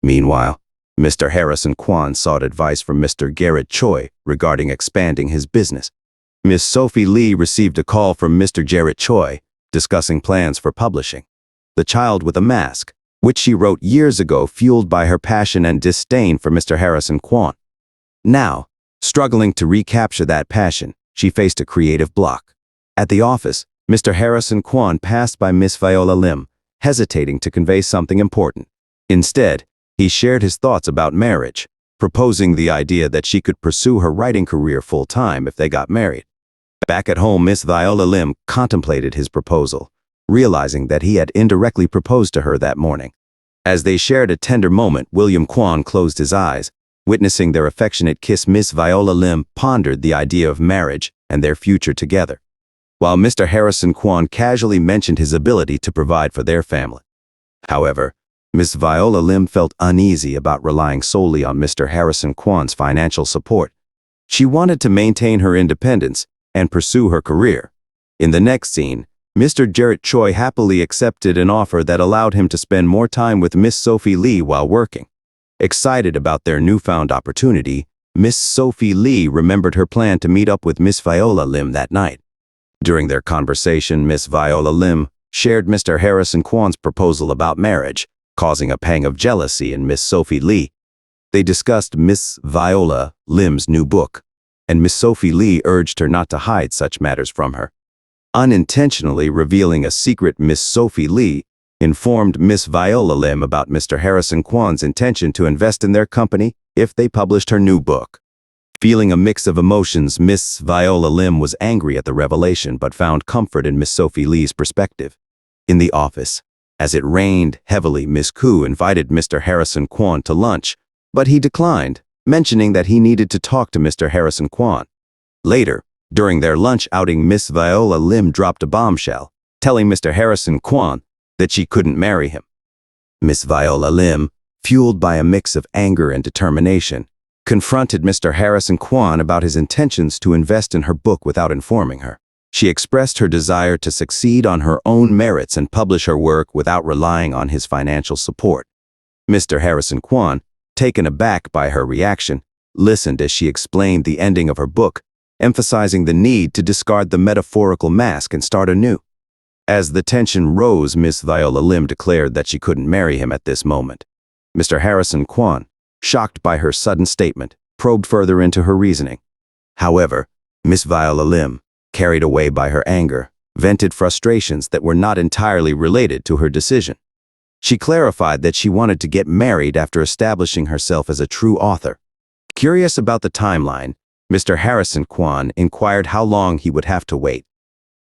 S1: Meanwhile, Mr. Harrison Kwan sought advice from Mr. Garrett Choi regarding expanding his business. Miss Sophie Lee received a call from Mr. Garrett Choi discussing plans for publishing The Child with a Mask, which she wrote years ago, fueled by her passion and disdain for Mr. Harrison Kwan. Now, struggling to recapture that passion, she faced a creative block. At the office, Mr. Harrison Kwan passed by Miss Viola Lim, hesitating to convey something important. Instead, he shared his thoughts about marriage, proposing the idea that she could pursue her writing career full-time if they got married. Back at home, Miss Viola Lim contemplated his proposal, realizing that he had indirectly proposed to her that morning. As they shared a tender moment, William Kwan closed his eyes. Witnessing their affectionate kiss, Miss Viola Lim pondered the idea of marriage and their future together, while Mr. Harrison Kwan casually mentioned his ability to provide for their family. However, Miss Viola Lim felt uneasy about relying solely on Mr. Harrison Kwan's financial support. She wanted to maintain her independence and pursue her career. In the next scene, Mr. Garrett Choi happily accepted an offer that allowed him to spend more time with Miss Sophie Lee while working. Excited about their newfound opportunity, Miss Sophie Lee remembered her plan to meet up with Miss Viola Lim that night. During their conversation, Miss Viola Lim shared Mr. Harrison Kwan's proposal about marriage, causing a pang of jealousy in Miss Sophie Lee. They discussed Miss Viola Lim's new book, and Miss Sophie Lee urged her not to hide such matters from her. Unintentionally revealing a secret, Miss Sophie Lee informed Miss Viola Lim about Mr. Harrison Kwan's intention to invest in their company if they published her new book. Feeling a mix of emotions, Miss Viola Lim was angry at the revelation but found comfort in Miss Sophie Lee's perspective. In the office, as it rained heavily, Miss Koo invited Mr. Harrison Kwan to lunch, but he declined, mentioning that he needed to talk to Mr. Harrison Kwan. Later, during their lunch outing, Miss Viola Lim dropped a bombshell, telling Mr. Harrison Kwan that she couldn't marry him. Miss Viola Lim, fueled by a mix of anger and determination, confronted Mr. Harrison Kwan about his intentions to invest in her book without informing her. She expressed her desire to succeed on her own merits and publish her work without relying on his financial support. Mr. Harrison Kwan, taken aback by her reaction, listened as she explained the ending of her book, emphasizing the need to discard the metaphorical mask and start anew. As the tension rose, Miss Viola Lim declared that she couldn't marry him at this moment. Mr. Harrison Kwan, shocked by her sudden statement, probed further into her reasoning. However, Miss Viola Lim, carried away by her anger, vented frustrations that were not entirely related to her decision. She clarified that she wanted to get married after establishing herself as a true author. Curious about the timeline, Mr. Harrison Kwan inquired how long he would have to wait.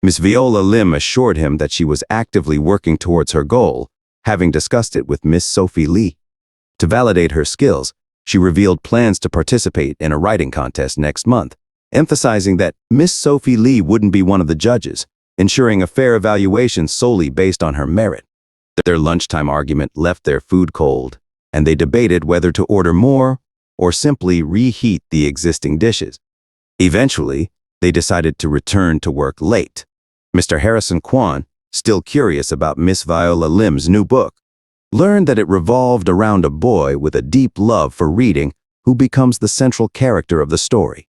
S1: Miss Viola Lim assured him that she was actively working towards her goal, having discussed it with Miss Sophie Lee. To validate her skills, she revealed plans to participate in a writing contest next month, emphasizing that Miss Sophie Lee wouldn't be one of the judges, ensuring a fair evaluation solely based on her merit. Their lunchtime argument left their food cold, and they debated whether to order more or simply reheat the existing dishes. Eventually, they decided to return to work late. Mr. Harrison Kwan, still curious about Miss Viola Lim's new book, learned that it revolved around a boy with a deep love for reading who becomes the central character of the story.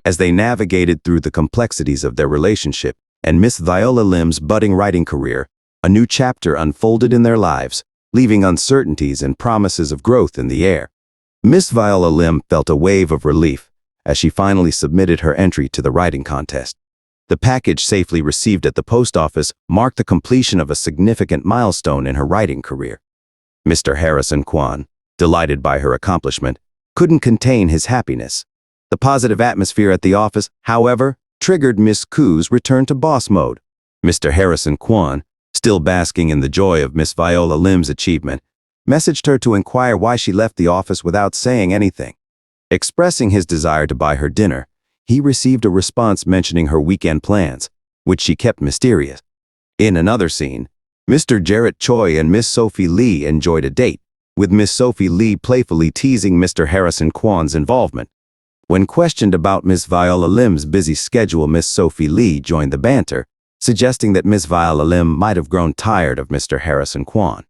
S1: As they navigated through the complexities of their relationship and Miss Viola Lim's budding writing career, a new chapter unfolded in their lives, leaving uncertainties and promises of growth in the air. Miss Viola Lim felt a wave of relief as she finally submitted her entry to the writing contest. The package safely received at the post office marked the completion of a significant milestone in her writing career. Mr. Harrison Kwan, delighted by her accomplishment, couldn't contain his happiness. The positive atmosphere at the office, however, triggered Miss Ku's return to boss mode. Mr. Harrison Kwan, still basking in the joy of Miss Viola Lim's achievement, messaged her to inquire why she left the office without saying anything. Expressing his desire to buy her dinner, he received a response mentioning her weekend plans, which she kept mysterious. In another scene, Mr. Jarrett Choi and Miss Sophie Lee enjoyed a date, with Miss Sophie Lee playfully teasing Mr. Harrison Kwan's involvement. When questioned about Miss Viola Lim's busy schedule, Miss Sophie Lee joined the banter, suggesting that Miss Viola Lim might have grown tired of Mr. Harrison Kwan.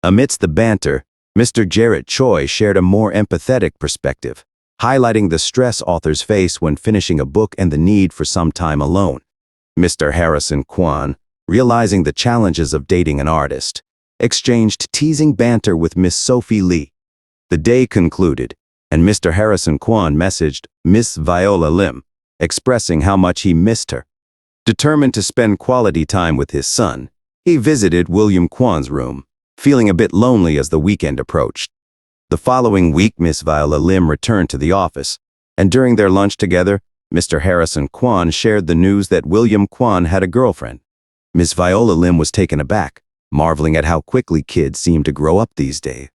S1: Amidst the banter, Mr. Jarrett Choi shared a more empathetic perspective, highlighting the stress authors face when finishing a book and the need for some time alone. Mr. Harrison Kwan, realizing the challenges of dating an artist, exchanged teasing banter with Miss Sophie Lee. The day concluded, and Mr. Harrison Kwan messaged Miss Viola Lim, expressing how much he missed her. Determined to spend quality time with his son, he visited William Kwan's room, feeling a bit lonely as the weekend approached. The following week, Miss Viola Lim returned to the office, and during their lunch together, Mr. Harrison Kwan shared the news that William Kwan had a girlfriend. Miss Viola Lim was taken aback, marveling at how quickly kids seem to grow up these days.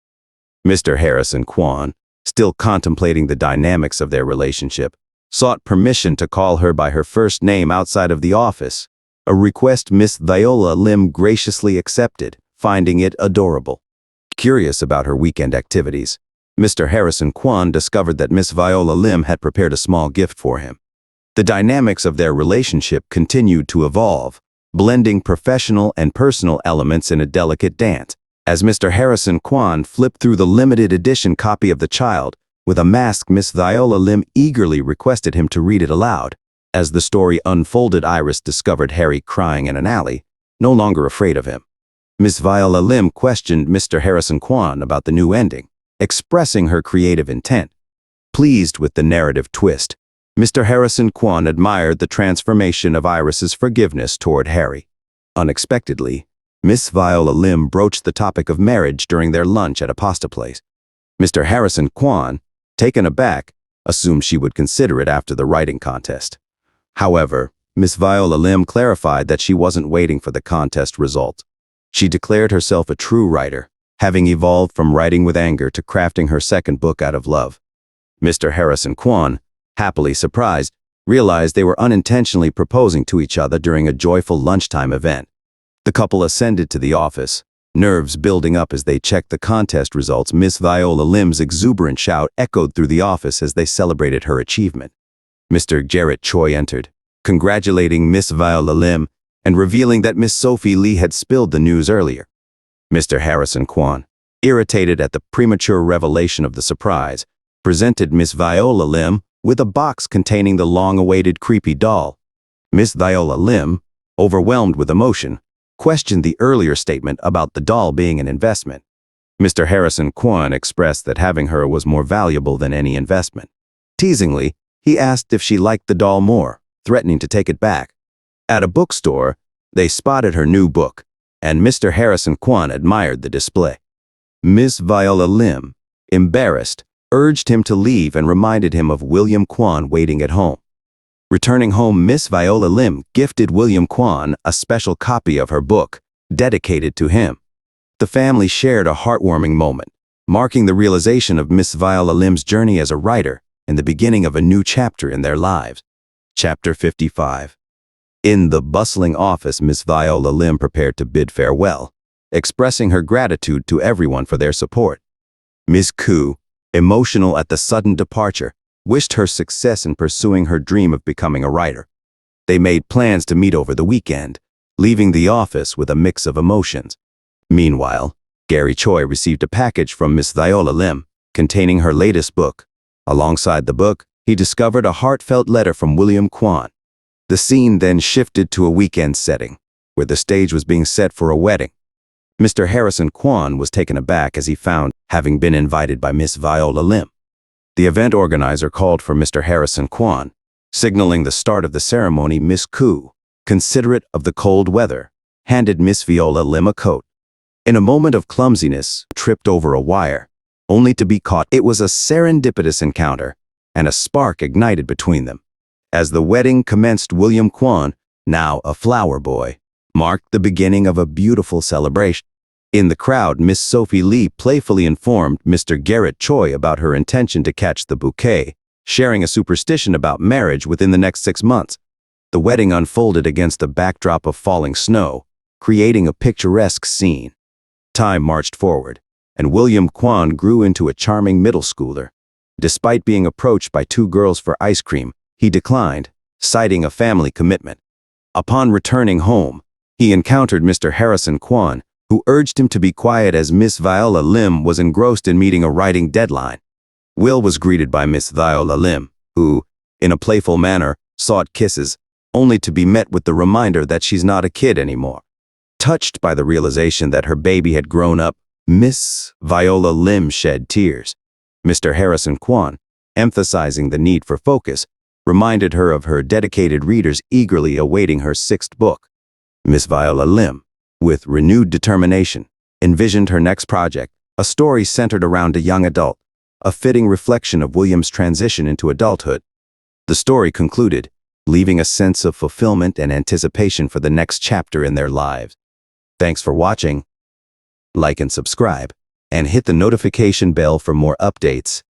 S1: Mr. Harrison Kwan, still contemplating the dynamics of their relationship, sought permission to call her by her first name outside of the office, a request Miss Viola Lim graciously accepted, finding it adorable. Curious about her weekend activities, Mr. Harrison Kwan discovered that Miss Viola Lim had prepared a small gift for him. The dynamics of their relationship continued to evolve, blending professional and personal elements in a delicate dance. As Mr. Harrison Kwan flipped through the limited edition copy of The Child with a mask, Miss Viola Lim eagerly requested him to read it aloud. As the story unfolded, Iris discovered Harry crying in an alley, no longer afraid of him. Miss Viola Lim questioned Mr. Harrison Kwan about the new ending, expressing her creative intent. Pleased with the narrative twist, Mr. Harrison Kwan admired the transformation of Iris's forgiveness toward Harry. Unexpectedly, Miss Viola Lim broached the topic of marriage during their lunch at a pasta place. Mr. Harrison Kwan, taken aback, assumed she would consider it after the writing contest. However, Miss Viola Lim clarified that she wasn't waiting for the contest result. She declared herself a true writer, having evolved from writing with anger to crafting her second book out of love. Mr. Harrison Kwan, happily surprised, realized they were unintentionally proposing to each other during a joyful lunchtime event. The couple ascended to the office, nerves building up as they checked the contest results. Miss Viola Lim's exuberant shout echoed through the office as they celebrated her achievement. Mr. Jarrett Choi entered, congratulating Miss Viola Lim and revealing that Miss Sophie Lee had spilled the news earlier. Mr. Harrison Kwan, irritated at the premature revelation of the surprise, presented Miss Viola Lim with a box containing the long-awaited creepy doll. Miss Viola Lim, overwhelmed with emotion, questioned the earlier statement about the doll being an investment. Mr. Harrison Kwan expressed that having her was more valuable than any investment. Teasingly, he asked if she liked the doll more, threatening to take it back. At a bookstore, they spotted her new book, and Mr. Harrison Kwan admired the display. Miss Viola Lim, embarrassed, urged him to leave and reminded him of William Kwan waiting at home. Returning home, Miss Viola Lim gifted William Kwan a special copy of her book, dedicated to him. The family shared a heartwarming moment, marking the realization of Miss Viola Lim's journey as a writer and the beginning of a new chapter in their lives. Chapter 55. In the bustling office, Miss Viola Lim prepared to bid farewell, expressing her gratitude to everyone for their support. Miss Ku, emotional at the sudden departure, wished her success in pursuing her dream of becoming a writer. They made plans to meet over the weekend, leaving the office with a mix of emotions. Meanwhile, Gary Choi received a package from Miss Viola Lim, containing her latest book. Alongside the book, he discovered a heartfelt letter from William Kwan. The scene then shifted to a weekend setting, where the stage was being set for a wedding. Mr. Harrison Kwan was taken aback as he found having been invited by Miss Viola Lim. The event organizer called for Mr. Harrison Kwan, signaling the start of the ceremony. Miss Koo, considerate of the cold weather, handed Miss Viola Lim a coat. In a moment of clumsiness, tripped over a wire, only to be caught. It was a serendipitous encounter, and a spark ignited between them. As the wedding commenced, William Kwan, now a flower boy, marked the beginning of a beautiful celebration. In the crowd, Miss Sophie Lee playfully informed Mr. Garrett Choi about her intention to catch the bouquet, sharing a superstition about marriage within the next 6 months. The wedding unfolded against a backdrop of falling snow, creating a picturesque scene. Time marched forward, and William Kwan grew into a charming middle schooler. Despite being approached by 2 girls for ice cream, he declined, citing a family commitment. Upon returning home, he encountered Mr. Harrison Kwan, who urged him to be quiet as Miss Viola Lim was engrossed in meeting a writing deadline. Will was greeted by Miss Viola Lim, who, in a playful manner, sought kisses, only to be met with the reminder that she's not a kid anymore. Touched by the realization that her baby had grown up, Miss Viola Lim shed tears. Mr. Harrison Kwan, emphasizing the need for focus, reminded her of her dedicated readers eagerly awaiting her 6th book. Miss Viola Lim, with renewed determination, envisioned her next project, a story centered around a young adult, a fitting reflection of William's transition into adulthood. The story concluded, leaving a sense of fulfillment and anticipation for the next chapter in their lives. Thanks for watching. Like and subscribe, and hit the notification bell for more updates.